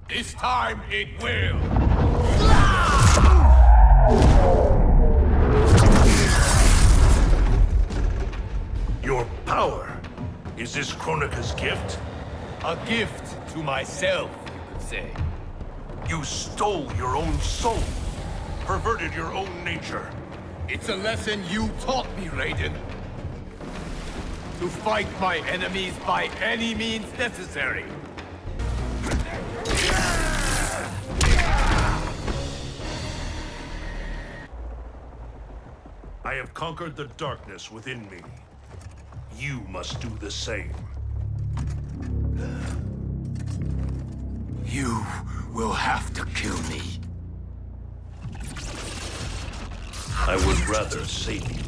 This time it will. Your power. Is this Kronika's gift? A gift to myself, you could say. You stole your own soul. Perverted your own nature. It's a lesson you taught me, Raiden. To fight my enemies by any means necessary. I have conquered the darkness within me. You must do the same. You will have to kill me. I would rather save you.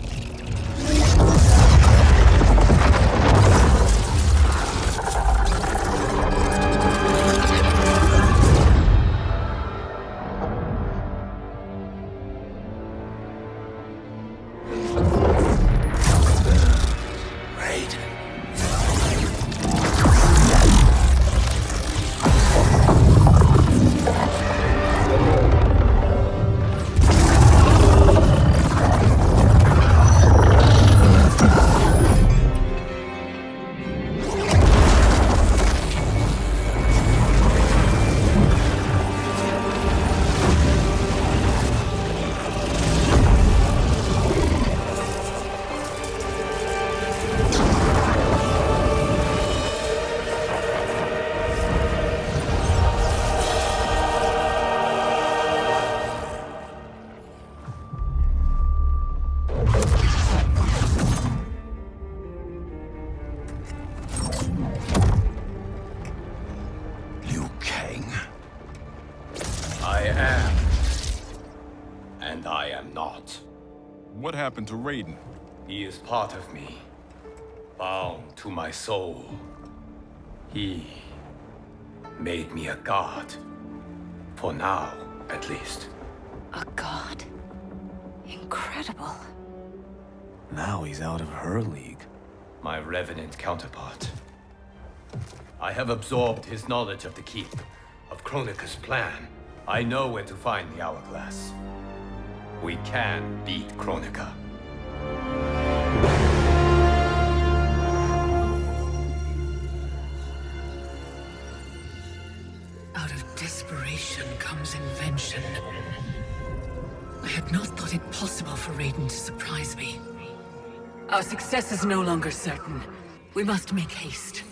Liu Kang. I am. And I am not. What happened to Raiden? He is part of me, bound to my soul. He made me a god. For now, at least. A god? Incredible. Now he's out of her league. My revenant counterpart. I have absorbed his knowledge of the Keep, of Kronika's plan. I know where to find the Hourglass. We can beat Kronika. Out of desperation comes invention. I had not thought it possible for Raiden to surprise me. Our success is no longer certain. We must make haste.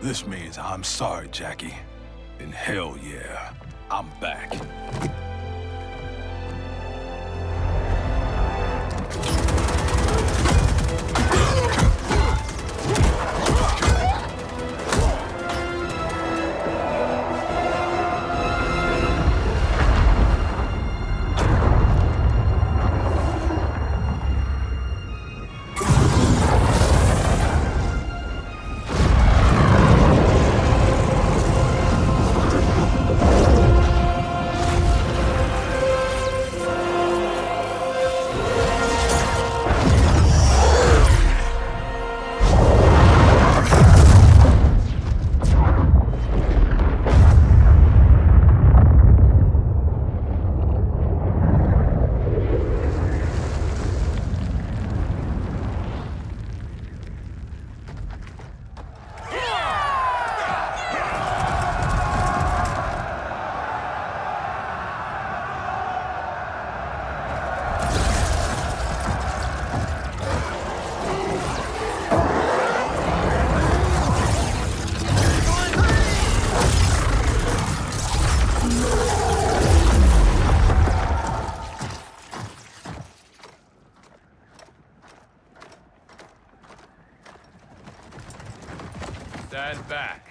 this means I'm sorry, Jackie. And hell yeah, I'm back. Stand back.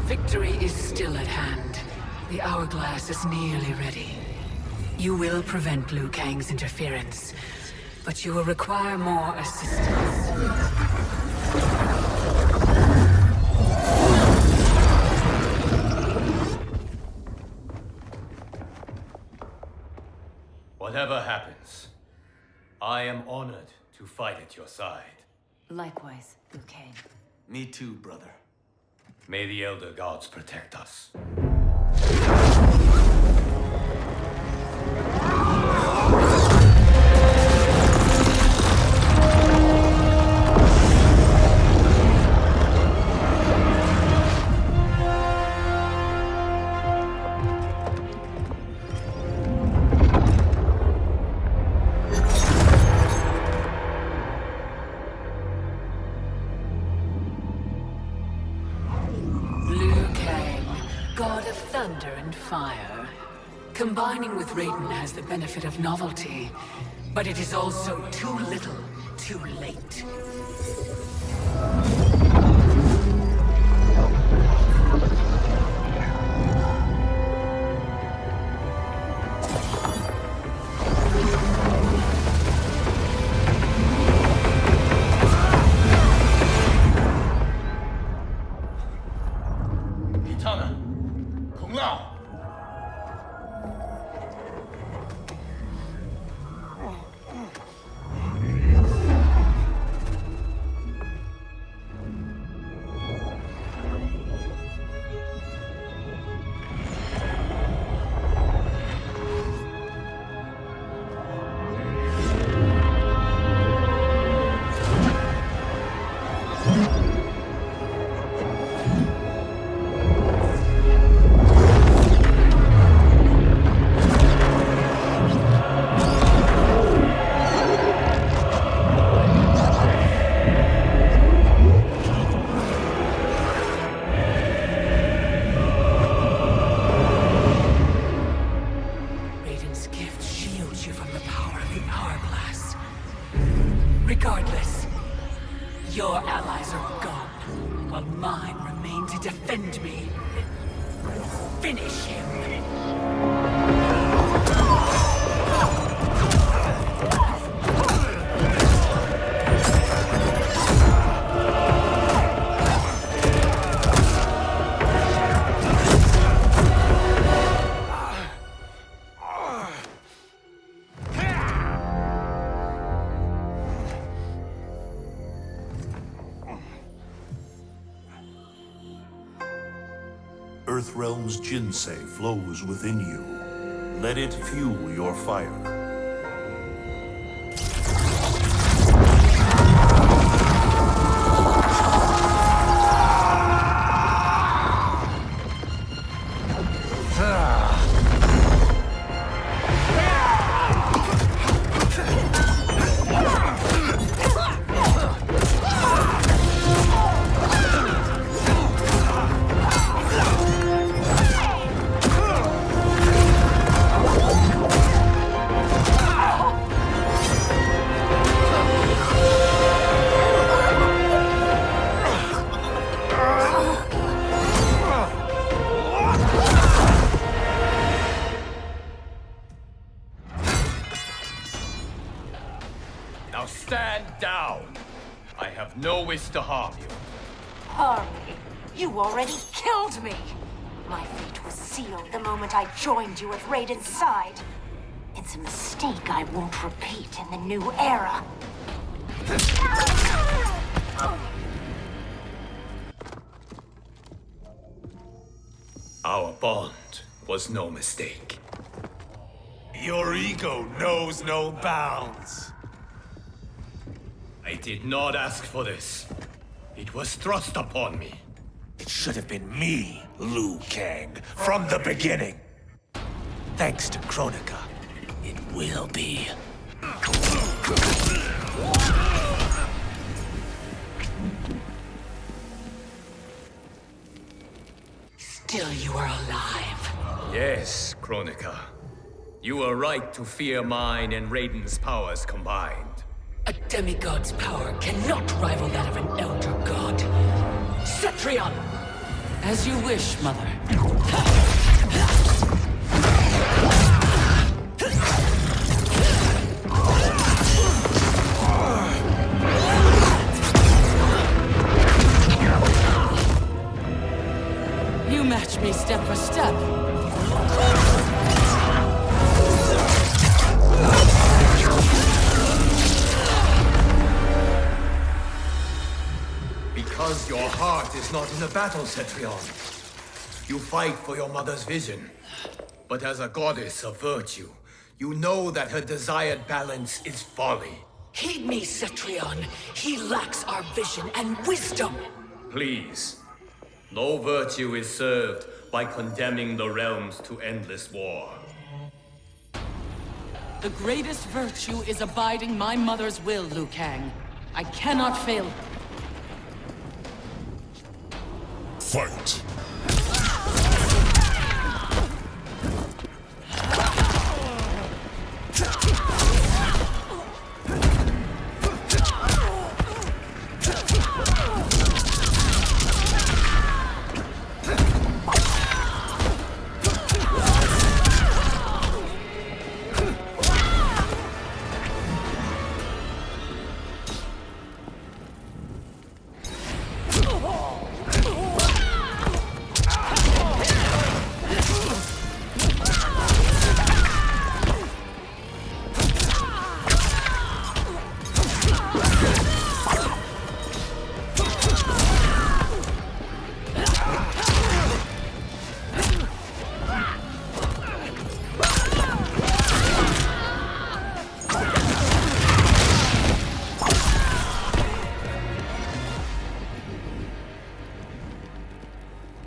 Victory is still at hand. The hourglass is nearly ready. You will prevent Liu Kang's interference, but you will require more assistance. Whatever happens, I am honored to fight at your side. Likewise, Liu Kang. Me too, brother. May the Elder Gods protect us. God of thunder and fire. Combining with Raiden has the benefit of novelty, but it is also too little, too late. are gone, while mine remain to defend me. Finish him! Earthrealm's Jinsei flows within you. Let it fuel your fire. Now stand down. I have no wish to harm you. Harm me? You already killed me! My fate was sealed the moment I joined you at Raiden's side. It's a mistake I won't repeat in the new era. Our bond was no mistake. Your ego knows no bounds. I did not ask for this. It was thrust upon me. It should have been me, Liu Kang, from the beginning. Thanks to Kronika, it will be. Still you are alive. Yes, Kronika. You were right to fear mine and Raiden's powers combined. A demigod's power cannot rival that of an elder god. Cetrion! As you wish, Mother. You match me step for step. Because your heart is not in the battle, Cetrion. You fight for your mother's vision. But as a goddess of virtue, you know that her desired balance is folly. Heed me, Cetrion. He lacks our vision and wisdom. Please. No virtue is served by condemning the realms to endless war. The greatest virtue is abiding my mother's will, Liu Kang. I cannot fail. Fight!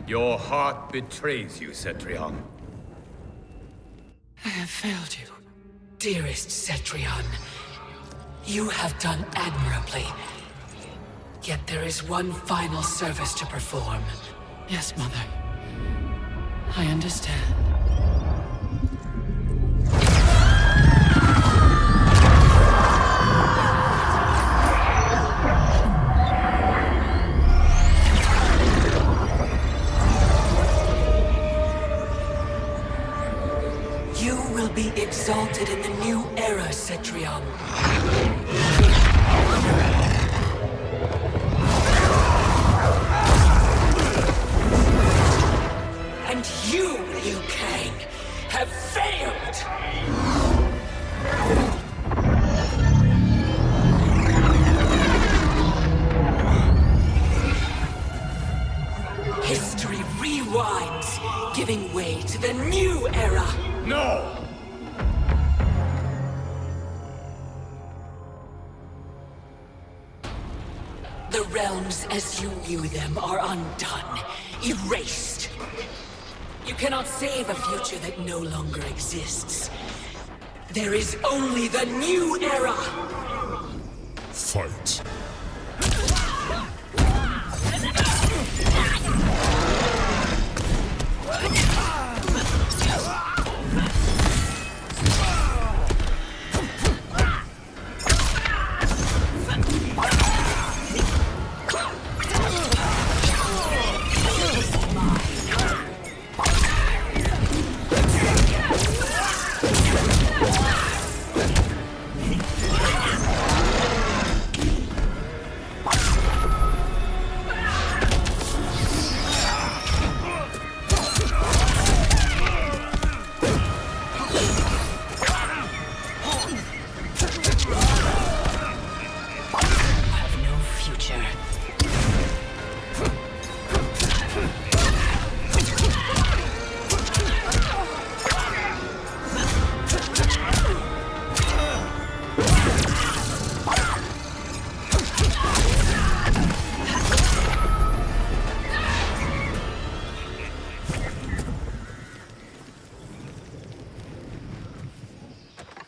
Your heart betrays you, Cetrion. I have failed you, dearest Cetrion. You have done admirably. Yet there is one final service to perform. Yes, Mother. I understand. exalted in the new era, Cetrion. And you, Liu Kang, have failed! History rewinds, giving way to the new era! No! The realms as you knew them are undone, erased. You cannot save a future that no longer exists. There is only the new era! Fight.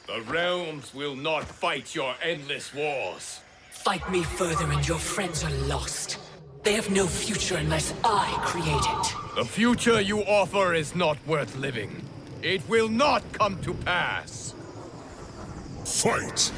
The realms will not fight your endless wars. Fight me further and your friends are lost. They have no future unless I create it. The future you offer is not worth living. It will not come to pass. Fight!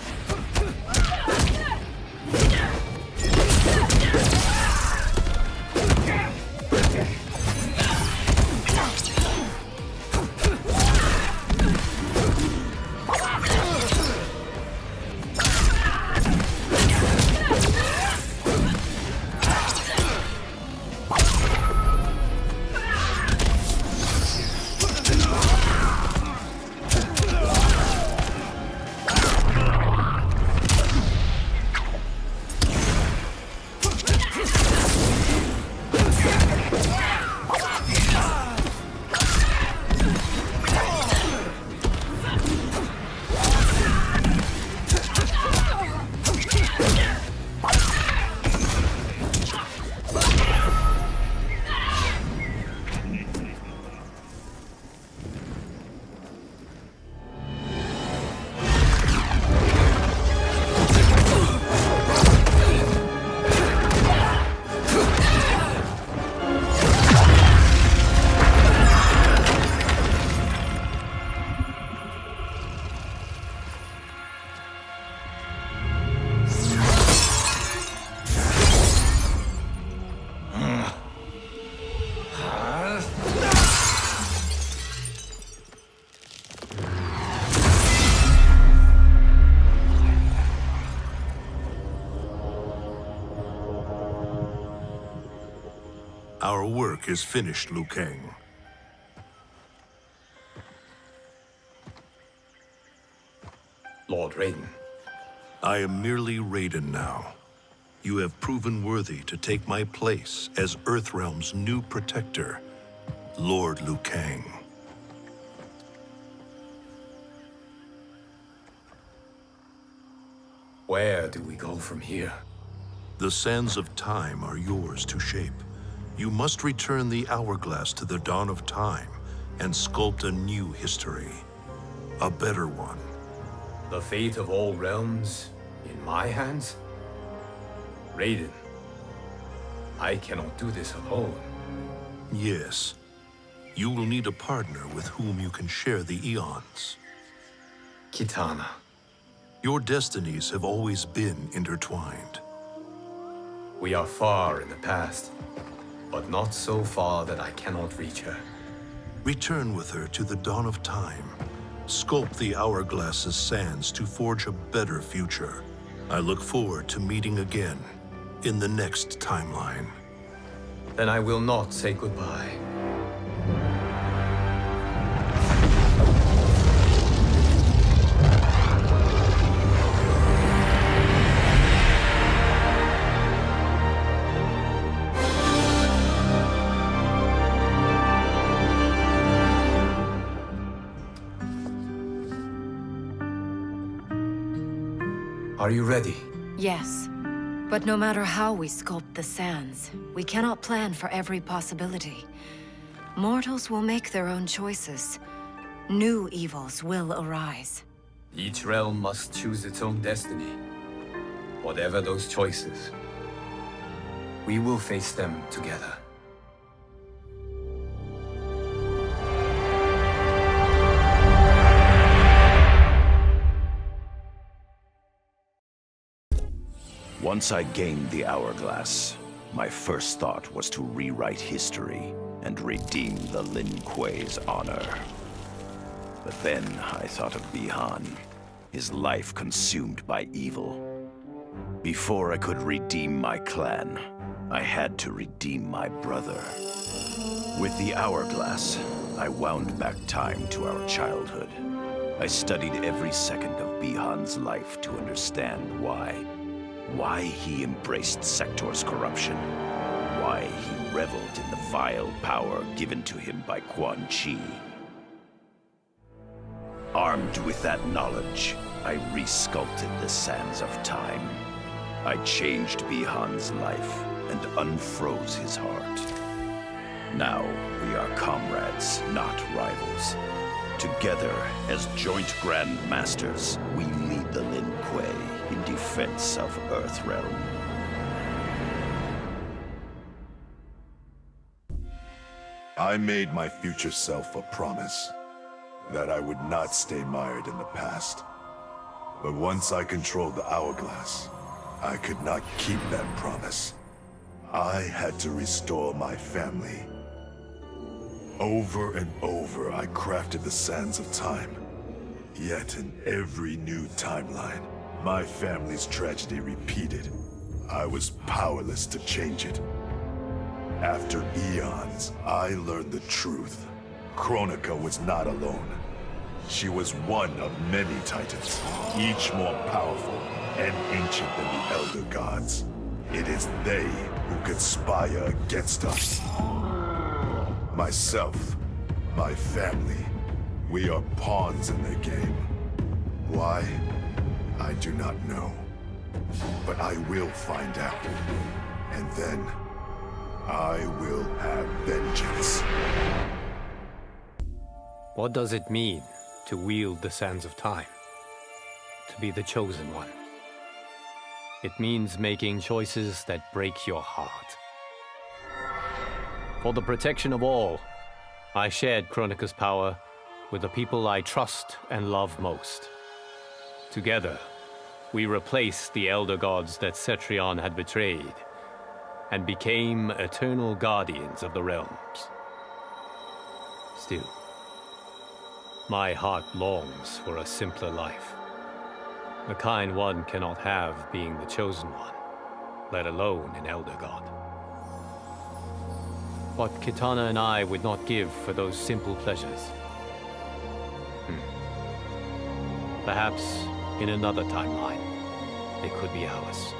Our work is finished, Liu Kang. Lord Raiden. I am merely Raiden now. You have proven worthy to take my place as Earthrealm's new protector, Lord Liu Kang. Where do we go from here? The sands of time are yours to shape. You must return the hourglass to the dawn of time and sculpt a new history. A better one. The fate of all realms in my hands? Raiden, I cannot do this alone. Yes. You will need a partner with whom you can share the eons. Kitana. Your destinies have always been intertwined. We are far in the past, but not so far that I cannot reach her. Return with her to the dawn of time sculpt the Hourglass's sands to forge a better future. I look forward to meeting again in the next timeline. Then I will not say goodbye. Are you ready? Yes. But no matter how we sculpt the sands, we cannot plan for every possibility. Mortals will make their own choices. New evils will arise. Each realm must choose its own destiny. Whatever those choices, we will face them together. Once I gained the Hourglass, my first thought was to rewrite history and redeem the Lin Kuei's honor. But then I thought of Bi-Han, his life consumed by evil. Before I could redeem my clan, I had to redeem my brother. With the Hourglass, I wound back time to our childhood. I studied every second of Bi-Han's life to understand why he embraced Sector's corruption, why he reveled in the vile power given to him by Quan Chi. Armed with that knowledge, I resculpted the sands of time. I changed Bi-Han's life and unfroze his heart. Now we are comrades, not rivals. Together, as joint Grand Masters, we lead the Lin Kuei in defense of Earthrealm. I made my future self a promise that I would not stay mired in the past. But once I controlled the Hourglass, I could not keep that promise. I had to restore my family. Over and over, I crafted the sands of time. Yet in every new timeline, my family's tragedy repeated. I was powerless to change it. After eons, I learned the truth. Kronika was not alone. She was one of many titans, each more powerful and ancient than the Elder Gods. It is they who conspire against us. Myself, my family, we are pawns in their game. Why? I do not know. But I will find out. And then, I will have vengeance. What does it mean to wield the sands of time? To be the chosen one? It means making choices that break your heart. For the protection of all, I shared Kronika's power with the people I trust and love most. Together, we replaced the Elder Gods that Cetrion had betrayed, and became eternal guardians of the realms. Still, my heart longs for a simpler life. The kind one cannot have being the chosen one, let alone an Elder God. What Kitana and I would not give for those simple pleasures. Perhaps in another timeline, they could be ours.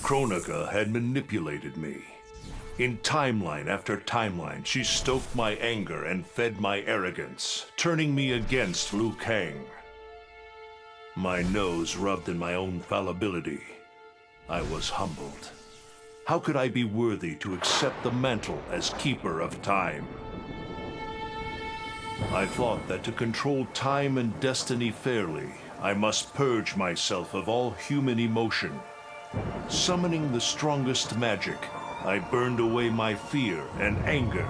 Kronika had manipulated me. In timeline after timeline, she stoked my anger and fed my arrogance, turning me against Liu Kang. My nose rubbed in my own fallibility. I was humbled. How could I be worthy to accept the mantle as keeper of time? I thought that to control time and destiny fairly, I must purge myself of all human emotion. Summoning the strongest magic, I burned away my fear and anger.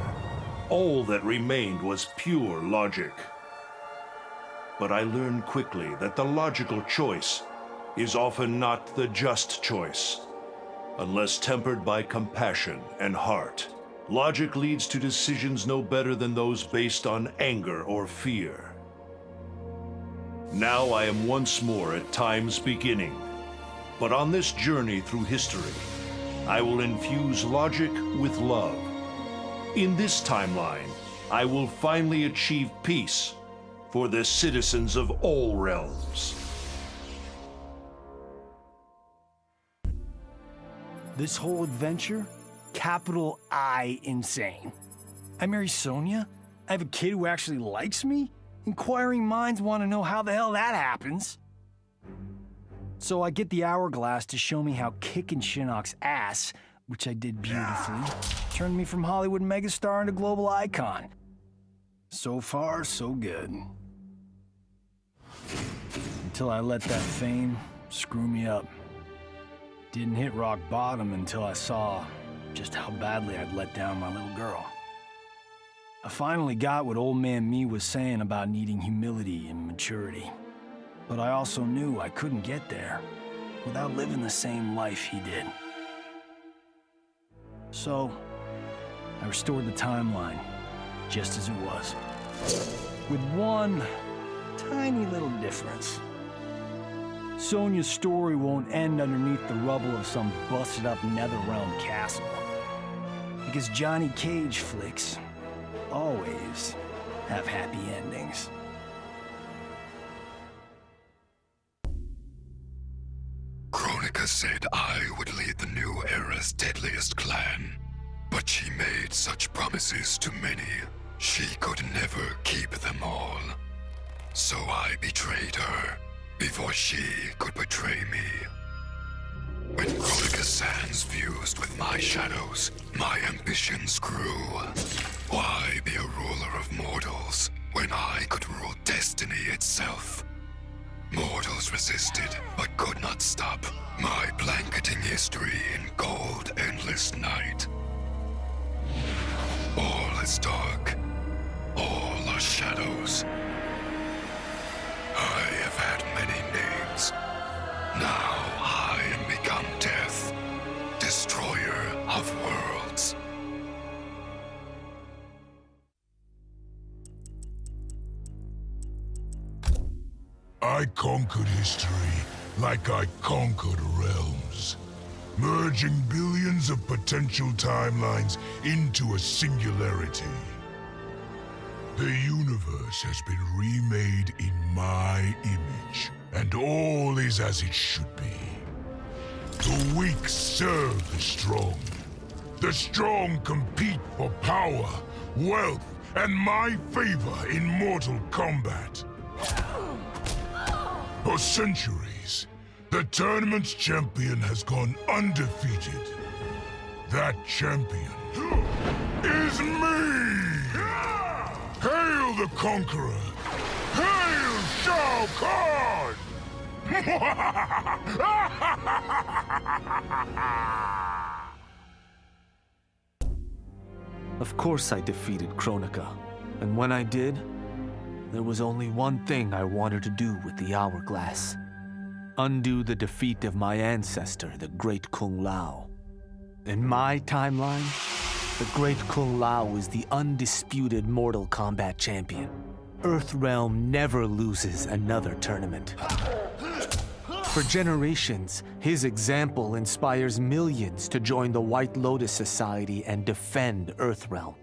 All that remained was pure logic. But I learned quickly that the logical choice is often not the just choice, unless tempered by compassion and heart, Logic leads to decisions no better than those based on anger or fear. Now I am once more at time's beginning. But on this journey through history, I will infuse logic with love. In this timeline, I will finally achieve peace for the citizens of all realms. This whole adventure, capital I insane. I marry Sonya? I have a kid who actually likes me? Inquiring minds want to know how the hell that happens. So I get the hourglass to show me how kicking Shinnok's ass, which I did beautifully, turned me from Hollywood megastar into global icon. So far, so good. Until I let that fame screw me up. Didn't hit rock bottom until I saw just how badly I'd let down my little girl. I finally got what old man me was saying about needing humility and maturity. But I also knew I couldn't get there without living the same life he did. So, I restored the timeline, just as it was. With one tiny little difference. Sonya's story won't end underneath the rubble of some busted-up Netherrealm castle. Because Johnny Cage flicks always have happy endings. Kronika said I would lead the new era's deadliest clan. But she made such promises to many, she could never keep them all. So I betrayed her, before she could betray me. When Kronika's sands fused with my shadows, my ambitions grew. Why be a ruler of mortals, when I could rule destiny itself? Mortals resisted, but could not stop my blanketing history in gold endless night. All is dark. All are shadows. I have had many names. Now I am become death, destroyer of worlds. I conquered history like I conquered realms, merging billions of potential timelines into a singularity. The universe has been remade in my image, and all is as it should be. The weak serve the strong. The strong compete for power, wealth, and my favor in Mortal Kombat. For centuries, the tournament's champion has gone undefeated. That champion is me! Hail the Conqueror! Hail Shao Kahn! Of course I defeated Kronika, and when I did, there was only one thing I wanted to do with the hourglass. Undo the defeat of my ancestor, the Great Kung Lao. In my timeline, the Great Kung Lao is the undisputed Mortal Kombat champion. Earthrealm never loses another tournament. For generations, his example inspires millions to join the White Lotus Society and defend Earthrealm.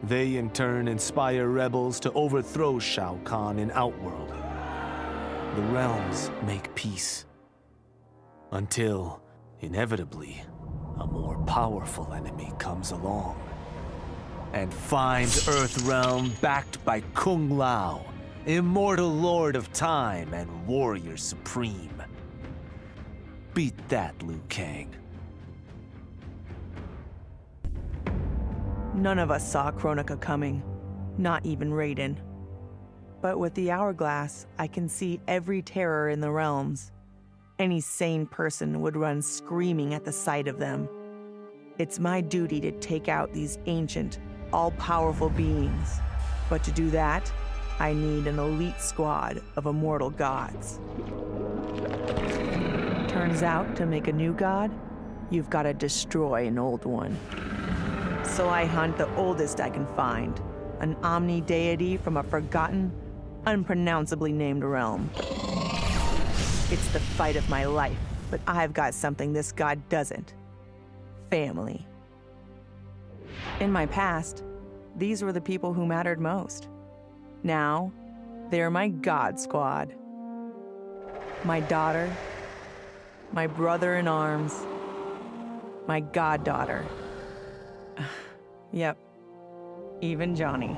They in turn inspire rebels to overthrow Shao Kahn in Outworld. The realms make peace. Until, inevitably, a more powerful enemy comes along and finds Earthrealm backed by Kung Lao, immortal lord of time and warrior supreme. Beat that, Liu Kang. None of us saw Kronika coming, not even Raiden. But with the hourglass, I can see every terror in the realms. Any sane person would run screaming at the sight of them. It's my duty to take out these ancient, all-powerful beings. But to do that, I need an elite squad of immortal gods. Turns out, to make a new god, you've got to destroy an old one. So I hunt the oldest I can find, an omni deity from a forgotten, unpronounceably named realm. It's the fight of my life, but I've got something this god doesn't. Family. In my past, these were the people who mattered most. Now, they're my god squad. My daughter, my brother in arms, my goddaughter. Yep, even Johnny.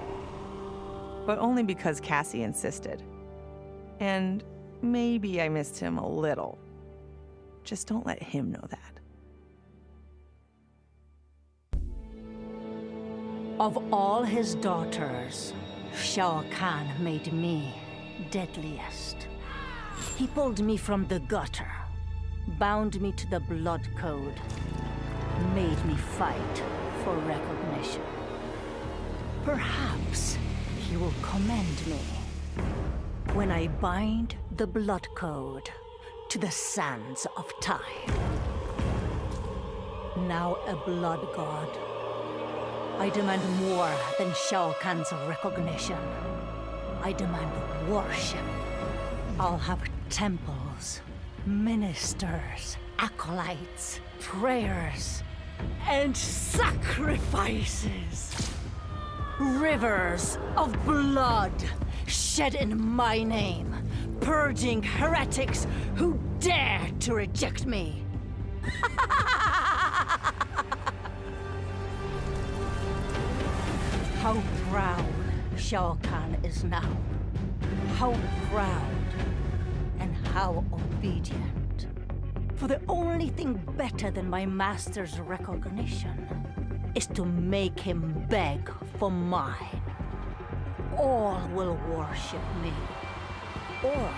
But only because Cassie insisted. And maybe I missed him a little. Just don't let him know that. Of all his daughters, Shao Kahn made me deadliest. He pulled me from the gutter, bound me to the blood code, made me fight for recognition. Perhaps he will commend me when I bind the blood code to the sands of time. Now a blood god, I demand more than Shao Kahn's recognition. I demand worship. I'll have temples, ministers, acolytes, prayers, and sacrifices. Rivers of blood shed in my name, purging heretics who dare to reject me. How proud Shao Kahn is now. How proud and how obedient. For the only thing better than my master's recognition is to make him beg for mine. All will worship me, or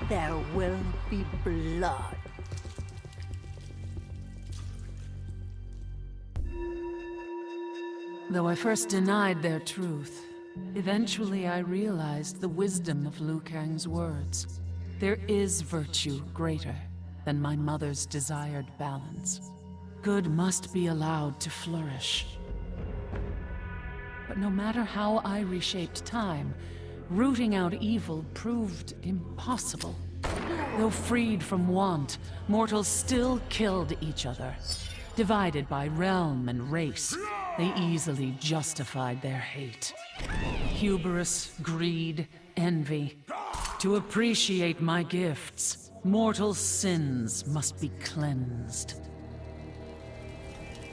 there will be blood. Though I first denied their truth, eventually I realized the wisdom of Liu Kang's words. There is virtue greater than my mother's desired balance. Good must be allowed to flourish. But no matter how I reshaped time, rooting out evil proved impossible. Though freed from want, mortals still killed each other. Divided by realm and race, they easily justified their hate. Hubris, greed, envy. To appreciate my gifts, mortal sins must be cleansed.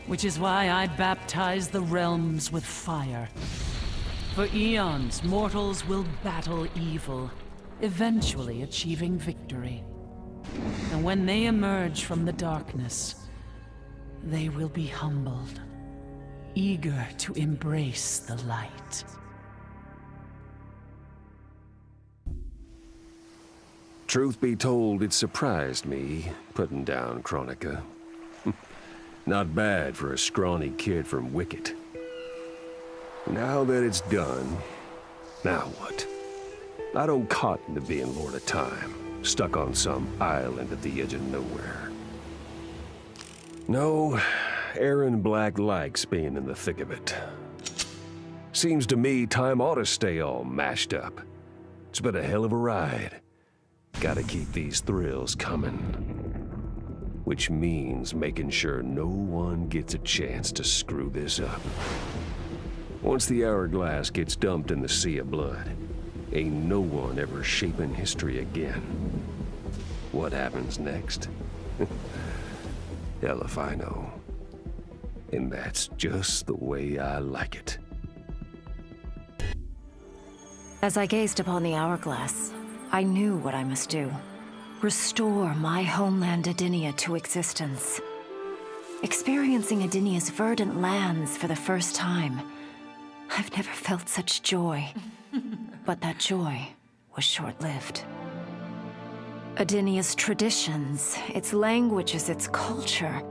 Which is why I baptize the realms with fire. For eons, mortals will battle evil, eventually achieving victory. And when they emerge from the darkness, they will be humbled, eager to embrace the light. Truth be told, it surprised me, putting down Kronika. Not bad for a scrawny kid from Wicket. Now that it's done, now what? I don't cotton to being Lord of Time, stuck on some island at the edge of nowhere. No, Aaron Black likes being in the thick of it. Seems to me time ought to stay all mashed up. It's been a hell of a ride. Gotta keep these thrills coming. Which means making sure no one gets a chance to screw this up. Once the hourglass gets dumped in the sea of blood, ain't no one ever shaping history again. What happens next? Hell if I know. And that's just the way I like it. As I gazed upon the hourglass, I knew what I must do. Restore my homeland Edenia to existence. Experiencing Edenia's verdant lands for the first time, I've never felt such joy. But that joy was short-lived. Edenia's traditions, its languages, its culture,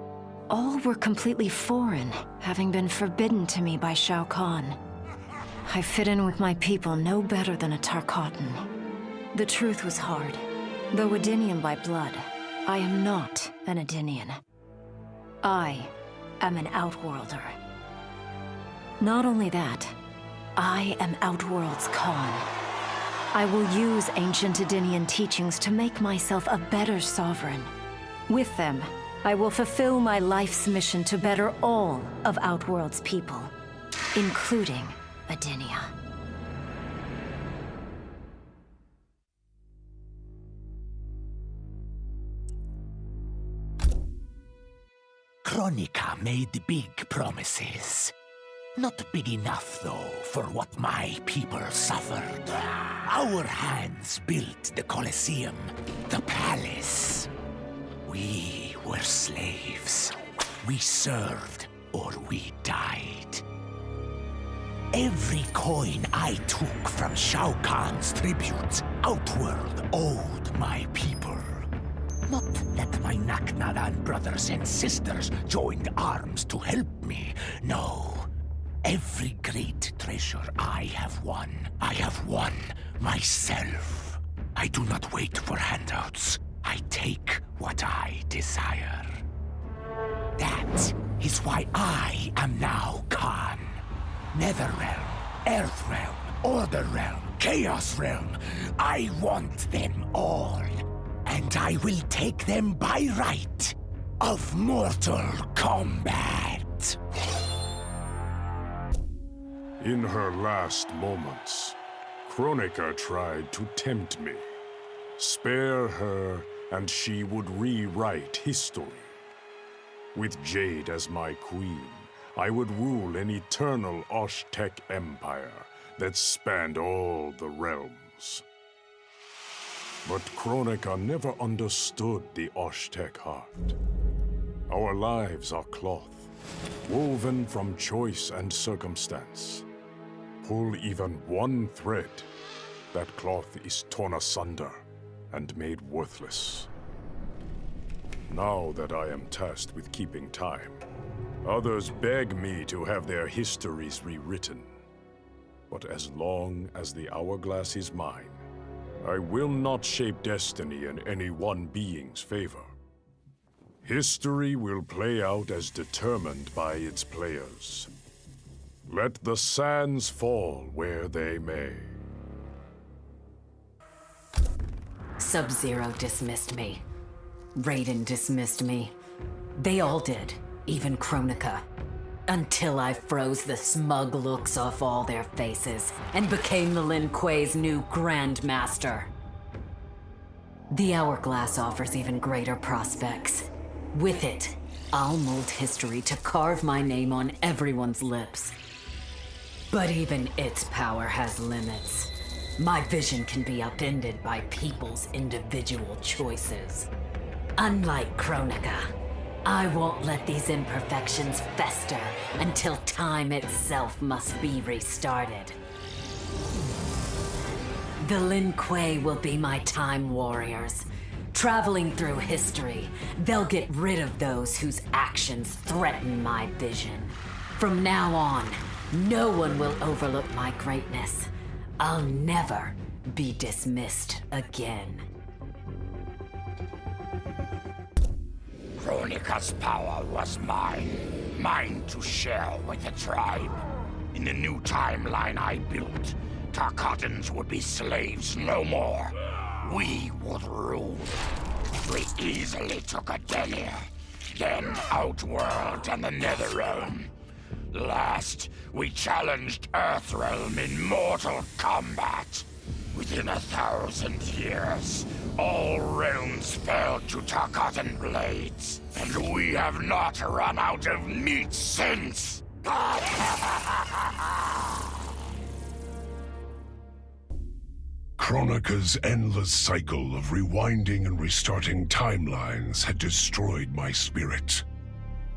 all were completely foreign, having been forbidden to me by Shao Kahn. I fit in with my people no better than a Tarkatan. The truth was hard. Though Edenian by blood, I am not an Edenian. I am an Outworlder. Not only that, I am Outworld's Khan. I will use ancient Edenian teachings to make myself a better sovereign. With them, I will fulfill my life's mission to better all of Outworld's people, including Edenia. Kronika made big promises. Not big enough, though, for what my people suffered. Our hands built the Colosseum, the palace. We were slaves. We served or we died. Every coin I took from Shao Kahn's tributes, Outworld owed my people. Not that my Naknadan brothers and sisters joined arms to help me, no. Every great treasure I have won myself. I do not wait for handouts. I take what I desire. That is why I am now Khan. Netherrealm, Earthrealm, Order Realm, Chaos Realm. I want them all. And I will take them by right of Mortal Kombat. In her last moments, Kronika tried to tempt me. Spare her, and she would rewrite history. With Jade as my queen, I would rule an eternal Osh-Tech empire that spanned all the realms. But Kronika never understood the Osh-Tech heart. Our lives are cloth, woven from choice and circumstance. Pull even one thread, that cloth is torn asunder and made worthless. Now that I am tasked with keeping time, others beg me to have their histories rewritten. But as long as the hourglass is mine, I will not shape destiny in any one being's favor. History will play out as determined by its players. Let the sands fall where they may. Sub-Zero dismissed me. Raiden dismissed me. They all did, even Kronika. Until I froze the smug looks off all their faces and became the Lin Kuei's new Grandmaster. The Hourglass offers even greater prospects. With it, I'll mold history to carve my name on everyone's lips. But even its power has limits. My vision can be upended by people's individual choices. Unlike Kronika, I won't let these imperfections fester until time itself must be restarted. The Lin Kuei will be my time warriors. Traveling through history, they'll get rid of those whose actions threaten my vision. From now on, no one will overlook my greatness. I'll never be dismissed again. Kronika's power was mine. Mine to share with the tribe. In the new timeline I built, Tarkatans would be slaves no more. We would rule. We easily took Edenia, then Outworld and the Netherrealm. Last, we challenged Earthrealm in Mortal Kombat. Within 1,000 years, all realms fell to Tarkatan blades, and we have not run out of meat since. Kronika's endless cycle of rewinding and restarting timelines had destroyed my spirit.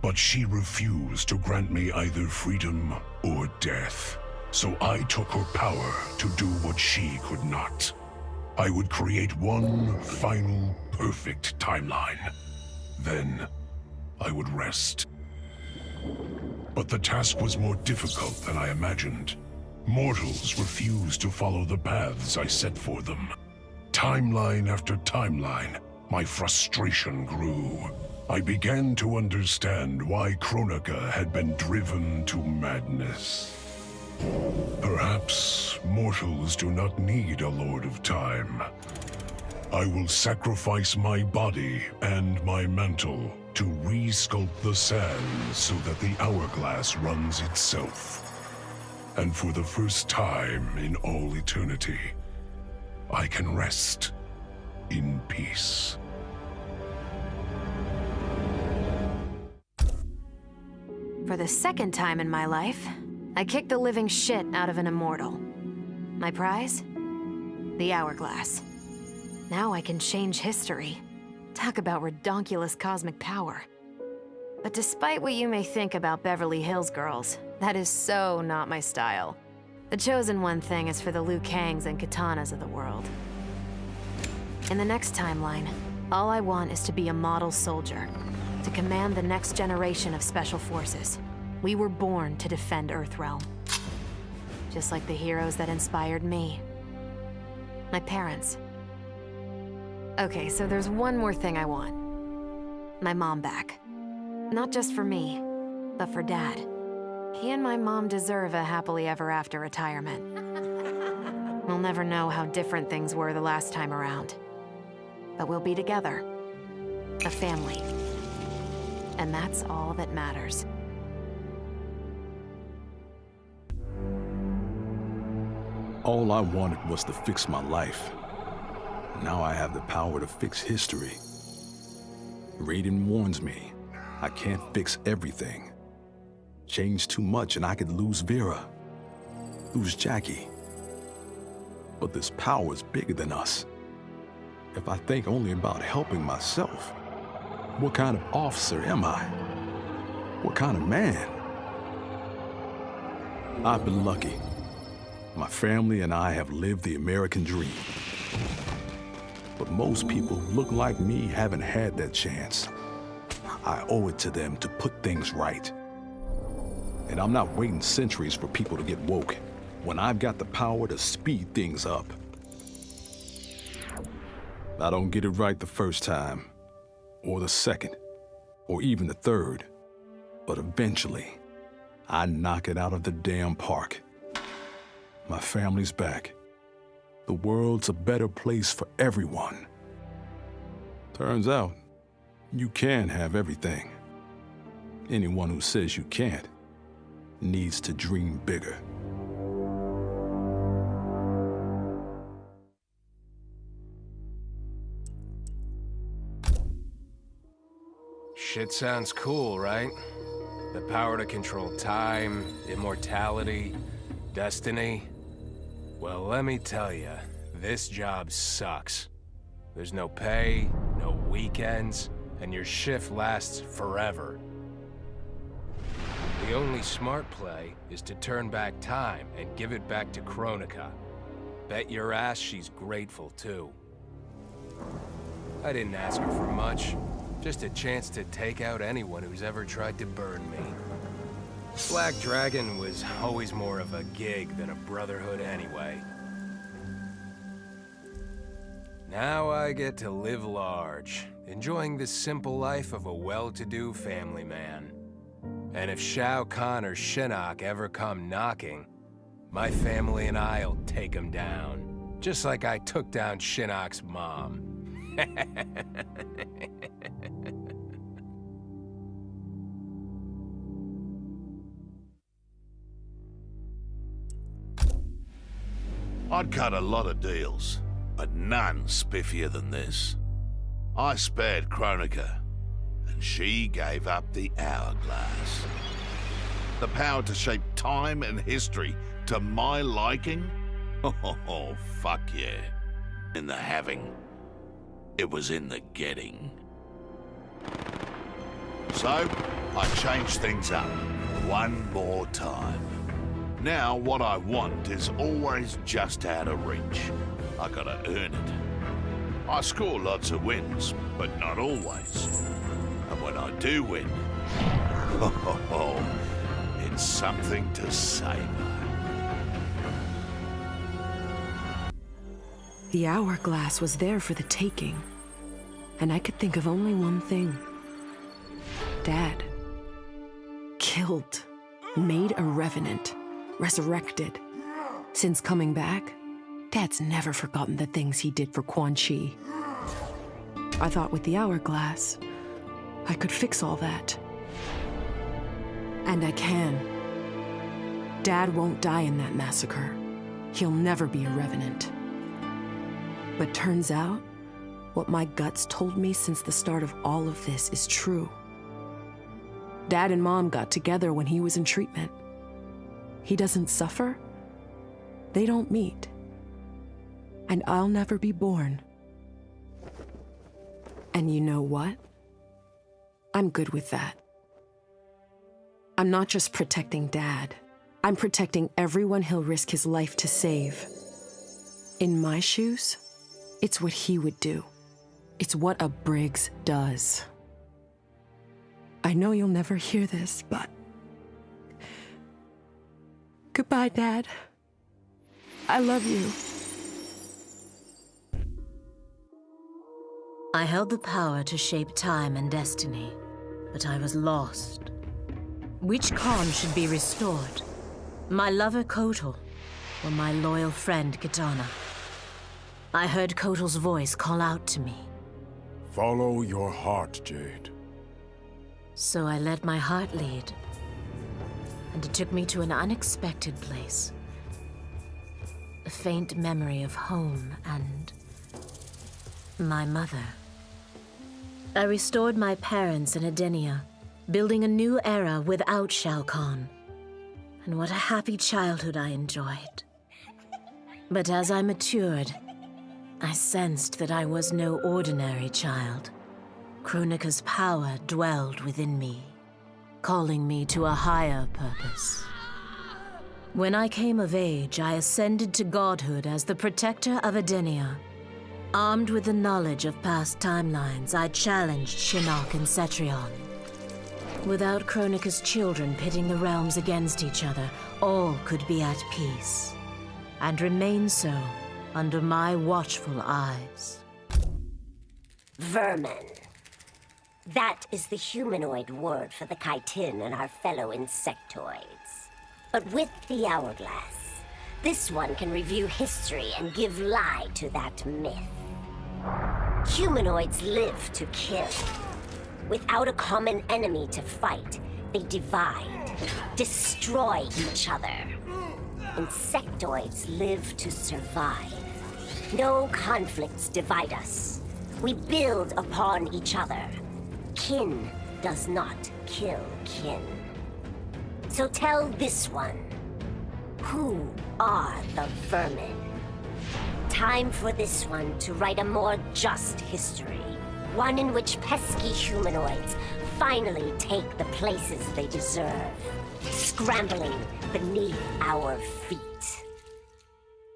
But she refused to grant me either freedom or death. So I took her power to do what she could not. I would create one final, perfect timeline. Then, I would rest. But the task was more difficult than I imagined. Mortals refused to follow the paths I set for them. Timeline after timeline, my frustration grew. I began to understand why Kronika had been driven to madness. Perhaps mortals do not need a Lord of Time. I will sacrifice my body and my mantle to re-sculpt the sands so that the hourglass runs itself. And for the first time in all eternity, I can rest in peace. For the second time in my life, I kicked the living shit out of an immortal. My prize? The hourglass. Now I can change history. Talk about redonkulous cosmic power. But despite what you may think about Beverly Hills girls, that is so not my style. The chosen one thing is for the Liu Kangs and Katanas of the world. In the next timeline, all I want is to be a model soldier, to command the next generation of special forces. We were born to defend Earthrealm. Just like the heroes that inspired me. My parents. Okay, so there's one more thing I want. My mom back. Not just for me, but for Dad. He and my mom deserve a happily ever after retirement. We'll never know how different things were the last time around. But we'll be together. A family. And that's all that matters. All I wanted was to fix my life. Now I have the power to fix history. Raiden warns me, I can't fix everything. Change too much and I could lose Vera, lose Jackie. But this power is bigger than us. If I think only about helping myself, what kind of officer am I? What kind of man? I've been lucky. My family and I have lived the American dream. But most people who look like me haven't had that chance. I owe it to them to put things right. And I'm not waiting centuries for people to get woke when I've got the power to speed things up. I don't get it right the first time, or the second, or even the third. But eventually, I knock it out of the damn park. My family's back. The world's a better place for everyone. Turns out, you can have everything. Anyone who says you can't needs to dream bigger. Shit sounds cool, right? The power to control time, immortality, destiny. Well, let me tell you, this job sucks. There's no pay, no weekends, and your shift lasts forever. The only smart play is to turn back time and give it back to Kronika. Bet your ass she's grateful, too. I didn't ask her for much. Just a chance to take out anyone who's ever tried to burn me. Black Dragon was always more of a gig than a brotherhood anyway. Now I get to live large, enjoying the simple life of a well-to-do family man. And if Shao Kahn or Shinnok ever come knocking, my family and I'll take them down. Just like I took down Shinnok's mom. I'd cut a lot of deals, but none spiffier than this. I spared Kronika, and she gave up the hourglass. The power to shape time and history to my liking? Oh, fuck yeah. In the having, it was in the getting. So, I changed things up one more time. Now, what I want is always just out of reach. I gotta earn it. I score lots of wins, but not always. And when I do win, it's something to savor. The hourglass was there for the taking, and I could think of only one thing. Dad. Killed. Made a revenant. Resurrected. Since coming back, Dad's never forgotten the things he did for Quan Chi. I thought with the hourglass, I could fix all that. And I can. Dad won't die in that massacre. He'll never be a revenant. But turns out, what my guts told me since the start of all of this is true. Dad and Mom got together when he was in treatment. He doesn't suffer. They don't meet. And I'll never be born. And you know what? I'm good with that. I'm not just protecting Dad. I'm protecting everyone he'll risk his life to save. In my shoes, it's what he would do. It's what a Briggs does. I know you'll never hear this, but... Goodbye, Dad. I love you. I held the power to shape time and destiny, but I was lost. Which Khan should be restored? My lover Kotal, or my loyal friend Kitana? I heard Kotal's voice call out to me. Follow your heart, Jade. So I let my heart lead, and it took me to an unexpected place. A faint memory of home and my mother. I restored my parents in Edenia, building a new era without Shao Kahn. And what a happy childhood I enjoyed. But as I matured, I sensed that I was no ordinary child. Kronika's power dwelled within me, calling me to a higher purpose. When I came of age, I ascended to godhood as the protector of Edenia. Armed with the knowledge of past timelines, I challenged Shinnok and Cetrion. Without Kronika's children pitting the realms against each other, all could be at peace, and remain so under my watchful eyes. Vermin. That is the humanoid word for the chitin and our fellow insectoids. But with the hourglass, this one can review history and give lie to that myth. Humanoids live to kill. Without a common enemy to fight, they divide, destroy each other. Insectoids live to survive. No conflicts divide us. We build upon each other. Kin does not kill kin. So tell this one, who are the vermin? Time for this one to write a more just history. One in which pesky humanoids finally take the places they deserve, scrambling beneath our feet.